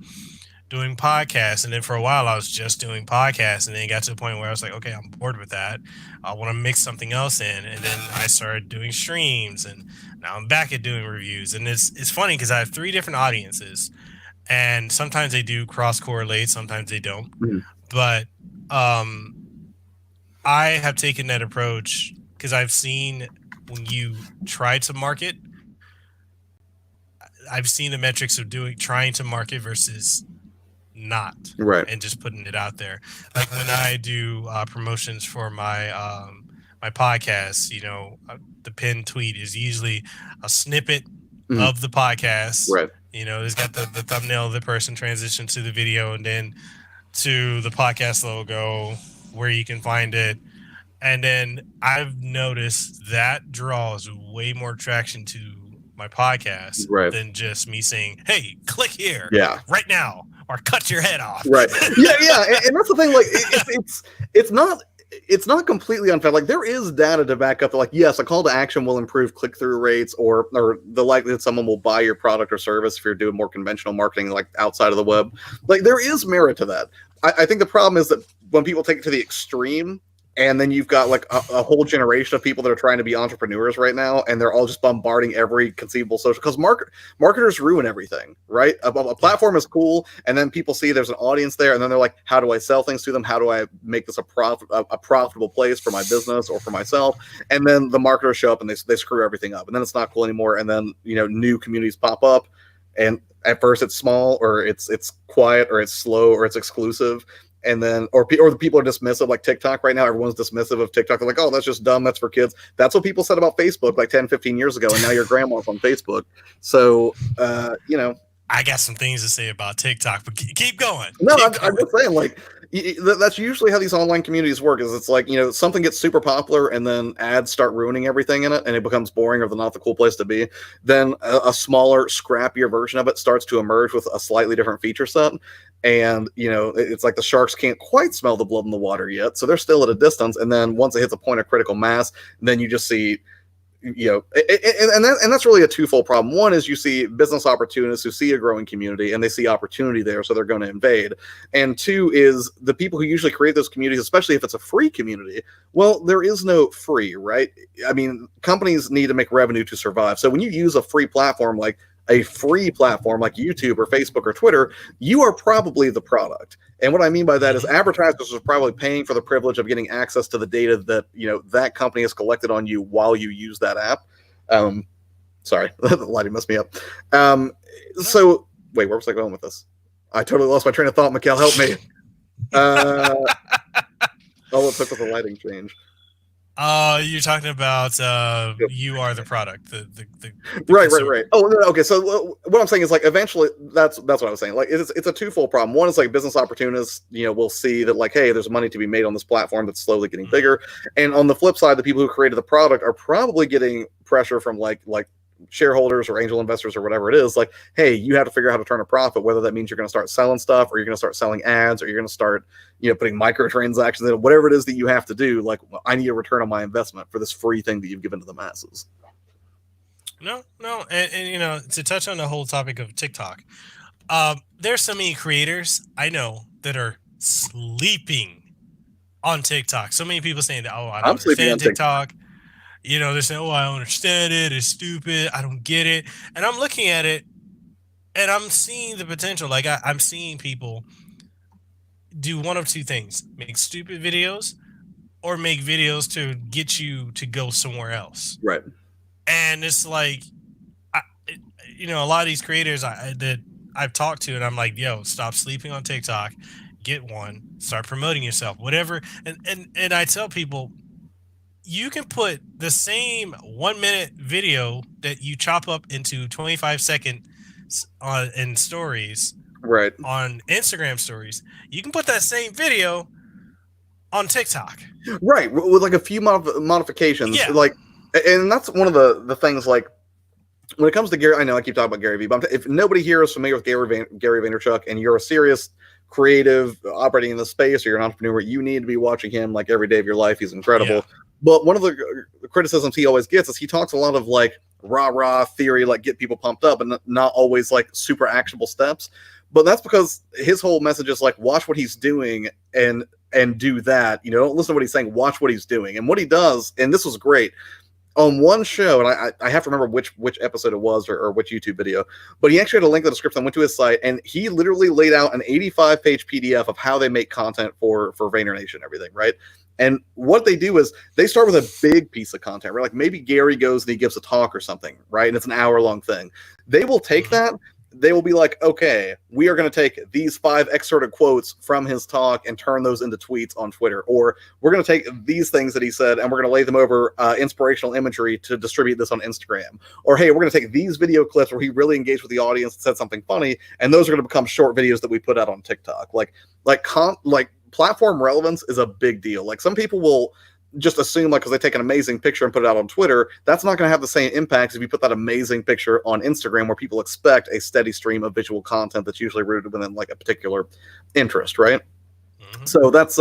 doing podcasts. And then for a while I was just doing podcasts, and then it got to the point where I was like, okay, I'm bored with that. I want to mix something else in. And then I started doing streams, and now I'm back at doing reviews. And it's funny because I have 3 different audiences, and sometimes they do cross correlate, sometimes they don't. But I have taken that approach because I've seen when you try to market, I've seen the metrics of trying to market versus not, right, and just putting it out there. Like when I do promotions for my my podcast, the pinned tweet is usually a snippet of the podcast, right? It's got the thumbnail of the person transition to the video, and then to the podcast logo where you can find it. And then I've noticed that draws way more traction to my podcast than just me saying, hey, click here right now, or cut your head off. Right. Yeah. And that's the thing. Like, it's not completely unfair. Like, there is data to back up that, like, yes, a call to action will improve click-through rates or the likelihood someone will buy your product or service if you're doing more conventional marketing, like outside of the web. Like, there is merit to that. I think the problem is that when people take it to the extreme, and then you've got like a whole generation of people that are trying to be entrepreneurs right now, and they're all just bombarding every conceivable social, because marketers ruin everything, right? A platform is cool, and then people see there's an audience there, and then they're like, how do I sell things to them? How do I make this a profitable place for my business or for myself? And then the marketers show up and they screw everything up, and then it's not cool anymore. And then, you know, new communities pop up, and at first it's small, or it's quiet, or it's slow, or it's exclusive. And then, or the people are dismissive, like TikTok right now. Everyone's dismissive of TikTok. They're like, oh, that's just dumb. That's for kids. That's what people said about Facebook like 10, 15 years ago. And now your grandma's on Facebook. So, you know. I got some things to say about TikTok, but keep going. No, I'm just saying, like, that's usually how these online communities work. Is it's like, you know, something gets super popular and then ads start ruining everything in it, and it becomes boring or not the cool place to be. Then a smaller, scrappier version of it starts to emerge with a slightly different feature set. And, you know, it's like the sharks can't quite smell the blood in the water yet, so they're still at a distance. And then once it hits a point of critical mass, then you just see, you know, and that's really a twofold problem. One is you see business opportunists who see a growing community and they see opportunity there, so they're going to invade. And two is the people who usually create those communities, especially if it's a free community. Well, there is no free, right? I mean, companies need to make revenue to survive. So when you use a free platform like YouTube or Facebook or Twitter, you are probably the product. And what I mean by that is advertisers are probably paying for the privilege of getting access to the data that, you know, that company has collected on you while you use that app. Sorry, the lighting messed me up. So wait, where was I going with this? I totally lost my train of thought. Mekel, help me. It took with the lighting change. You're talking about you are the product. The right. Oh, no, okay. So what I'm saying is, like, eventually, that's what I was saying. Like, it's a twofold problem. One is like business opportunists, you know, will see that, like, hey, there's money to be made on this platform that's slowly getting bigger. And on the flip side, the people who created the product are probably getting pressure from like shareholders or angel investors or whatever it is. Like, hey, you have to figure out how to turn a profit, whether that means you're going to start selling stuff, or you're going to start selling ads, or you're going to start, you know, putting microtransactions in, whatever it is that you have to do. Like, well, I need a return on my investment for this free thing that you've given to the masses. No, and you know, to touch on the whole topic of TikTok, there's so many creators I know that are sleeping on TikTok. So many people saying that, oh, I don't understand TikTok. You know, they're saying, oh, I don't understand it. It's stupid. I don't get it. And I'm looking at it, and I'm seeing the potential. Like, I'm seeing people do one of two things: make stupid videos, or make videos to get you to go somewhere else. Right. And it's like, you know, a lot of these creators that I've talked to, and I'm like, yo, stop sleeping on TikTok. Get one. Start promoting yourself. Whatever. And I tell people, you can put the same 1 minute video that you chop up into 25 seconds in stories, right, on Instagram stories. You can put that same video on TikTok, right, with like a few modifications. Yeah. Like, and that's one of the things, like, when it comes to Gary, I know I keep talking about Gary Vee, but if nobody here is familiar with Gary Vaynerchuk, and you're a serious creative operating in the space, or you're an entrepreneur, you need to be watching him like every day of your life. He's incredible. Yeah. But one of the criticisms he always gets is he talks a lot of like rah theory, like get people pumped up, and not always like super actionable steps. But that's because his whole message is like, watch what he's doing and do that. You know, don't listen to what he's saying, watch what he's doing. And what he does, and this was great, on one show, and I have to remember which episode it was, or which YouTube video, but he actually had a link in the description. I went to his site, and he literally laid out an 85-page PDF of how they make content for Vayner Nation and everything, right? And what they do is they start with a big piece of content, right? Like maybe Gary goes and he gives a talk or something, right? And it's an hour-long thing. They will take that. They will be like, okay, we are going to take these 5 excerpted quotes from his talk and turn those into tweets on Twitter. Or we're going to take these things that he said and we're going to lay them over inspirational imagery to distribute this on Instagram. Or, hey, we're going to take these video clips where he really engaged with the audience and said something funny, and those are going to become short videos that we put out on TikTok. Like platform relevance is a big deal. Like, some people will just assume like because they take an amazing picture and put it out on Twitter, that's not going to have the same impact as if you put that amazing picture on Instagram, where people expect a steady stream of visual content that's usually rooted within like a particular interest, right? So that's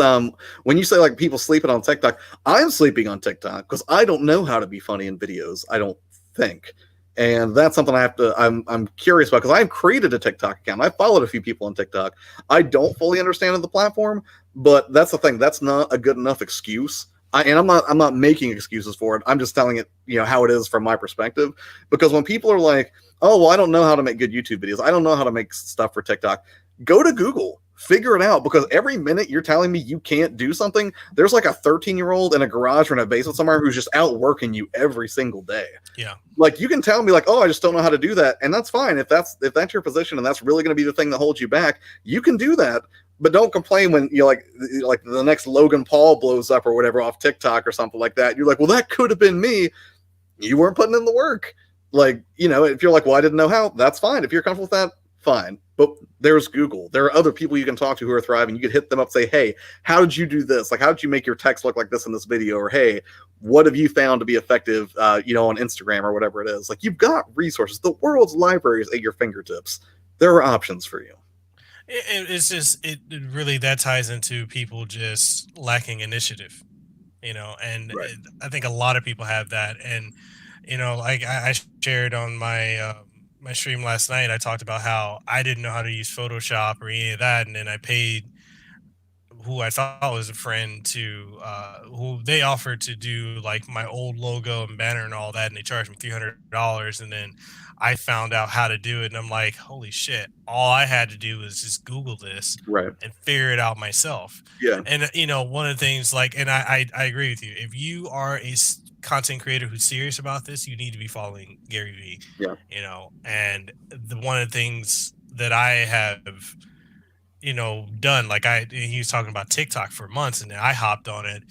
when you say like people sleeping on TikTok, I'm sleeping on TikTok because I don't know how to be funny in videos. I don't think. And that's something I'm curious about, because I've created a TikTok account. I followed a few people on TikTok. I don't fully understand the platform, but that's the thing. That's not a good enough excuse. I'm not making excuses for it. I'm just telling it, how it is from my perspective. Because when people are like, oh, well, I don't know how to make good YouTube videos, I don't know how to make stuff for TikTok, go to Google. Figure it out, because every minute you're telling me you can't do something, there's like a 13-year-old in a garage or in a basement somewhere who's just out working you every single day. Yeah. Like, you can tell me like, oh, I just don't know how to do that. And that's fine. If that's your position and that's really going to be the thing that holds you back, you can do that. But don't complain when like the next Logan Paul blows up or whatever off TikTok or something like that. You're like, well, that could have been me. You weren't putting in the work. Like, if you're like, well, I didn't know how, that's fine. If you're comfortable with that, fine. But there's Google. There are other people you can talk to who are thriving. You could hit them up, say, hey, how did you do this? Like, how did you make your text look like this in this video? Or, hey, what have you found to be effective, on Instagram or whatever it is? Like, you've got resources. The world's library is at your fingertips. There are options for you. It's just, it really, that ties into people just lacking initiative, and Right. I think a lot of people have that. And, like I shared on my, my stream last night, I talked about how I didn't know how to use Photoshop or any of that. And then I paid who I thought was a friend to, who they offered to do like my old logo and banner and all that. And they charged me $300. And then I found out how to do it. And I'm like, holy shit, all I had to do was just Google this Right. and figure it out myself. Yeah. And, one of the things like, and I agree with you. If you are a content creator who's serious about this, you need to be following Gary Vee. Yeah. And one of the things that I have, done, like he was talking about TikTok for months, and then I hopped on it,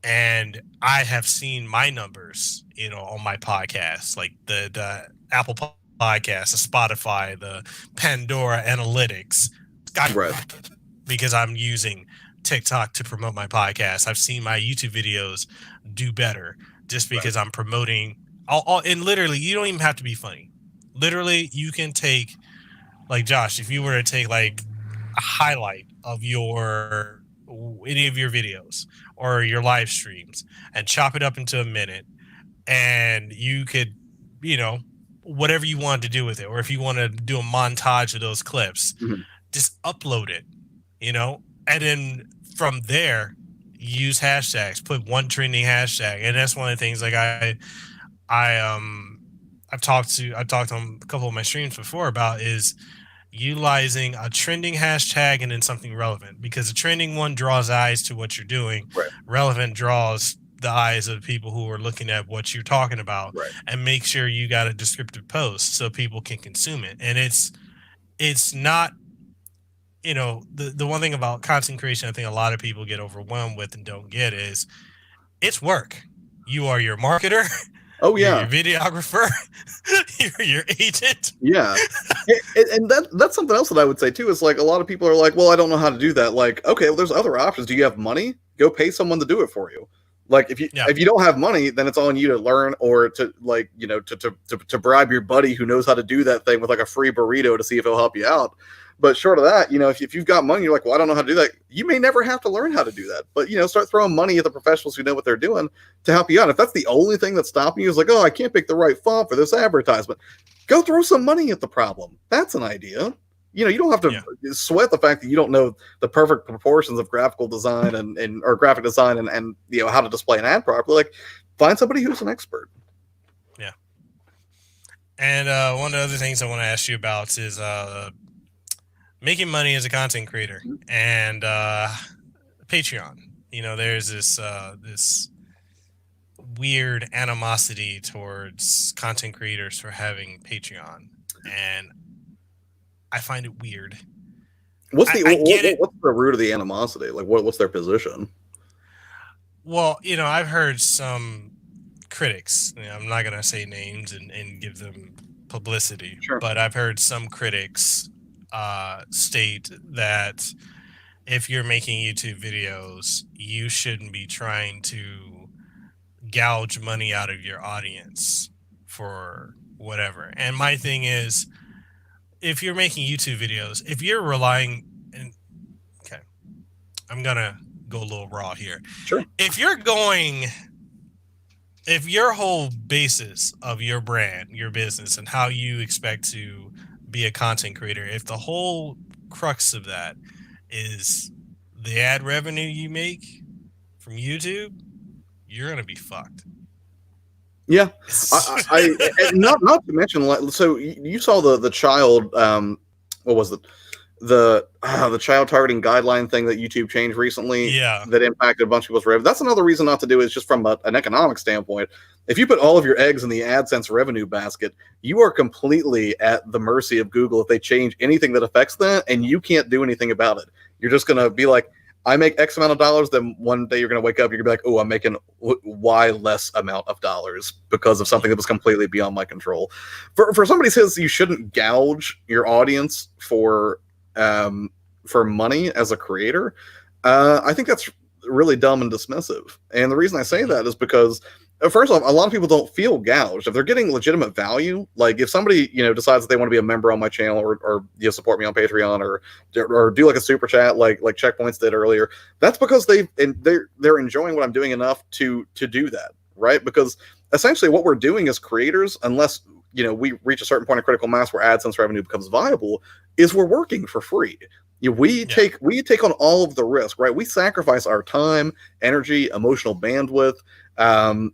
and I have seen my numbers, on my podcast, like the Apple Podcast, the Spotify, the Pandora analytics, skyrocket, because I'm using TikTok to promote my podcast. I've seen my YouTube videos do better just because I'm promoting and literally, you don't even have to be funny. Literally, you can take, like, Josh, if you were to take like a highlight of any of your videos or your live streams and chop it up into a minute, and you could, whatever you wanted to do with it, or if you want to do a montage of those clips, just upload it, and then from there use hashtags, put one trending hashtag. And that's one of the things, like I've talked on a couple of my streams before about, is utilizing a trending hashtag and then something relevant, because the trending one draws eyes to what you're doing. Relevant draws the eyes of people who are looking at what you're talking about, and make sure you got a descriptive post so people can consume it. And it's not, the one thing about content creation I think a lot of people get overwhelmed with and don't get is it's work. You are your marketer. Oh yeah, you're your videographer, you're your agent. Yeah, and that's something else that I would say too. Is like, a lot of people are like, well, I don't know how to do that. Like, okay, well, there's other options. Do you have money? Go pay someone to do it for you. Like, if you don't have money, then it's on you to learn, or to, like, to bribe your buddy who knows how to do that thing with like a free burrito to see if he'll help you out. But short of that, if you've got money, you're like, well, I don't know how to do that. You may never have to learn how to do that. But, start throwing money at the professionals who know what they're doing to help you out. If that's the only thing that's stopping you, is like, oh, I can't pick the right font for this advertisement, go throw some money at the problem. That's an idea. You don't have to sweat the fact that you don't know the perfect proportions of graphical design or graphic design and how to display an ad properly. Like, find somebody who's an expert. Yeah. And one of the other things I want to ask you about is making money as a content creator and Patreon. There's this weird animosity towards content creators for having Patreon, and I find it weird. What's the root of the animosity? Like, what's their position? Well, I've heard some critics, I'm not going to say names and give them publicity, but I've heard some critics state that if you're making YouTube videos, you shouldn't be trying to gouge money out of your audience for whatever. And my thing is, if you're making YouTube videos, if you're relying, okay, I'm gonna go a little raw here. Sure. If your whole basis of your brand, your business, and how you expect to be a content creator, if the whole crux of that is the ad revenue you make from YouTube, you're gonna be fucked. Yeah, I not to mention, so you saw the child, what was it? The child targeting guideline thing that YouTube changed recently, Yeah, that impacted a bunch of people's revenue. That's another reason not to do it, is just from an economic standpoint. If you put all of your eggs in the AdSense revenue basket, you are completely at the mercy of Google if they change anything that affects that, and you can't do anything about it. You're just going to be like, I make X amount of dollars, then one day you're going to wake up, you're going to be like, oh, I'm making Y less amount of dollars because of something that was completely beyond my control. For somebody who says you shouldn't gouge your audience for money as a creator, I think that's really dumb and dismissive. And the reason I say that is because, first off, a lot of people don't feel gouged. If they're getting legitimate value, like if somebody, decides that they want to be a member on my channel, or support me on Patreon, or do like a super chat like Checkpoints did earlier, that's because they're enjoying what I'm doing enough to do that, right? Because essentially what we're doing as creators, unless we reach a certain point of critical mass where AdSense revenue becomes viable, is we're working for free. We take on all of the risk, right? We sacrifice our time, energy, emotional bandwidth, time,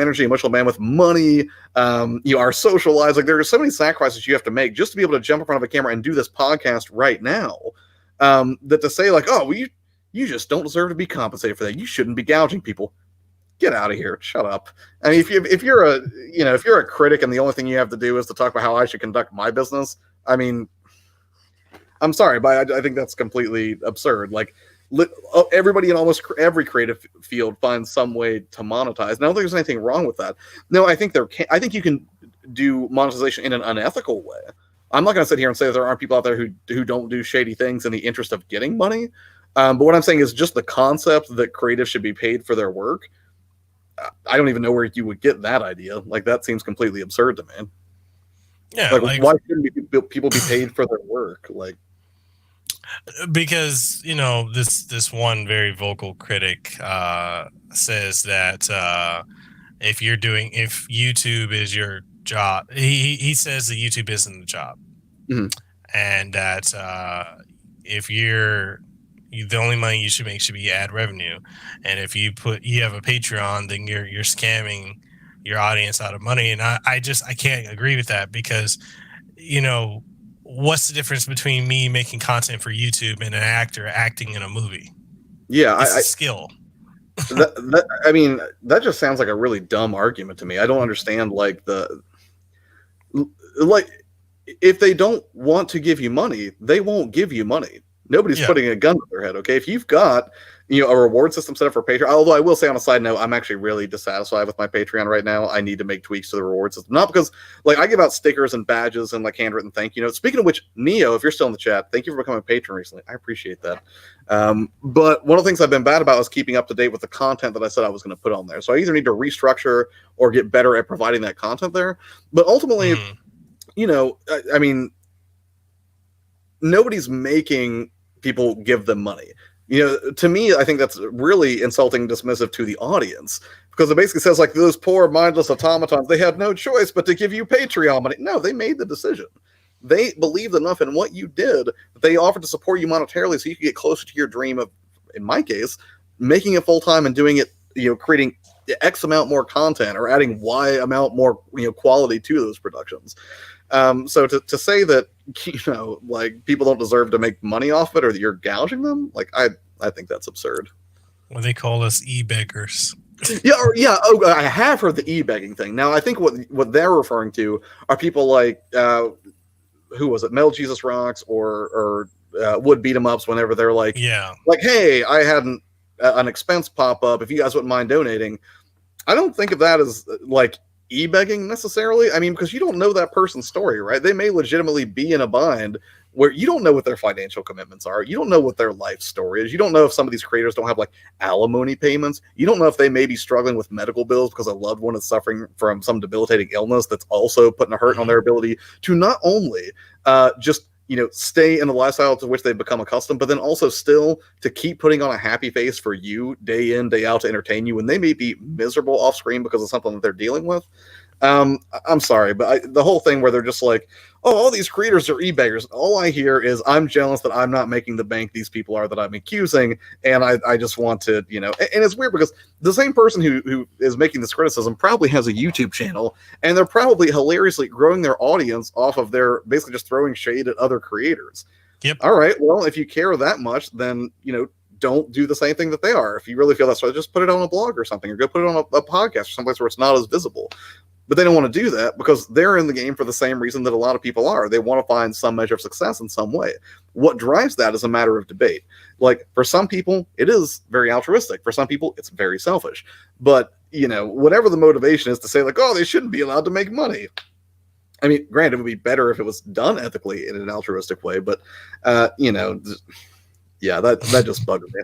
energy, emotional bandwidth, money, our social lives. Like, there are so many sacrifices you have to make just to be able to jump in front of a camera and do this podcast right now. That to say like, oh, you just don't deserve to be compensated for that. You shouldn't be gouging people. Get out of here. Shut up. I mean, if you're a critic and the only thing you have to do is to talk about how I should conduct my business, I mean, I'm sorry, but I think that's completely absurd. Like, everybody in almost every creative field finds some way to monetize. And I don't think there's anything wrong with that. No, I think I think you can do monetization in an unethical way. I'm not going to sit here and say that there aren't people out there who don't do shady things in the interest of getting money. But what I'm saying is just the concept that creatives should be paid for their work. I don't even know where you would get that idea. Like, that seems completely absurd to me. Yeah, like why shouldn't people be paid for their work? Like, because this one very vocal critic says that if YouTube is your job, he says that YouTube isn't the job, and that if the only money you should make should be ad revenue, and if you have a Patreon, then you're scamming your audience out of money. And I can't agree with that, because what's the difference between me making content for YouTube and an actor acting in a movie? Yeah, it's a skill. I mean, that just sounds like a really dumb argument to me. I don't understand, if they don't want to give you money, they won't give you money. Nobody's putting a gun to their head, okay? If you've got, a reward system set up for Patreon, although I will say on a side note, I'm actually really dissatisfied with my Patreon right now. I need to make tweaks to the reward system. Not because, I give out stickers and badges and, handwritten thank you notes. Speaking of which, Neo, if you're still in the chat, thank you for becoming a patron recently. I appreciate that. But one of the things I've been bad about is keeping up to date with the content that I said I was going to put on there. So I either need to restructure or get better at providing that content there. But ultimately, I mean, nobody's making people give them money. To me, I think that's really insulting and dismissive to the audience, because it basically says, like, those poor mindless automatons, they had no choice but to give you Patreon money. No, they made the decision. They believed enough in what you did that they offered to support you monetarily so you could get closer to your dream of, in my case, making it full-time and doing it, creating X amount more content or adding Y amount more, quality to those productions. So to say that, people don't deserve to make money off it, or that you're gouging them, I think that's absurd. Well, they call us e-beggars. Yeah. Oh, I have heard the e-begging thing. Now, I think what they're referring to are people like, who was it? Metal Jesus Rocks or Wood Beat 'em Ups, whenever they're like, hey, I had an expense pop up. If you guys wouldn't mind donating. I don't think of that as e-begging necessarily. I mean, because you don't know that person's story, right? They may legitimately be in a bind where you don't know what their financial commitments are. You don't know what their life story is. You don't know if some of these creators don't have like alimony payments. You don't know if they may be struggling with medical bills because a loved one is suffering from some debilitating illness that's also putting a hurt on their ability to not only just stay in the lifestyle to which they've become accustomed, but then also still to keep putting on a happy face for you day in, day out to entertain you when they may be miserable off screen because of something that they're dealing with. I'm sorry, but the whole thing where they're just like, oh, all these creators are e-beggars. All I hear is I'm jealous that I'm not making the bank these people are that I'm accusing, and I just want to, and it's weird because the same person who is making this criticism probably has a YouTube channel, and they're probably hilariously growing their audience off of their basically just throwing shade at other creators. Yep. All right, well, if you care that much, then, don't do the same thing that they are. If you really feel that's right, just put it on a blog or something, or go put it on a podcast or someplace where it's not as visible. But they don't want to do that because they're in the game for the same reason that a lot of people are. They want to find some measure of success in some way. What drives that is a matter of debate. Like, for some people, it is very altruistic. For some people, it's very selfish. But, whatever the motivation is to say, like, oh, they shouldn't be allowed to make money. I mean, granted, it would be better if it was done ethically in an altruistic way. But, yeah, that just bugged me.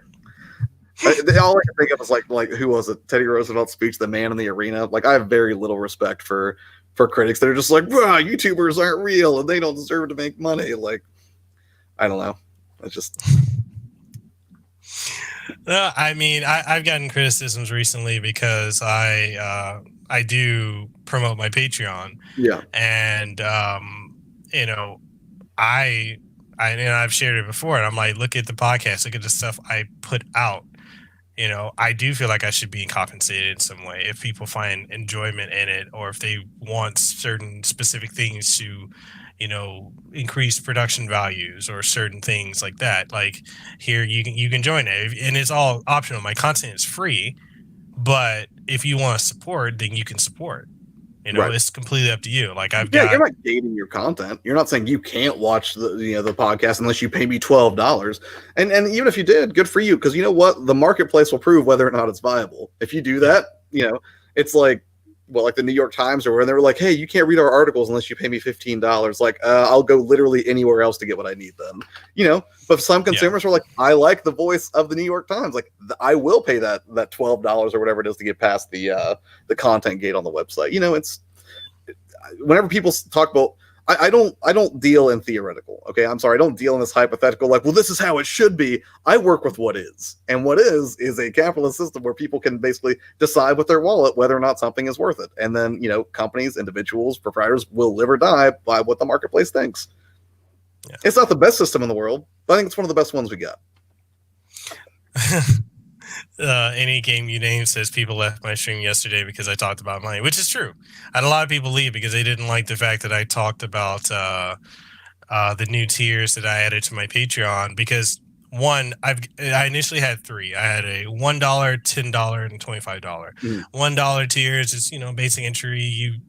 All I can think of is like who was it? Teddy Roosevelt's speech, "The Man in the Arena." Like, I have very little respect for critics that are just like, "Wow, YouTubers aren't real and they don't deserve to make money." Like, I don't know. It's just. I mean, I've gotten criticisms recently because I do promote my Patreon. Yeah. And I've shared it before, and I'm like, look at the podcast, look at the stuff I put out. I do feel like I should be compensated in some way if people find enjoyment in it, or if they want certain specific things to, increase production values or certain things like that. Like, here you can join it, and it's all optional. My content is free, but if you want to support, then you can support. Right. It's completely up to you. Like, you're not gating your content. You're not saying you can't watch the podcast unless you pay me $12. And even if you did, good for you, because you know what, the marketplace will prove whether or not it's viable. If you do that, it's like the New York Times, or when they were like, hey, you can't read our articles unless you pay me $15. Like, I'll go literally anywhere else to get what I need then. But some consumers are like, I like the voice of the New York Times. Like, I will pay that $12 or whatever it is to get past the content gate on the website. It's whenever people talk about, I don't deal in theoretical. Okay, I'm sorry, I don't deal in this hypothetical like, well, this is how it should be. I work with what is, and what is a capitalist system where people can basically decide with their wallet whether or not something is worth it, and then companies, individuals, proprietors will live or die by what the marketplace thinks. Yeah. It's not the best system in the world, but I think it's one of the best ones we got. Any game you name says people left my stream yesterday because I talked about money, which is true. I had a lot of people leave because they didn't like the fact that I talked about the new tiers that I added to my Patreon. Because I initially had three. I had a $1, $10, and $25. $1 tiers is basic entry.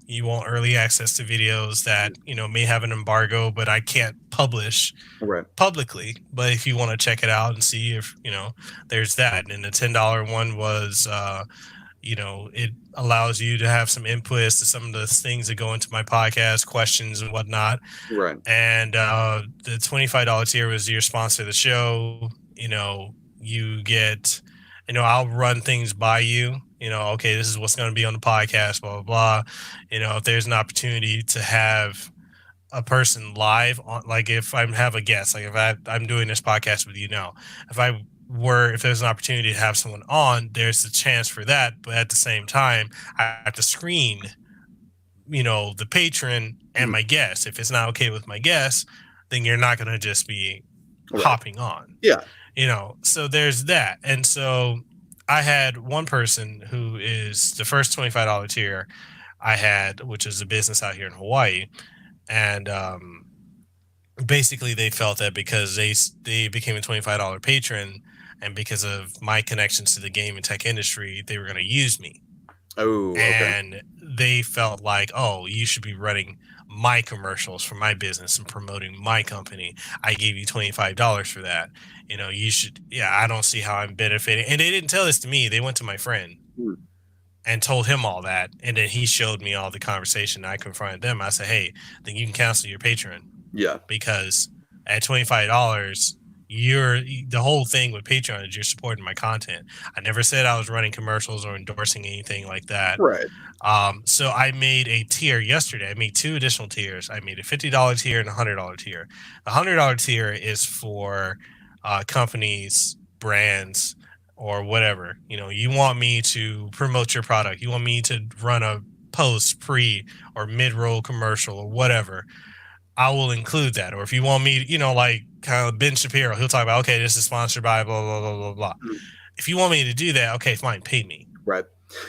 You want early access to videos that may have an embargo, but I can't publish publicly. But if you want to check it out and see if there's that. And the $10 one was it allows you to have some inputs to some of the things that go into my podcast, questions and whatnot. Right. And the $25 tier was your sponsor of the show. You get, I'll run things by you. Okay, this is what's going to be on the podcast, blah, blah, blah. If there's an opportunity to have a person live on, like if I have a guest, like if I'm doing this podcast with if there's an opportunity to have someone on, there's a chance for that. But at the same time, I have to screen, the patron and my guest. If it's not okay with my guest, then you're not going to just be hopping on. Yeah. So there's that. And so I had one person who is the first $25 tier I had, which is a business out here in Hawaii. And, basically they felt that because they became a $25 patron, and because of my connections to the game and tech industry, they were going to use me. Oh, okay. And they felt like, oh, you should be running my commercials for my business and promoting my company. I gave you $25 for that. You should. Yeah, I don't see how I'm benefiting. And they didn't tell this to me. They went to my friend and told him all that. And then he showed me all the conversation. I confronted them. I said, hey, then you can cancel your Patreon. Yeah. Because At $25, the whole thing with Patreon is you're supporting my content. I never said I was running commercials or endorsing anything like that. Right. So I made a tier yesterday. I made 2 additional tiers. I made a $50 tier and a $100 tier. The $100 tier is for companies, brands, or whatever. You want me to promote your product. You want me to run a post, pre, or mid-roll commercial or whatever. I will include that. Or if you want me, like kind of Ben Shapiro, he'll talk about, okay, this is sponsored by blah, blah, blah, blah, blah. Mm-hmm. If you want me to do that, okay, fine, pay me. Right.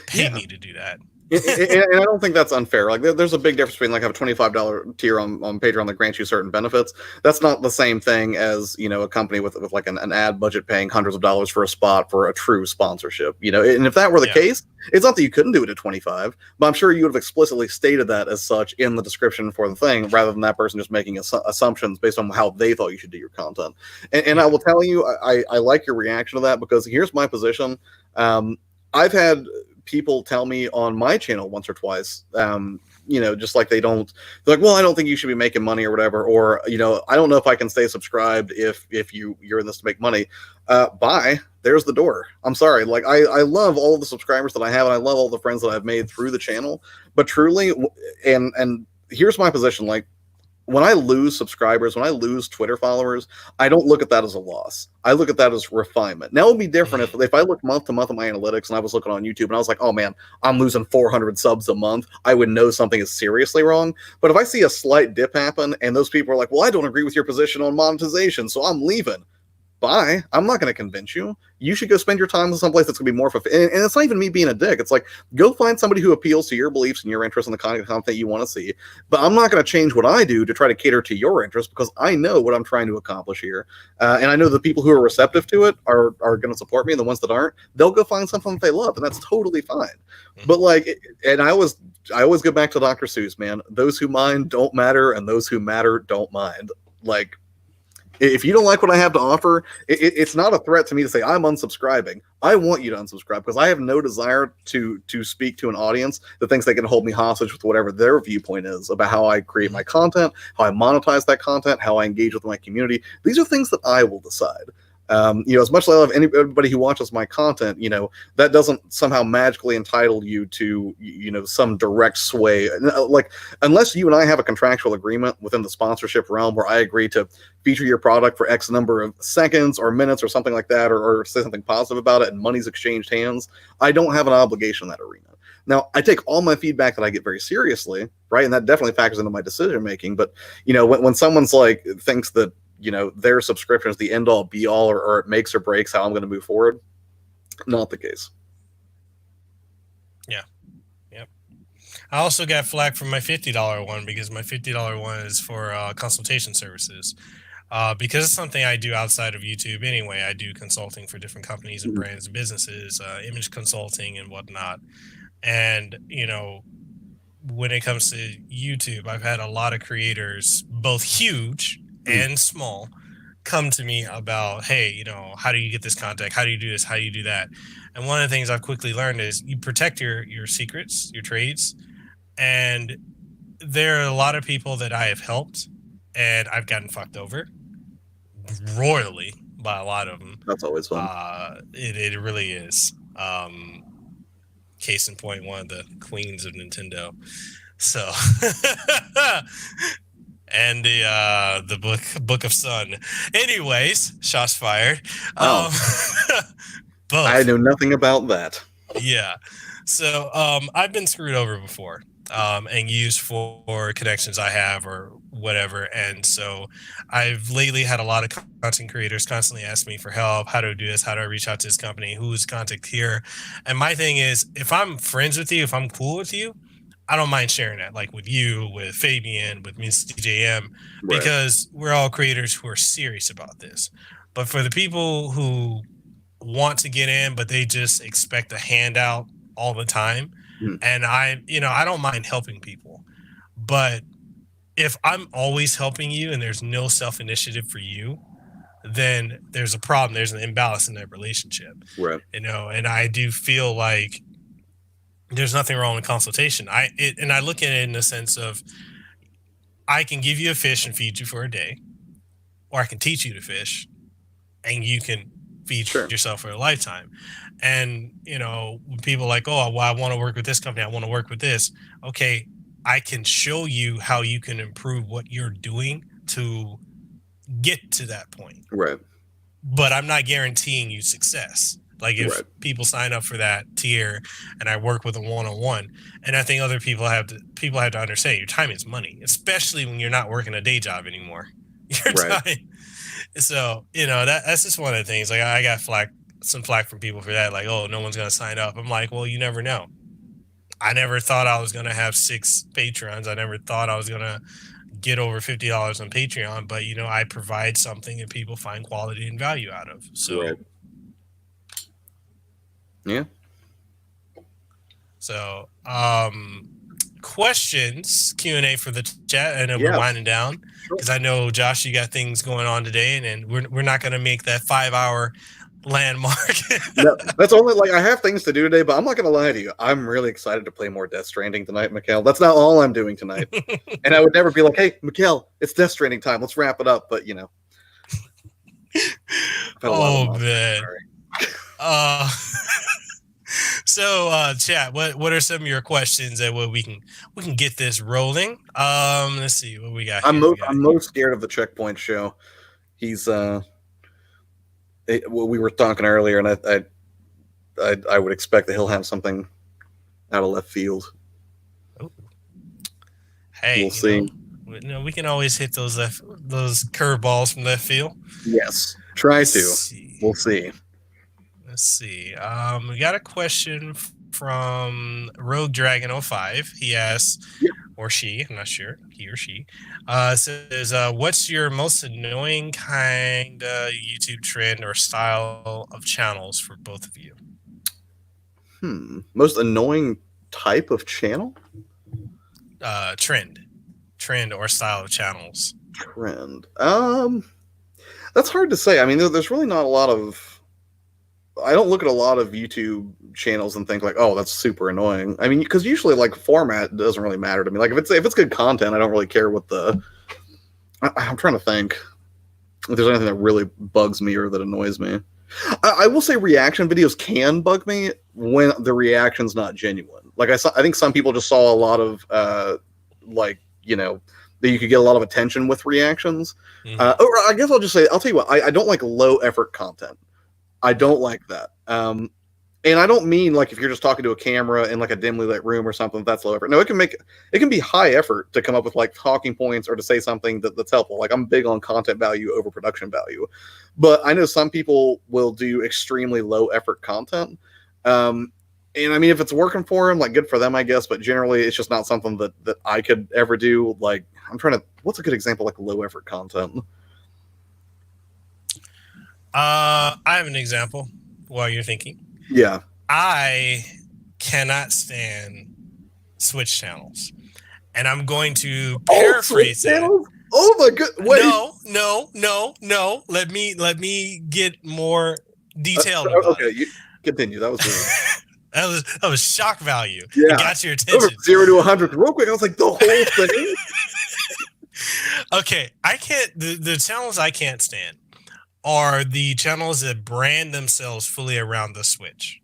Pay me to do that. And I don't think that's unfair. Like, there's a big difference between like a $25 tier on Patreon that grants you certain benefits. That's not the same thing as a company with like an ad budget paying hundreds of dollars for a spot for a true sponsorship. And if that were the case, it's not that you couldn't do it at 25, but I'm sure you would have explicitly stated that as such in the description for the thing, rather than that person just making assumptions based on how they thought you should do your content. And I will tell you, I like your reaction to that, because here's my position. I've had people tell me on my channel once or twice, just like they're like, well, I don't think you should be making money or whatever, or I don't know if I can stay subscribed if you're in this to make money. Bye. There's the door. I'm sorry. Like, I love all the subscribers that I have, and I love all the friends that I've made through the channel. But truly, and here's my position. Like, when I lose subscribers, when I lose Twitter followers, I don't look at that as a loss. I look at that as refinement. Now, it would be different if I look month to month at my analytics and I was looking on YouTube and I was like, oh man, I'm losing 400 subs a month. I would know something is seriously wrong. But if I see a slight dip happen and those people are like, well, I don't agree with your position on monetization, so I'm leaving. Bye. I'm not going to convince you. You should go spend your time with someplace that's going to be more fulfilling. And it's not even me being a dick. It's like, go find somebody who appeals to your beliefs and your interest in the kind of content you want to see. But I'm not going to change what I do to try to cater to your interests, because I know what I'm trying to accomplish here. And I know the people who are receptive to it are going to support me, and the ones that aren't, they'll go find something that they love, and that's totally fine. But like, and I always go back to Dr. Seuss, man. Those who mind don't matter, and those who matter don't mind. Like, if you don't like what I have to offer, it's not a threat to me to say I'm unsubscribing. I want you to unsubscribe, because I have no desire to speak to an audience that thinks they can hold me hostage with whatever their viewpoint is about how I create my content, how I monetize that content, how I engage with my community. These are things that I will decide. As much as I love everybody who watches my content, that doesn't somehow magically entitle you to, some direct sway. Like, unless you and I have a contractual agreement within the sponsorship realm where I agree to feature your product for X number of seconds or minutes or something like that, or say something positive about it and money's exchanged hands, I don't have an obligation in that arena. Now, I take all my feedback that I get very seriously, right? And that definitely factors into my decision making. But, when someone's like, thinks that, their subscription is the end all be all, or it makes or breaks how I'm going to move forward, not the case. Yeah. Yep. I also got flack from my $50 one, because my $50 one is for consultation services. Because it's something I do outside of YouTube anyway. I do consulting for different companies and brands and businesses, image consulting and whatnot. And, when it comes to YouTube, I've had a lot of creators, both huge and small, come to me about, hey, how do you get this contact? How do you do this? How do you do that? And one of the things I've quickly learned is you protect your secrets, your trades. And there are a lot of people that I have helped, and I've gotten fucked over royally by a lot of them. That's always fun. It really is. Case in point, one of the queens of Nintendo. So, and the book of Sun. Anyways, shots fired. Oh. Both. I know nothing about that. Yeah. So I've been screwed over before, and used for connections I have or whatever. And so I've lately had a lot of content creators constantly ask me for help. How do I do this? How do I reach out to this company? Who's contact here? And my thing is, if I'm friends with you, if I'm cool with you, I don't mind sharing that, like with you, with Fabian, with Miss DJM, because we're all creators who are serious about this. But for the people who want to get in, but they just expect a handout all the time, and I don't mind helping people. But if I'm always helping you and there's no self-initiative for you, then there's a problem. There's an imbalance in that relationship. Right. And I do feel like there's nothing wrong with consultation. I look at it in the sense of, I can give you a fish and feed you for a day, or I can teach you to fish, and you can feed yourself for a lifetime. And, you know, when people are like, oh, well, I want to work with this company, I want to work with this. Okay, I can show you how you can improve what you're doing to get to that point. Right. But I'm not guaranteeing you success. Like if people sign up for that tier and I work with them one-on-one, and I think other people have to understand your time is money, especially when you're not working a day job anymore. Your time. So, you know, that's just one of the things. Like I got some flack from people for that. Like, oh, no one's going to sign up. I'm like, well, you never know. I never thought I was going to have 6 Patreons. I never thought I was going to get over $50 on Patreon, but, you know, I provide something that people find quality and value out of. So, yeah. So, questions, Q&A for the chat. I know we're winding down because I know, Josh, you got things going on today, and we're not going to make that 5-hour landmark. No, that's only like I have things to do today, but I'm not going to lie to you. I'm really excited to play more Death Stranding tonight, Mekel. That's not all I'm doing tonight. And I would never be like, hey, Mekel, it's Death Stranding time. Let's wrap it up. But, you know. Oh, man. So, chat, what are some of your questions that we can get this rolling? Let's see what we got. I'm most scared of the Checkpoint show. He's we were talking earlier, and I would expect that he'll have something out of left field. Oh. Hey, we'll see. You know, we can always hit those curveballs from left field. Yes, try to. We'll see. Let's see. We got a question from Rogue Dragon 05. He asks, or she, I'm not sure, he or she, says, what's your most annoying kind of YouTube trend or style of channels for both of you? Most annoying type of channel? Trend or style of channels. Trend. That's hard to say. I mean, there's really not a lot of. I don't look at a lot of YouTube channels and think like, oh, that's super annoying. I mean, because usually like format doesn't really matter to me. Like if it's good content, I don't really care what the. I'm trying to think if there's anything that really bugs me or that annoys me. I will say reaction videos can bug me when the reaction's not genuine. Like I think some people just saw a lot of like, you know, that you could get a lot of attention with reactions. Or I guess I'll tell you what, I don't like low effort content. I don't like that. And I don't mean like if you're just talking to a camera in like a dimly lit room or something, that's low effort. No, it can be high effort to come up with like talking points or to say something that's helpful. Like I'm big on content value over production value. But I know some people will do extremely low effort content. And I mean, if it's working for them, like good for them, I guess. But generally, it's just not something that I could ever do. Like what's a good example like low effort content? I have an example while you're thinking. Yeah. I cannot stand Switch channels. And I'm going to paraphrase that. Oh my god. Wait. No. Let me get more detailed about it. You continue. That was weird. that was shock value. Yeah. It got your attention. 0 to 100 real quick. I was like, the whole thing. Okay. I can't the channels I can't stand are the channels that brand themselves fully around the Switch.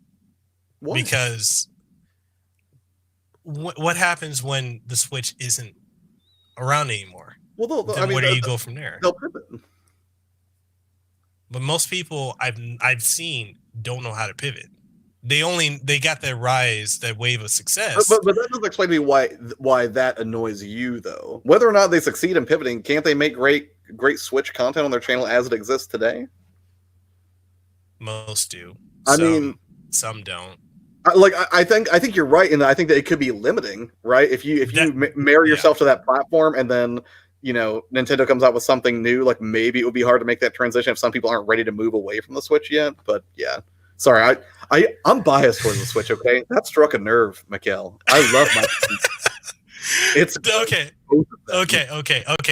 What? Because what happens when the Switch isn't around anymore? Well, where do you go from there? They'll pivot. But most people I've seen don't know how to pivot. They got their rise, that wave of success. But that doesn't explain to me why that annoys you though. Whether or not they succeed in pivoting, can't they make great Switch content on their channel as it exists today? Most do. I mean, some don't. I think you're right, and I think that it could be limiting, right? If you marry yourself to that platform, and then you know Nintendo comes out with something new, like maybe it would be hard to make that transition if some people aren't ready to move away from the Switch yet. But yeah, sorry, I'm biased towards the Switch. Okay, that struck a nerve, Mekel. I love my. It's okay.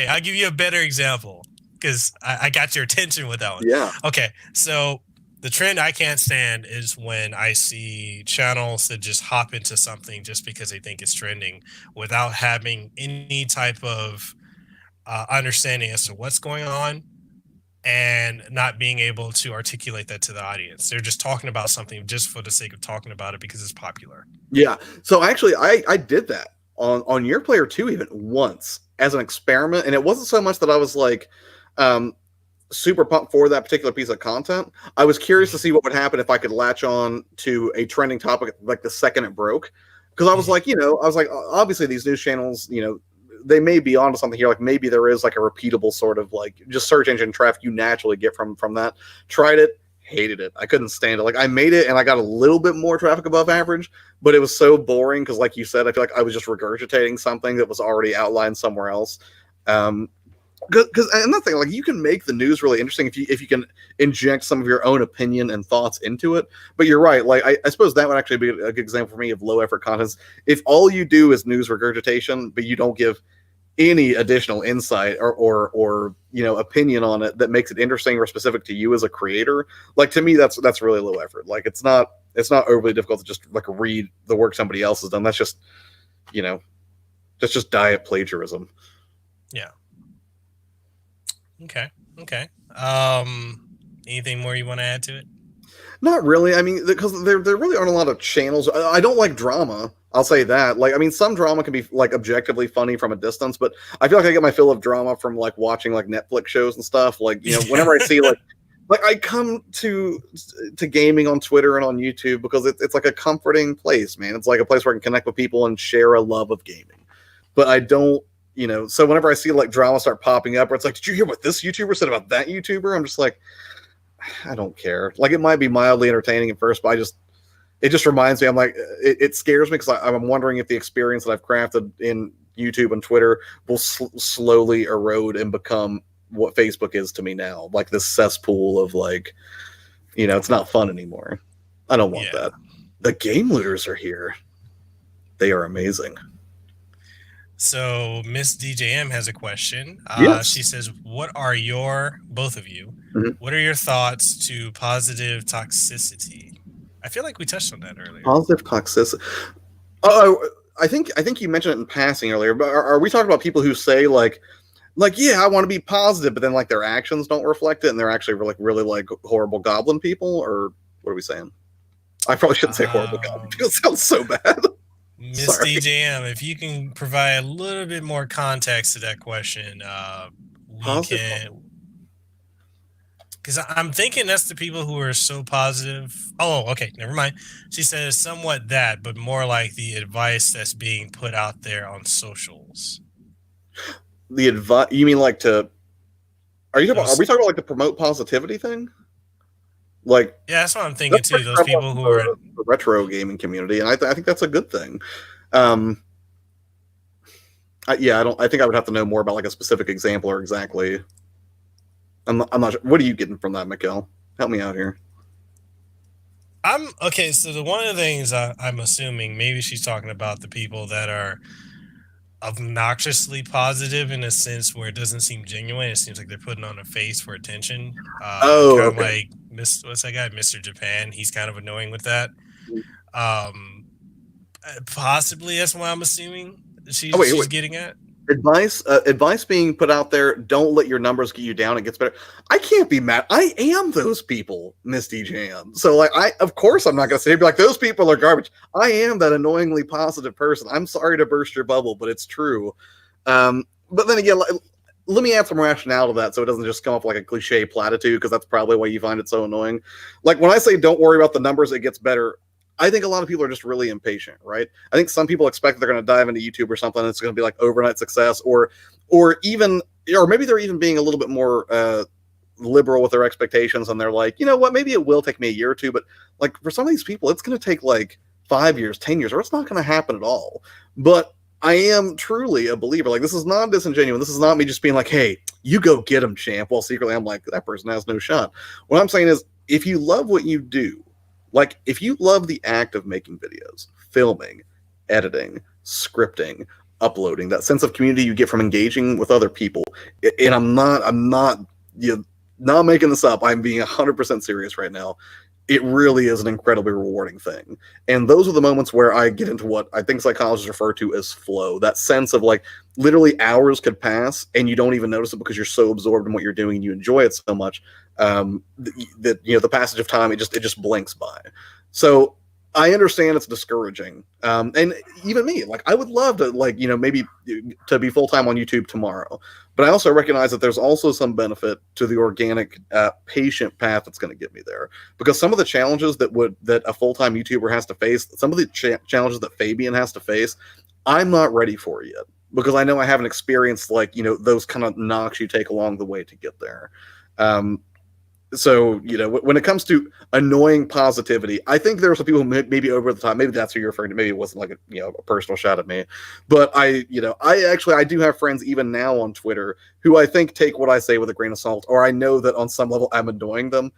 I'll give you a better example because I got your attention with that one. Yeah. Okay, so the trend I can't stand is when I see channels that just hop into something just because they think it's trending without having any type of understanding as to what's going on and not being able to articulate that to the audience. They're just talking about something just for the sake of talking about it because it's popular. Yeah. So actually, I did that on Your Player 2 even once as an experiment, and it wasn't so much that I was like super pumped for that particular piece of content. I was curious to see what would happen if I could latch on to a trending topic like the second it broke, because I was like, obviously these news channels, they may be onto something here. Like maybe there is like a repeatable sort of like just search engine traffic you naturally get from that. Tried it, hated it. I couldn't stand it. Like I made it and I got a little bit more traffic above average, but it was so boring because, like you said, I feel like I was just regurgitating something that was already outlined somewhere else. Because another thing, like you can make the news really interesting if you can inject some of your own opinion and thoughts into it. But you're right. Like I suppose that would actually be a good example for me of low effort content. If all you do is news regurgitation, but you don't give any additional insight or opinion on it that makes it interesting or specific to you as a creator, like to me that's really low effort. Like it's not overly difficult to just like read the work somebody else has done. That's just that's just diet plagiarism. Yeah. Okay. Anything more you want to add to it? Not really. I mean, because there really aren't a lot of channels. I don't like drama. I'll say that. Like, I mean, some drama can be like objectively funny from a distance, but I feel like I get my fill of drama from like watching like Netflix shows and stuff. Like, whenever I see like I come to gaming on Twitter and on YouTube because it's like a comforting place, man. It's like a place where I can connect with people and share a love of gaming. But I don't. So whenever I see like drama start popping up, where it's like, did you hear what this YouTuber said about that YouTuber? I'm just like, I don't care. Like, it might be mildly entertaining at first, but it just reminds me. I'm like, it scares me because I'm wondering if the experience that I've crafted in YouTube and Twitter will slowly erode and become what Facebook is to me now, like this cesspool of like, it's not fun anymore. I don't want that. The game looters are here. They are amazing. So Miss DJM has a question. Yes. She says, what are both of you, mm-hmm. what are your thoughts to positive toxicity? I feel like we touched on that earlier. Positive toxicity. I think you mentioned it in passing earlier, but are we talking about people who say like, yeah, I want to be positive, but then like their actions don't reflect it and they're actually really like horrible goblin people? Or what are we saying? I probably shouldn't say horrible goblin people. It sounds so bad. Miss DJM, if you can provide a little bit more context to that question, we can. Because I'm thinking that's the people who are so positive. Oh, okay, never mind. She says somewhat that, but more like the advice that's being put out there on socials. The advice? You mean like to? Are we talking about like the promote positivity thing? Like, yeah, that's what I'm thinking too. Those people who are the retro gaming community, and I think that's a good thing. I think I would have to know more about like a specific example or exactly. I'm not sure. What are you getting from that, Mekel? Help me out here. So one of the things I'm assuming maybe she's talking about the people that are obnoxiously positive in a sense where it doesn't seem genuine. It seems like they're putting on a face for attention. Like what's that guy, Mr. Japan? He's kind of annoying with that. Possibly that's why I'm assuming she's getting at. Advice being put out there, don't let your numbers get you down. It gets better. I can't be mad. I am those people, Miss DJM. So like of course I'm not gonna say like those people are garbage. I am that annoyingly positive person. I'm sorry to burst your bubble, but it's true. But then again, let me add some rationale to that so it doesn't just come off like a cliche platitude, because that's probably why you find it so annoying. Like when I say don't worry about the numbers, it gets better, I think a lot of people are just really impatient, right? I think some people expect they're going to dive into YouTube or something and it's going to be like overnight success, or maybe they're even being a little bit more liberal with their expectations, and they're like, you know what, maybe it will take me a year or two, but like for some of these people, it's going to take like 5 years, 10 years, or it's not going to happen at all. But I am truly a believer. Like, this is not disingenuous. This is not me just being like, hey, you go get him, champ. While secretly I'm like, that person has no shot. What I'm saying is, if you love what you do, like if you love the act of making videos, filming, editing, scripting, uploading, that sense of community you get from engaging with other people, and I'm not making this up. I'm being 100% serious right now. it really is an incredibly rewarding thing. And those are the moments where I get into what I think psychologists refer to as flow, that sense of like literally hours could pass and you don't even notice it because you're so absorbed in what you're doing and you enjoy it so much that the passage of time, it just blinks by. So I understand it's discouraging. And even me, like I would love to maybe to be full-time on YouTube tomorrow. But I also recognize that there's also some benefit to the organic, patient path that's going to get me there. Because some of the challenges that a full-time YouTuber has to face, some of the challenges that Fabian has to face, I'm not ready for yet. Because I know I haven't experienced those kind of knocks you take along the way to get there. So, when it comes to annoying positivity, I think there are some people who maybe over the top. Maybe that's who you're referring to. Maybe it wasn't like a personal shot at me. But I do have friends even now on Twitter who I think take what I say with a grain of salt, or I know that on some level I'm annoying them,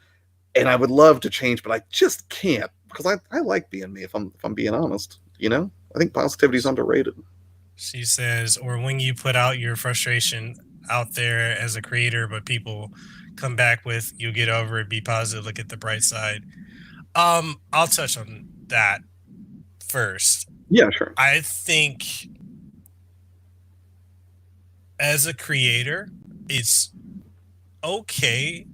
and I would love to change, but I just can't because I like being me. If I'm being honest, I think positivity is underrated. She says, or when you put out your frustration out there as a creator, but people come back with, you'll get over it, be positive, look at the bright side. I'll touch on that first. Yeah, sure. I think as a creator, it's okay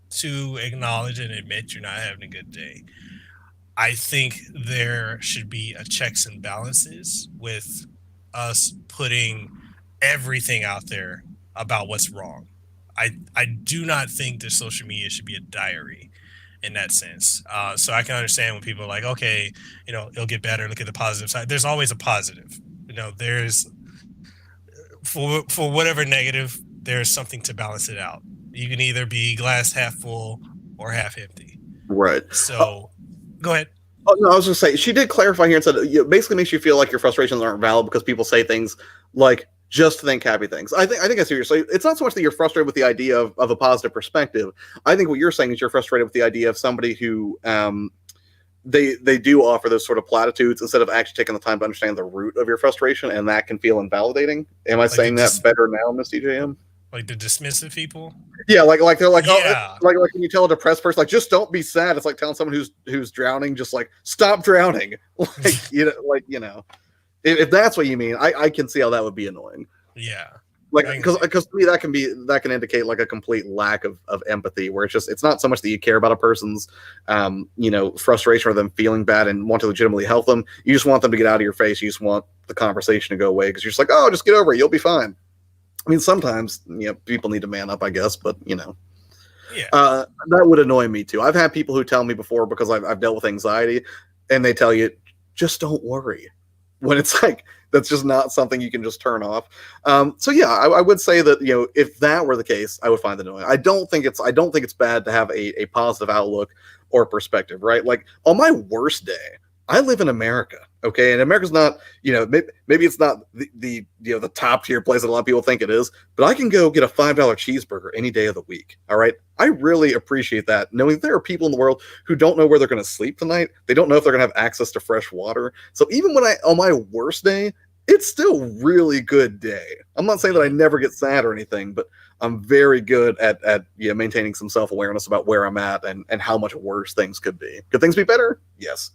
to acknowledge and admit you're not having a good day. I think there should be a checks and balances with us putting everything out there about what's wrong. I do not think that social media should be a diary in that sense. So I can understand when people are like, okay, it'll get better. Look at the positive side. There's always a positive. There's for whatever negative, there's something to balance it out. You can either be glass half full or half empty. Right. So go ahead. Oh, no, I was just saying, she did clarify here and said it basically makes you feel like your frustrations aren't valid because people say things like, just think happy things. I think I see what you're saying. It's not so much that you're frustrated with the idea of a positive perspective. I think what you're saying is you're frustrated with the idea of somebody who they do offer those sort of platitudes instead of actually taking the time to understand the root of your frustration, and that can feel invalidating. Am I saying that better now, Miss DJM? Like the dismissive people? Yeah, like they're like, yeah. Oh, like when you tell a depressed person, like, just don't be sad. It's like telling someone who's drowning, just like, stop drowning. If that's what you mean, I can see how that would be annoying. Yeah. Like, because to me that can indicate like a complete lack of empathy, where it's not so much that you care about a person's frustration or them feeling bad and want to legitimately help them. You just want them to get out of your face. You just want the conversation to go away because you're just like, oh, just get over it, you'll be fine. I mean, sometimes people need to man up, I guess, but yeah, that would annoy me too. I've had people who tell me before, because I've dealt with anxiety, and they tell you, just don't worry, when it's like that's just not something you can just turn off. So yeah, I would say that if that were the case, I would find it annoying. I don't think it's bad to have a positive outlook or perspective, right? Like on my worst day, I live in America, okay, and America's not, maybe it's not the top tier place that a lot of people think it is, but I can go get a $5 cheeseburger any day of the week. All right, I really appreciate that, knowing there are people in the world who don't know where they're going to sleep tonight. They don't know if they're going to have access to fresh water. So even when on my worst day, it's still a really good day. I'm not saying that I never get sad or anything, but I'm very good at maintaining some self-awareness about where I'm at and how much worse things could be. Could things be better? Yes.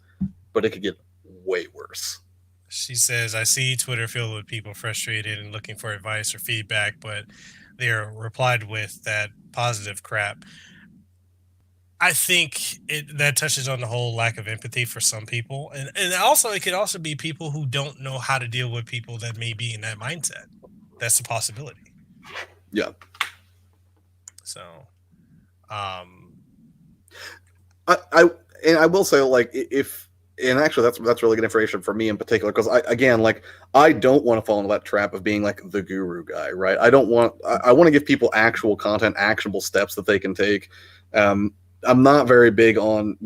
But it could get way worse. She says, I see Twitter filled with people frustrated and looking for advice or feedback, but they're replied with that positive crap. I think that touches on the whole lack of empathy for some people. And also, it could also be people who don't know how to deal with people that may be in that mindset. That's a possibility. Yeah. So, I will say, like, and actually that's really good information for me in particular, because I don't want to fall into that trap of being like the guru guy, right? I want to give people actual content, actionable steps that they can take. I'm not very big on,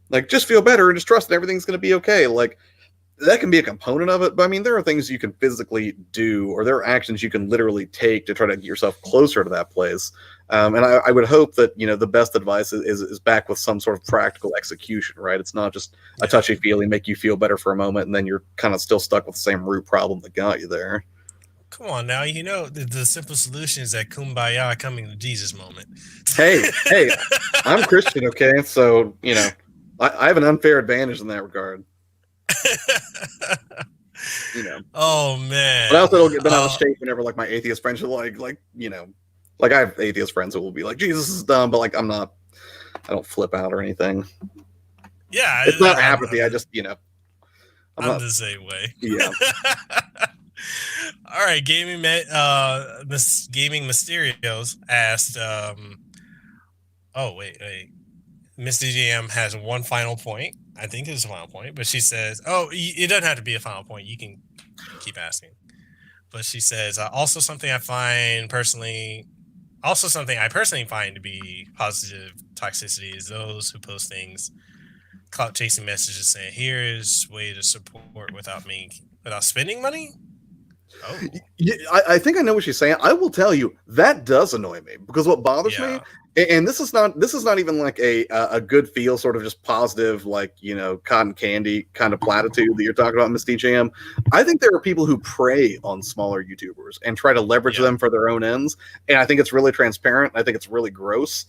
like, just feel better and just trust that everything's going to be okay. Like, that can be a component of it, but I mean, there are things you can physically do, or there are actions you can literally take to try to get yourself closer to that place. And I would hope that, the best advice is back with some sort of practical execution, right? It's not just a touchy-feely, make you feel better for a moment, and then you're kind of still stuck with the same root problem that got you there. Come on now, you know the simple solution is that kumbaya coming to Jesus moment. Hey, I'm Christian, okay? So, I have an unfair advantage in that regard. Oh man. But I also don't get bent out of shape whenever like my atheist friends are like I have atheist friends who will be like, Jesus is dumb, but like I don't flip out or anything. Yeah, it's not apathy. I just I'm the same way. Yeah. All right, Gaming Mysterios asked, Miss DJM has one final point. I think it's a final point, but she says, it doesn't have to be a final point. You can keep asking. But she says, also something I personally find to be positive toxicity is those who post things, clout chasing messages saying, here's way to support without spending money. Oh. Yeah, I think I know what she's saying. I will tell you that does annoy me because what bothers me, and this is not even like a good feel, sort of just positive, like cotton candy kind of platitude that you're talking about, Miss DJM. I think there are people who prey on smaller YouTubers and try to leverage them for their own ends, and I think it's really transparent. I think it's really gross.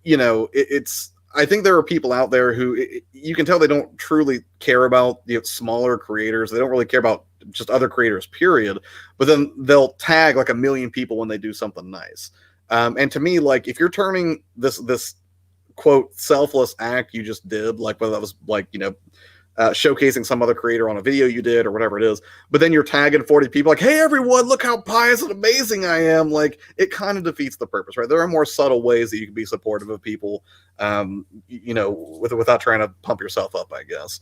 It's. I think there are people out there who you can tell they don't truly care about smaller creators. They don't really care about just other creators, period. But then they'll tag like a million people when they do something nice. And to me, like if you're turning this quote selfless act you just did, like whether that was like showcasing some other creator on a video you did or whatever it is, but then you're tagging 40 people like, hey everyone, look how pious and amazing I am, like it kind of defeats the purpose, right? There are more subtle ways that you can be supportive of people, without trying to pump yourself up, I guess.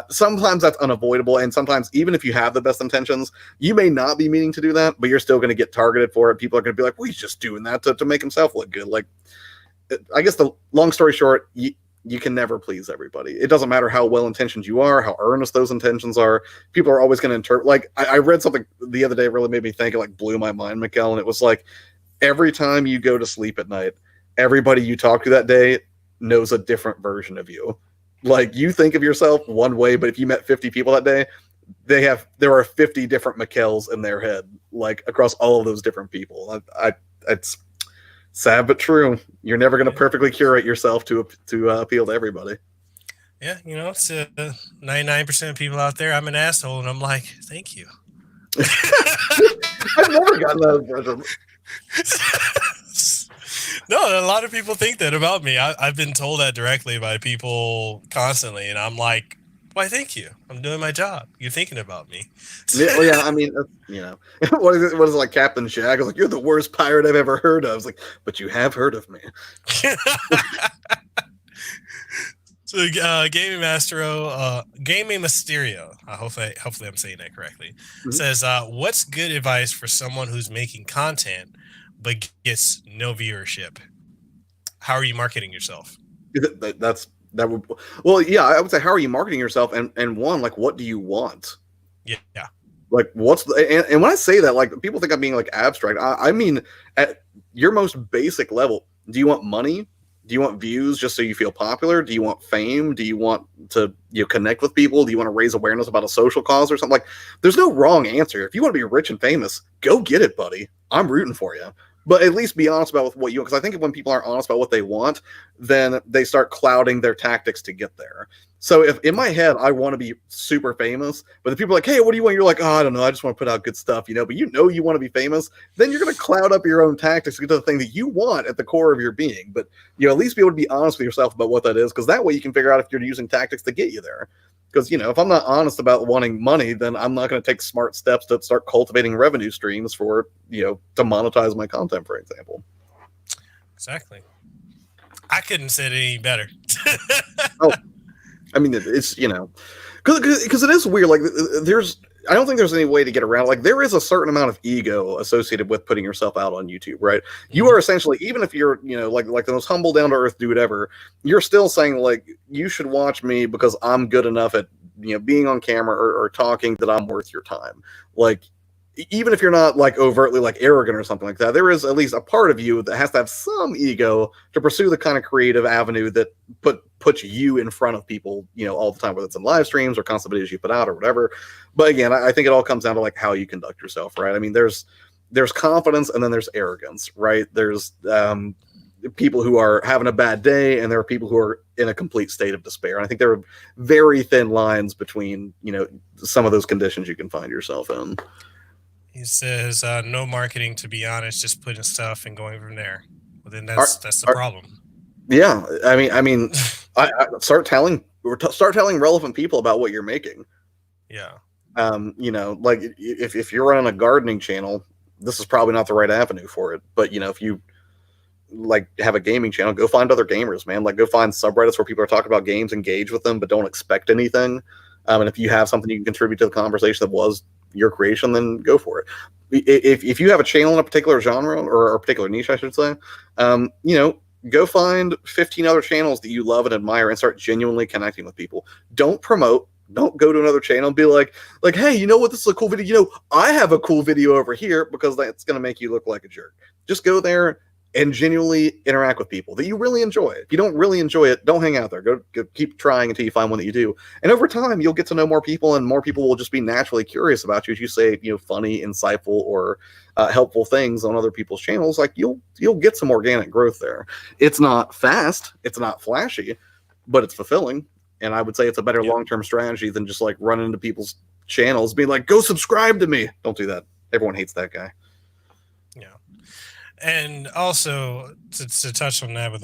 Sometimes that's unavoidable, and sometimes even if you have the best intentions, you may not be meaning to do that, but you're still going to get targeted for it. People are going to be like, well, he's just doing that to make himself look good. Like, I guess the long story short, you can never please everybody. It doesn't matter how well-intentioned you are, how earnest those intentions are. People are always going to interpret. Like, I read something the other day that really made me think. It like blew my mind, Mekel, and it was like, every time you go to sleep at night, everybody you talk to that day knows a different version of you. Like, you think of yourself one way, but if you met 50 people that day, there are 50 different Mekels in their head, like across all of those different people. It's sad but true. You're never going to perfectly curate yourself to appeal to everybody. Yeah, it's 99% of people out there. I'm an asshole, and I'm like, thank you. I've never gotten that impression. No, a lot of people think that about me. I've been told that directly by people constantly, and I'm like, why, thank you. I'm doing my job. You're thinking about me. Well, yeah, I mean, what is it? What is it, like Captain Shaq? I was like, you're the worst pirate I've ever heard of. I was like, but you have heard of me. So, Gaming Mysterio, hopefully I'm saying that correctly, says, what's good advice for someone who's making content but gets no viewership? How are you marketing yourself? Well, yeah, I would say, how are you marketing yourself? And one, like, what do you want? Yeah. Like, what's and when I say that, like, people think I'm being like abstract. I mean, at your most basic level, do you want money? Do you want views just so you feel popular? Do you want fame? Do you want to connect with people? Do you want to raise awareness about a social cause or something? Like, there's no wrong answer. If you want to be rich and famous, go get it, buddy. I'm rooting for you. But at least be honest about what you want. Because I think when people aren't honest about what they want, then they start clouding their tactics to get there. So if in my head I want to be super famous, but the people are like, hey, what do you want? You're like, oh, I don't know. I just want to put out good stuff, but you want to be famous. Then you're going to cloud up your own tactics to get to the thing that you want at the core of your being. But at least be able to be honest with yourself about what that is, because that way you can figure out if you're using tactics to get you there. Because, if I'm not honest about wanting money, then I'm not going to take smart steps to start cultivating revenue streams for, to monetize my content, for example. Exactly. I couldn't say it any better. Oh, I mean, it's, because it is weird. Like, I don't think there's any way to get around. Like, there is a certain amount of ego associated with putting yourself out on YouTube, right? You are essentially, even if you're, like the most humble, down to earth dude ever, you're still saying, like, you should watch me because I'm good enough at, being on camera or talking that I'm worth your time. Like, even if you're not like overtly like arrogant or something like that, there is at least a part of you that has to have some ego to pursue the kind of creative avenue that puts you in front of people, you know, all the time, whether it's in live streams or constant videos you put out or whatever. But again, I think it all comes down to like how you conduct yourself, right? I mean, there's confidence and then there's arrogance, right? There's people who are having a bad day and there are people who are in a complete state of despair. And I think there are very thin lines between, you know, some of those conditions you can find yourself in. He says, no marketing, to be honest, just putting stuff and going from there. Well, then that's the problem. Yeah. I mean, I start telling relevant people about what you're making. Yeah. You know, like if you're running a gardening channel, this is probably not the right avenue for it. But, you know, if you like have a gaming channel, go find other gamers, man. Like go find subreddits where people are talking about games, engage with them, but don't expect anything. And if you have something you can contribute to the conversation that was your creation, then go for it. If you have a channel in a particular genre or a particular niche, I should say, you know, go find 15 other channels that you love and admire and start genuinely connecting with people. Don't promote. Don't go to another channel and be like, hey, you know what? This is a cool video. You know, I have a cool video over here, because that's going to make you look like a jerk. Just go there and genuinely interact with people that you really enjoy. If you don't really enjoy it, don't hang out there. Go keep trying until you find one that you do. And over time, you'll get to know more people, and more people will just be naturally curious about you as you say, you know, funny, insightful, or helpful things on other people's channels. Like you'll get some organic growth there. It's not fast, it's not flashy, but it's fulfilling. And I would say it's a better long-term strategy than just like running into people's channels, being like, go subscribe to me. Don't do that. Everyone hates that guy. Yeah. And also to touch on that with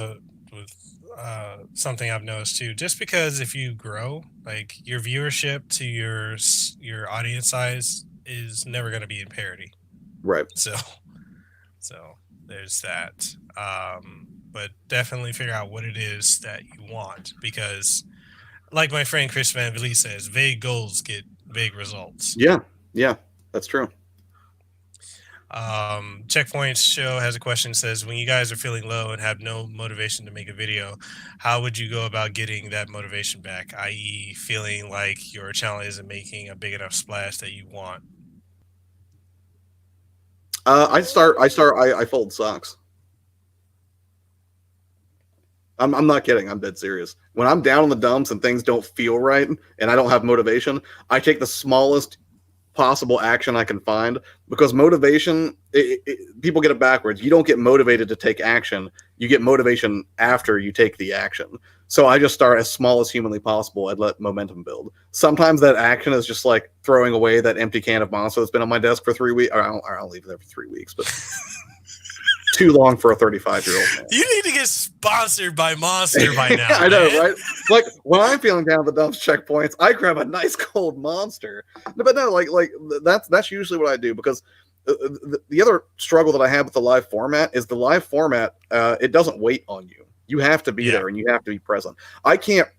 something I've noticed too, just because if you grow, like your viewership to your audience size is never going to be in parity. Right. So there's that. But definitely figure out what it is that you want, because like my friend Chris Van Vliet says, vague goals get vague results. Yeah, that's true. Checkpoints Show has a question. Says, when you guys are feeling low and have no motivation to make a video, how would you go about getting that motivation back, i.e. feeling like your channel isn't making a big enough splash that you want? I fold socks. I'm not kidding. I'm dead serious. When I'm down in the dumps and things don't feel right and I don't have motivation, I take the smallest possible action I can find, because motivation, people get it backwards. You don't get motivated to take action. You get motivation after you take the action. So I just start as small as humanly possible and let momentum build. Sometimes that action is just like throwing away that empty can of Monster that's been on my desk for 3 weeks. I'll leave it there for 3 weeks, but too long for a 35-year-old man. You need to get sponsored by Monster by now. I know, right? Like when I'm feeling down the dumps, checkpoints, I grab a nice cold Monster. But no, like that's usually what I do, because the other struggle that I have with the live format is the live format. It doesn't wait on you. You have to be there and you have to be present. I can't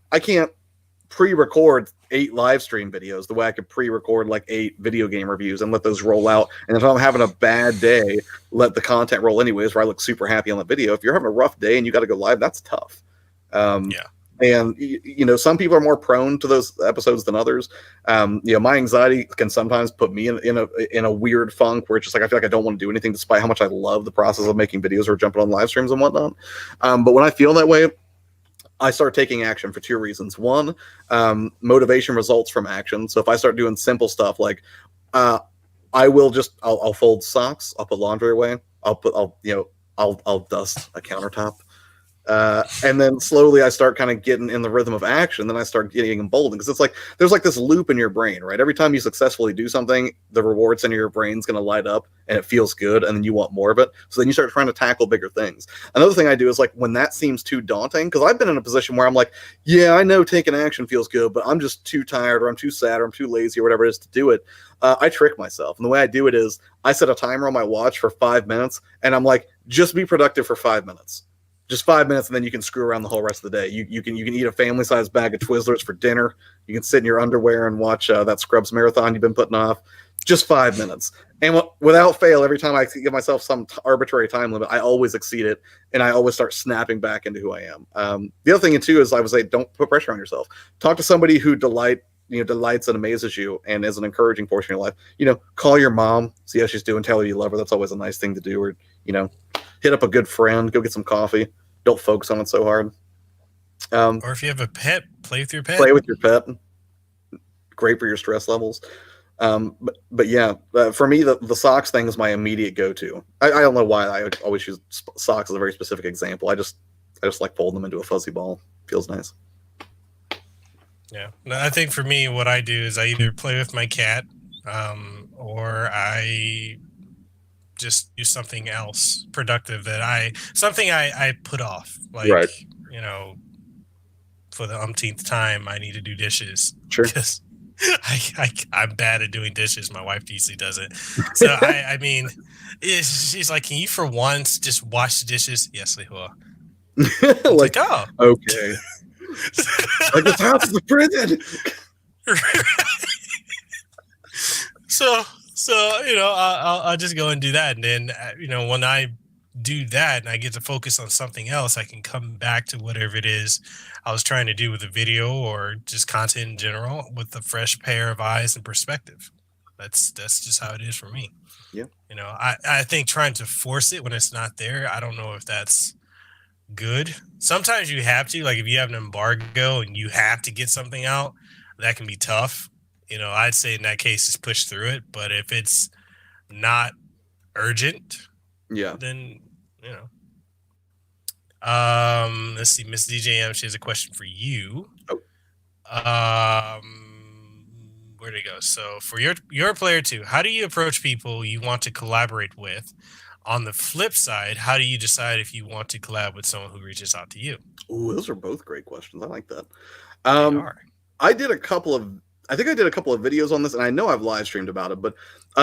pre-record 8 live stream videos the way I could pre-record like 8 video game reviews and let those roll out. And if I'm having a bad day, let the content roll anyways, where I look super happy on the video. If you're having a rough day and you got to go live, that's tough. And you know, some people are more prone to those episodes than others. You know, my anxiety can sometimes put me in a weird funk where it's just like I feel like I don't want to do anything, despite how much I love the process of making videos or jumping on live streams and whatnot. But when I feel that way, I start taking action for 2 reasons. One, motivation results from action. So if I start doing simple stuff like I'll fold socks, I'll put laundry away, I'll dust a countertop. And then slowly I start kind of getting in the rhythm of action. Then I start getting emboldened, because it's like there's like this loop in your brain, right? Every time you successfully do something, the reward center of your brain's going to light up and it feels good, and then you want more of it. So then you start trying to tackle bigger things. Another thing I do is like when that seems too daunting, because I've been in a position where I'm like, yeah, I know taking action feels good, but I'm just too tired, or I'm too sad, or I'm too lazy, or whatever it is to do it. I trick myself. And the way I do it is I set a timer on my watch for 5 minutes, and I'm like, just be productive for 5 minutes. Just 5 minutes, and then you can screw around the whole rest of the day. You can eat a family-sized bag of Twizzlers for dinner. You can sit in your underwear and watch that Scrubs marathon you've been putting off. Just 5 minutes. And without fail, every time I give myself some arbitrary time limit, I always exceed it, and I always start snapping back into who I am. The other thing, too, is I would say don't put pressure on yourself. Talk to somebody who delights and amazes you and is an encouraging portion of your life, call your mom, see how she's doing, tell her you love her. That's always a nice thing to do. Or hit up a good friend, go get some coffee. Don't focus on it so hard. Or if you have a pet, play with your pet. Play with your pet. Great for your stress levels. But yeah, for me, the socks thing is my immediate go-to. I don't know why I always use socks as a very specific example. I just like folding them into a fuzzy ball. Feels nice. Yeah, I think for me, what I do is I either play with my cat, or I just do something else productive that I put off. Like, right. For the umpteenth time, I need to do dishes. Sure. Because I'm bad at doing dishes. My wife usually does it. So I mean, she's like, "Can you for once just wash the dishes?" Yes, Lehua. like, oh, okay. Like this house is a prison. So I'll just go and do that, and then when I do that and I get to focus on something else, I can come back to whatever it is I was trying to do with a video or just content in general with a fresh pair of eyes and perspective. That's just how it is for me. Yeah. I think trying to force it when it's not there, I don't know if that's good. Sometimes you have to, like if you have an embargo and you have to get something out, that can be tough. I'd say in that case just push through it. But if it's not urgent, then let's see, Miss DJM, she has a question for you. Where'd it go? So for your player 2, how do you approach people you want to collaborate with? On the flip side, how do you decide if you want to collab with someone who reaches out to you? Ooh, those are both great questions. I like that. I think I did a couple of videos on this, and I know I've live streamed about it, but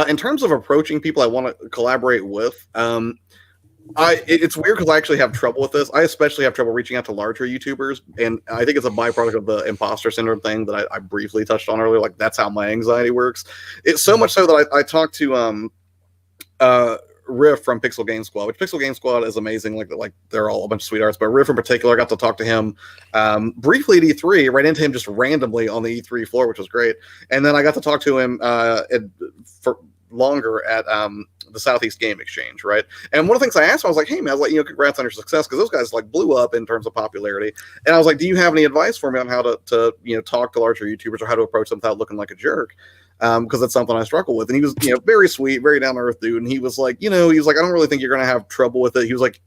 in terms of approaching people I want to collaborate with, it's weird because I actually have trouble with this. I especially have trouble reaching out to larger YouTubers, and I think it's a byproduct of the imposter syndrome thing that I briefly touched on earlier. Like that's how my anxiety works. It's so much so that I talked to Riff from Pixel Game Squad, which Pixel Game Squad is amazing. Like they're all a bunch of sweethearts, but Riff in particular, I got to talk to him briefly at E3, ran into him just randomly on the E3 floor, which was great. And then I got to talk to him for longer at the Southeast Game Exchange, right? And one of the things I asked him, I was like, hey man, I was like, congrats on your success, because those guys like blew up in terms of popularity. And I was like, do you have any advice for me on how to talk to larger YouTubers or how to approach them without looking like a jerk? Because that's something I struggle with. And he was, very sweet, very down to earth dude. And he was like, I don't really think you're going to have trouble with it. He was like,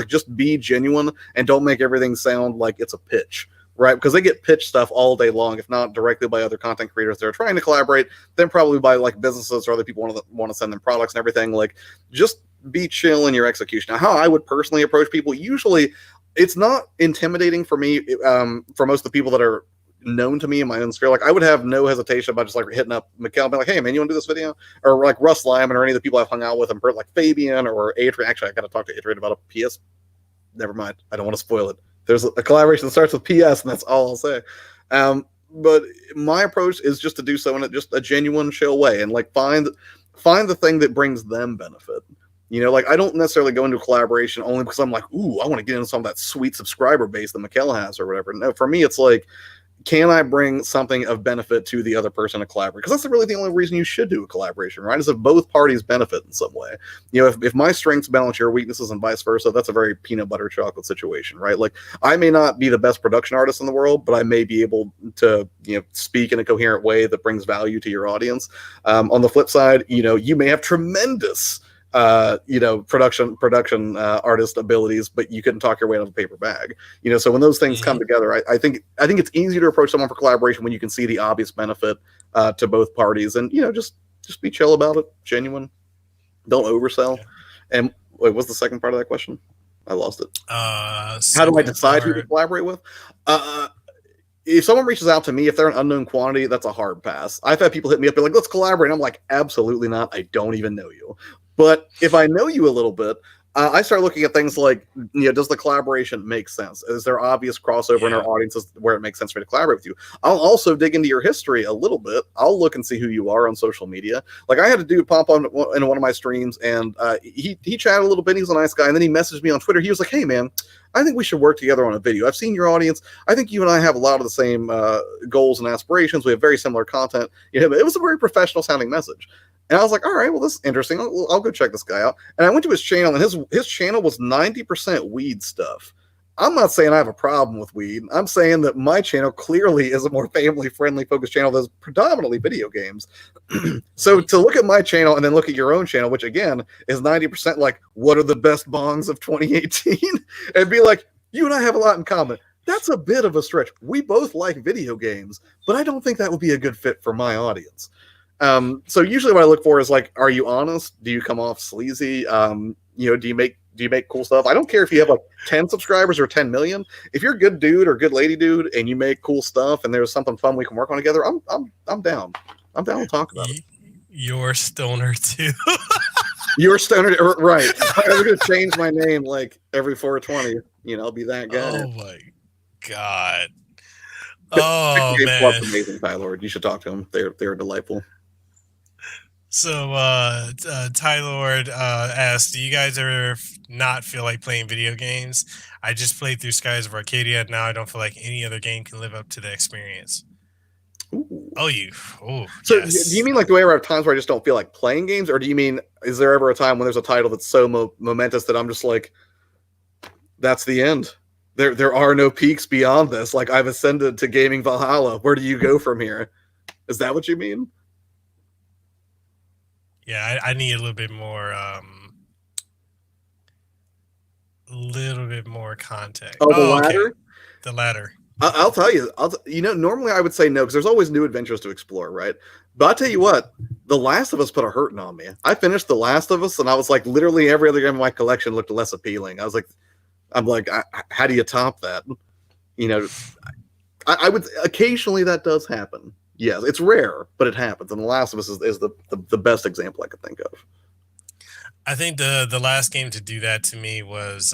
just be genuine and don't make everything sound like it's a pitch, right? Because they get pitched stuff all day long, if not directly by other content creators that are trying to collaborate, then probably by like businesses or other people want to send them products and everything. Like, just be chill in your execution. Now, how I would personally approach people, usually it's not intimidating for me, for most of the people that are known to me in my own sphere. Like I would have no hesitation about just like hitting up Mekel and be like, hey man, you want to do this video? Or like Russ Lyman or any of the people I've hung out with, and like Fabian or Adrian. Actually, I got to talk to Adrian about a PS. Never mind, I don't want to spoil it. There's a collaboration that starts with PS, and that's all I'll say. But my approach is just to do so in just a genuine, chill way, and like find the thing that brings them benefit. Like I don't necessarily go into a collaboration only because I'm like, ooh, I want to get into some of that sweet subscriber base that Mekel has or whatever. No, for me, it's like, can I bring something of benefit to the other person to collaborate? Because that's really the only reason you should do a collaboration, right? Is if both parties benefit in some way. If my strengths balance your weaknesses and vice versa, that's a very peanut butter chocolate situation, right? Like I may not be the best production artist in the world, but I may be able to, speak in a coherent way that brings value to your audience. On the flip side, you may have tremendous production artist abilities, but you couldn't talk your way out of a paper bag. So when those things come together, I think it's easier to approach someone for collaboration when you can see the obvious benefit to both parties, and just be chill about it, genuine, don't oversell. And wait, what's the second part of that question? I lost it. How do I decide who to collaborate with? If someone reaches out to me, if they're an unknown quantity, that's a hard pass. I've had people hit me up, they're like, let's collaborate. I'm like, absolutely not. I don't even know you. But if I know you a little bit, I start looking at things like, does the collaboration make sense? Is there obvious crossover in our audiences where it makes sense for me to collaborate with you? I'll also dig into your history a little bit. I'll look and see who you are on social media. Like, I had a dude pop on in one of my streams, and he chatted a little bit. He's a nice guy, and then he messaged me on Twitter. He was like, "Hey, man, I think we should work together on a video. I've seen your audience. I think you and I have a lot of the same goals and aspirations. We have very similar content." It was a very professional sounding message. And I was like, all right, well, this is interesting. I'll go check this guy out. And I went to his channel, and his channel was 90% weed stuff. I'm not saying I have a problem with weed. I'm saying that my channel clearly is a more family-friendly focused channel that's predominantly video games. So to look at my channel and then look at your own channel, which again is 90% like, what are the best bongs of 2018? And be like, you and I have a lot in common. That's a bit of a stretch. We both like video games, but I don't think that would be a good fit for my audience. So usually what I look for is like, are you honest? Do you come off sleazy? Do you make cool stuff? I don't care if you have like 10 subscribers or 10 million. If you're a good dude or good lady dude and you make cool stuff and there's something fun we can work on together, I'm down. I'm down to talk about it. You're stoner too. You're stoner, right? I'm gonna change my name like every 420. I'll be that guy. Oh my god. Oh man, amazing, Tyler. You should talk to them. They're delightful. So, Tylord asked, do you guys ever not feel like playing video games? I just played through Skies of Arcadia, and now I don't feel like any other game can live up to the experience. Ooh. So yes. Do you mean like, do I ever have times where I just don't feel like playing games? Or do you mean, is there ever a time when there's a title that's so momentous that I'm just like, that's the end? There are no peaks beyond this. Like, I've ascended to gaming Valhalla. Where do you go from here? Is that what you mean? Yeah, I need a little bit more context. Oh, the ladder? Okay. The ladder. I'll tell you. Normally I would say no, because there's always new adventures to explore, right? But I'll tell you what, The Last of Us put a hurting on me. I finished The Last of Us, and I was like, literally every other game in my collection looked less appealing. I'm like, how do you top that? I would occasionally that does happen. Yes, it's rare, but it happens. And The Last of Us is the best example I could think of. I think the last game to do that to me was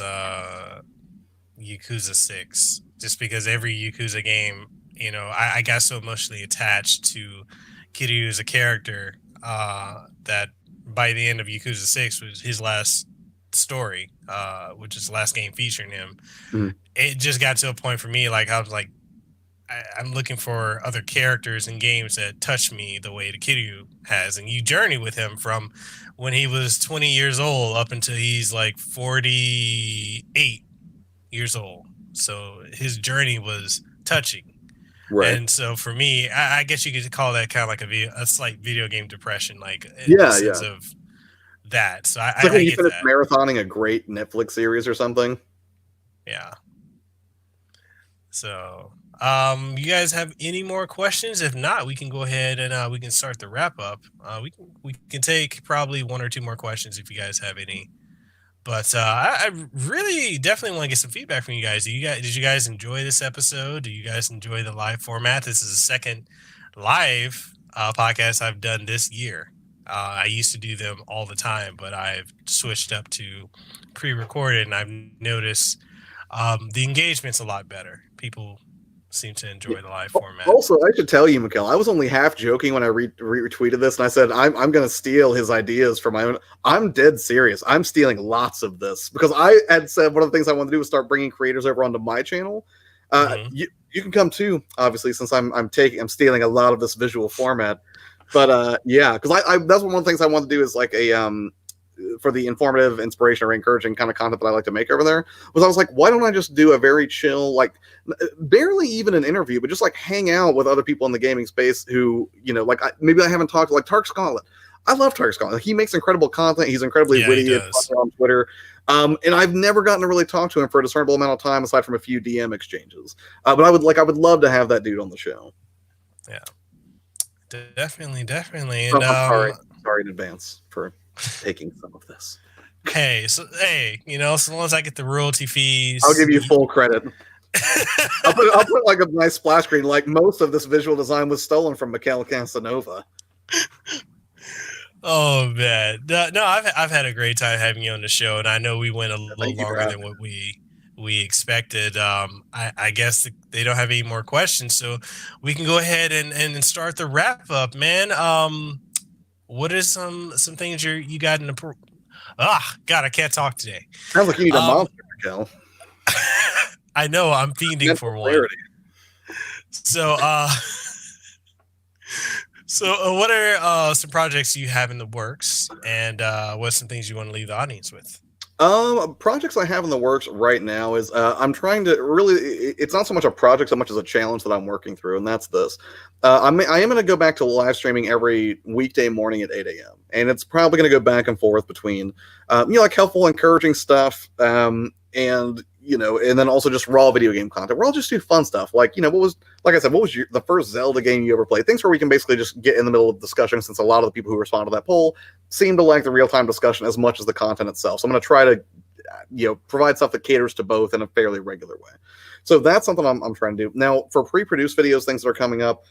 Yakuza 6. Just because every Yakuza game, I got so emotionally attached to Kiryu as a character that by the end of Yakuza 6 was his last story, which is the last game featuring him. Mm. It just got to a point for me, like I was like, I'm looking for other characters in games that touch me the way the Kiryu has, and you journey with him from when he was 20 years old up until he's like 48 years old. So his journey was touching, right? And so for me, I guess you could call that kind of like a slight video game depression, like in the sense of that. So I like when you get finish that. marathoning a great Netflix series or something. Yeah. So. You guys have any more questions? If not, we can go ahead and we can start the wrap up. We can take probably one or two more questions if you guys have any. But I really definitely want to get some feedback from you guys. Did you guys enjoy this episode? Do you guys enjoy the live format? This is the second live podcast I've done this year. I used to do them all the time, but I've switched up to pre-recorded, and I've noticed the engagement's a lot better. People seem to enjoy the live format. Also, I should tell you, Mekel, I was only half joking when I retweeted this, and I said I'm going to steal his ideas for my own. I'm dead serious. I'm stealing lots of this because I had said one of the things I wanted to do was start bringing creators over onto my channel. You can come too, obviously, since I'm stealing a lot of this visual format. But because I that's one of the things I want to do is like a for the informative, inspirational, or encouraging kind of content that I like to make over there, was I was like, why don't I just do a very chill, like barely even an interview, but just like hang out with other people in the gaming space who, like maybe I haven't talked to, like Tark Scotland. I love Tark Scotland. He makes incredible content. He's incredibly witty on Twitter. And I've never gotten to really talk to him for a discernible amount of time, aside from a few DM exchanges. But I would love to have that dude on the show. Yeah, definitely. And sorry in advance for taking some of this. Hey, so long as I get the royalty fees, I'll give you full credit. I'll put like a nice splash screen. Like most of this visual design was stolen from Mekel Kasanova. Oh man, no, I've had a great time having you on the show, and I know we went a little Thank you for longer than having me. what we expected. I guess they don't have any more questions, so we can go ahead and start the wrap up, man. What is some things you got in the God, I can't talk today. Sounds like you need a Um, monster, Mekel. I know I'm fiending Mental for one. clarity. So, what are some projects you have in the works, and what's some things you want to leave the audience with? Projects I have in the works right now is I'm trying to really. It's not so much a project so much as a challenge that I'm working through, and that's this. I am going to go back to live streaming every weekday morning at 8 a.m. and it's probably going to go back and forth between, like helpful, encouraging stuff, and and then also just raw video game content. Where I'll just do fun stuff, like like I said, what was the first Zelda game you ever played? Things where we can basically just get in the middle of discussion, since a lot of the people who respond to that poll seem to like the real-time discussion as much as the content itself. So I'm going to try to provide stuff that caters to both in a fairly regular way. So that's something I'm trying to do now. For pre-produced videos, things that are coming up,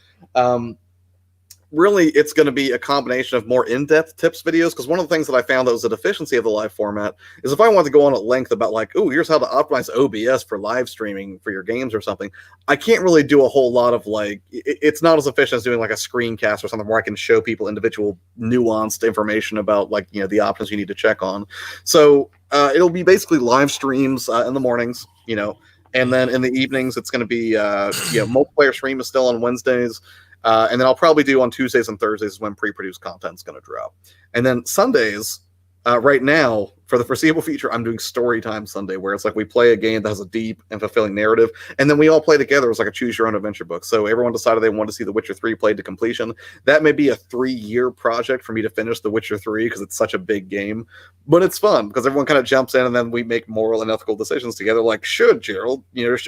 really it's going to be a combination of more in-depth tips videos, because one of the things that I found that was a deficiency of the live format is if I want to go on at length about like, oh, here's how to optimize OBS for live streaming for your games or something, I can't really do a whole lot of like, it's not as efficient as doing like a screencast or something where I can show people individual nuanced information about like the options you need to check on. So it'll be basically live streams in the mornings, and then in the evenings it's going to be multiplayer stream is still on Wednesdays. And then I'll probably do on Tuesdays and Thursdays when pre-produced content is going to drop. And then Sundays, right now, for the foreseeable future, I'm doing story time Sunday, where it's like we play a game that has a deep and fulfilling narrative, and then we all play together as like a choose-your-own-adventure book. So everyone decided they wanted to see The Witcher 3 played to completion. That may be a 3-year project for me to finish The Witcher 3 because it's such a big game. But it's fun because everyone kind of jumps in, and then we make moral and ethical decisions together, like should Geralt,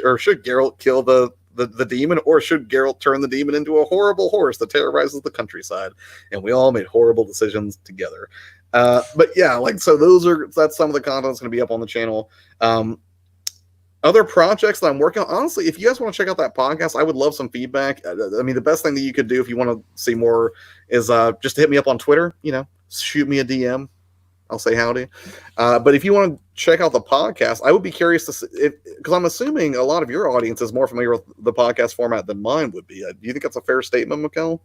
or should Geralt kill the demon, or should Geralt turn the demon into a horrible horse that terrorizes the countryside? And we all made horrible decisions together. But yeah, like, so that's some of the content that's going to be up on the channel. Other projects that I'm working on, honestly, if you guys want to check out that podcast, I would love some feedback. I mean, the best thing that you could do if you want to see more is just to hit me up on Twitter, shoot me a DM. I'll say howdy. But if you want to check out the podcast, I would be curious to see, because I'm assuming a lot of your audience is more familiar with the podcast format than mine would be. Do you think that's a fair statement, Mekel?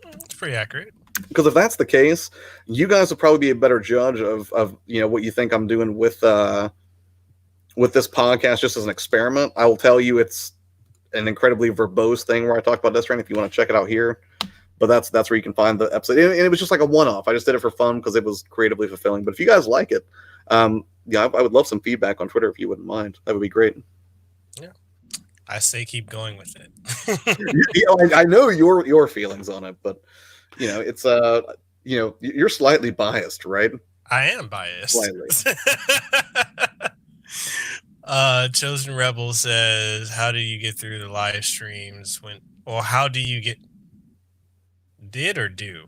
It's pretty accurate. Because if that's the case, you guys would probably be a better judge of what you think I'm doing with this podcast just as an experiment. I will tell you it's an incredibly verbose thing where I talk about Death Stranding if you want to check it out here. But that's where you can find the episode. And it was just like a one-off. I just did it for fun because it was creatively fulfilling. But if you guys like it, I would love some feedback on Twitter if you wouldn't mind. That would be great. Yeah, I say keep going with it. I know your feelings on it, but it's you're slightly biased, right? I am biased. Slightly. Chosen Rebel says, how do you get through the live streams how do you get or do?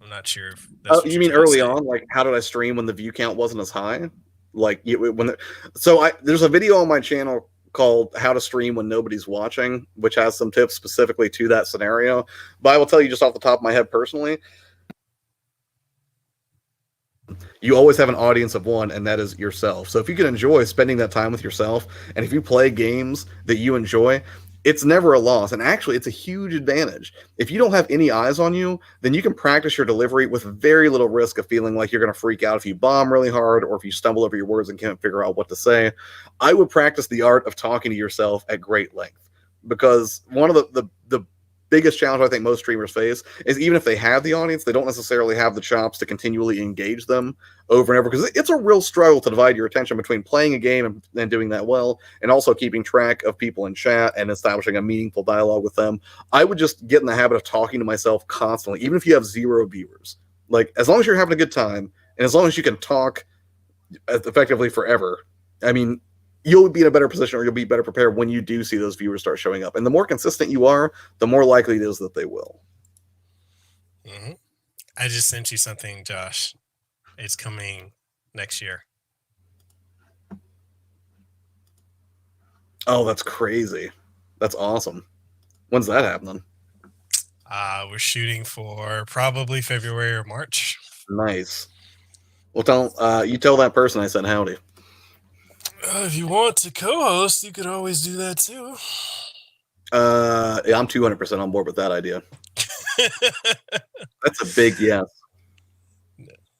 I'm not sure if that's you mean early on, like how did I stream when the view count wasn't as high? Like there's a video on my channel called How to Stream When Nobody's Watching, which has some tips specifically to that scenario. But I will tell you just off the top of my head personally, you always have an audience of one, and that is yourself. So if you can enjoy spending that time with yourself, and if you play games that you enjoy, it's never a loss. And actually, it's a huge advantage. If you don't have any eyes on you, then you can practice your delivery with very little risk of feeling like you're going to freak out if you bomb really hard or if you stumble over your words and can't figure out what to say. I would practice the art of talking to yourself at great length, because one of the biggest challenge I think most streamers face is, even if they have the audience, they don't necessarily have the chops to continually engage them over and over, because it's a real struggle to divide your attention between playing a game and doing that well, and also keeping track of people in chat and establishing a meaningful dialogue with them. I would just get in the habit of talking to myself constantly, even if you have 0 viewers. Like, as long as you're having a good time, and as long as you can talk effectively forever, I mean, you'll be in a better position, or you'll be better prepared when you do see those viewers start showing up. And the more consistent you are, the more likely it is that they will. Mm-hmm. I just sent you something, Josh. It's coming next year. Oh, that's crazy. That's awesome. When's that happening? We're shooting for probably February or March. Nice. Well, you tell that person I said howdy. If you want to co-host, you could always do that too. Yeah, I'm 200% on board with that idea. That's a big yes.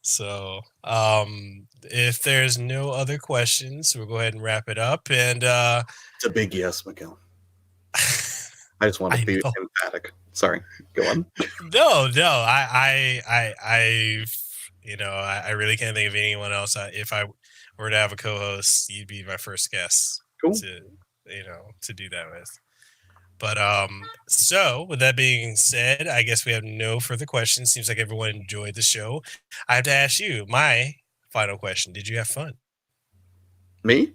So, if there's no other questions, we'll go ahead and wrap it up. And it's a big yes, Mekel. I just want to be emphatic. Sorry, go on. No, I really can't think of anyone else. If I were to have a co-host, you'd be my first guest. Cool. To do that with. But so with that being said, I guess we have no further questions. Seems like everyone enjoyed the show. I have to ask you my final question. Did you have fun? Me?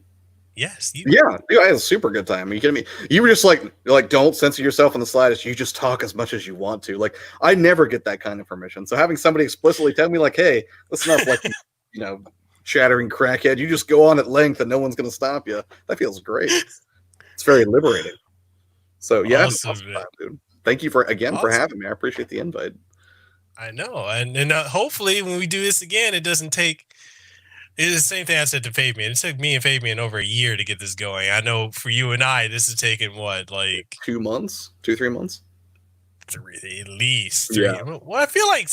Yes. Yeah, dude, I had a super good time. Are you kidding me? You were just like don't censor yourself in the slightest. You just talk as much as you want to. Like, I never get that kind of permission. So having somebody explicitly tell me like, hey, listen up, like, chattering crackhead, you just go on at length and no one's going to stop you. That feels great. It's very liberating. So yeah, awesome time, dude. Thank you for having me. I appreciate the invite. I know, and hopefully when we do this again, it doesn't take. It's the same thing I said to Fabian. It took me and Fabian over a year to get this going. I know for you and I, this has taken what, like 2 months, 3 months, at least. 3. Yeah. Well, I feel like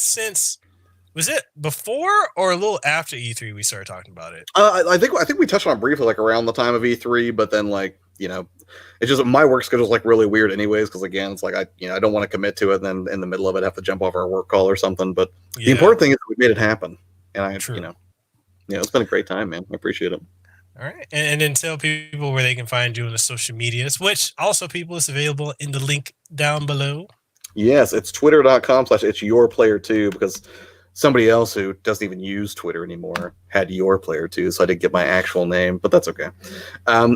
was it before or a little after E3 we started talking about it? I think we touched on it briefly, like around the time of E3, but then it's just my work schedule is like really weird anyways, because again, it's like I don't want to commit to it, and then in the middle of it have to jump off our work call or something. But the important thing is we made it happen, and it's been a great time, man. I appreciate it. All right, and then tell people where they can find you on the social medias, which also people is available in the link down below. Yes, it's twitter.com/itsyourplayer2, because somebody else who doesn't even use Twitter anymore had your player too, so I didn't get my actual name, but that's okay.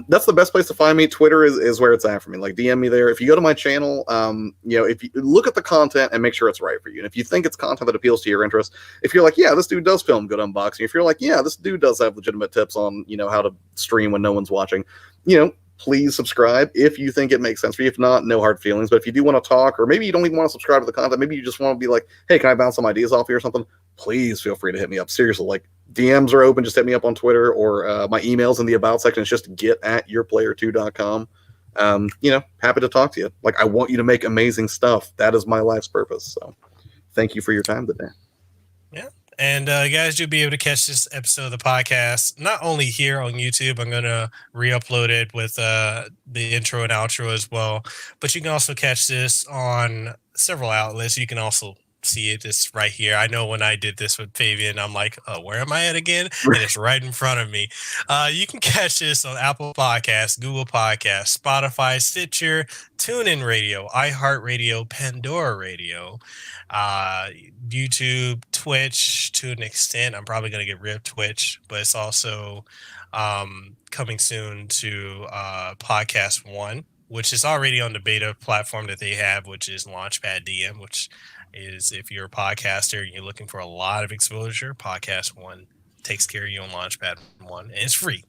That's the best place to find me. Twitter is where it's at for me. Like, DM me there. If you go to my channel, if you look at the content and make sure it's right for you, and if you think it's content that appeals to your interest, if you're like, yeah, this dude does film good unboxing, if you're like, yeah, this dude does have legitimate tips on how to stream when no one's watching, please subscribe if you think it makes sense for you. If not, no hard feelings. But if you do want to talk, or maybe you don't even want to subscribe to the content, maybe you just want to be like, hey, can I bounce some ideas off you or something? Please feel free to hit me up. Seriously, like, DMs are open. Just hit me up on Twitter, or my email's in the about section. It's just get@yourplayer2.com. Happy to talk to you. Like, I want you to make amazing stuff. That is my life's purpose. So thank you for your time today. Yeah. And guys, you'll be able to catch this episode of the podcast not only here on YouTube. I'm going to re-upload it with the intro and outro as well. But you can also catch this on several outlets. You can also see it this right here. I know when I did this with Fabian, I'm like, oh, where am I at again? And it's right in front of me. You can catch this on Apple Podcasts, Google Podcasts, Spotify, Stitcher, TuneIn Radio, iHeartRadio, Pandora Radio, YouTube, Twitch to an extent. I'm probably going to get rid of Twitch, but it's also coming soon to Podcast One, which is already on the beta platform that they have, which is Launchpad DM, which is, if you're a podcaster and you're looking for a lot of exposure, Podcast One takes care of you on Launchpad One, and it's free.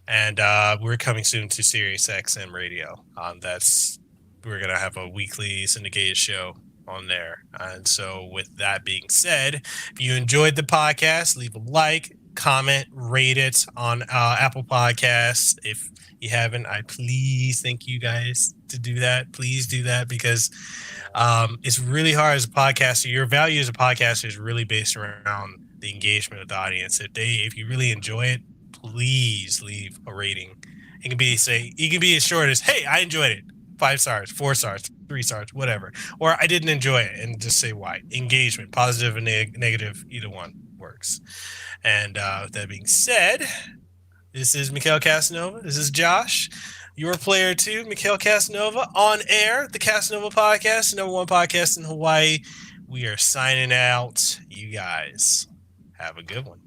And we're coming soon to Sirius XM Radio. We're going to have a weekly syndicated show on there. And so with that being said, if you enjoyed the podcast, leave a like, comment, rate it on Apple Podcasts. If you haven't, I please thank you guys to do that. Please do that, because it's really hard as a podcaster. Your value as a podcaster is really based around the engagement of the audience. If you really enjoy it, please leave a rating. It can be as short as, hey, I enjoyed it. 5 stars, 4 stars, 3 stars, whatever. Or I didn't enjoy it, and just say why. Engagement, positive and negative, either one works. And with that being said, this is Mekel Kasanova. This is Josh, your player too, Mekel Kasanova, on air, the Kasanova Podcast, the #1 podcast in Hawaii. We are signing out. You guys have a good one.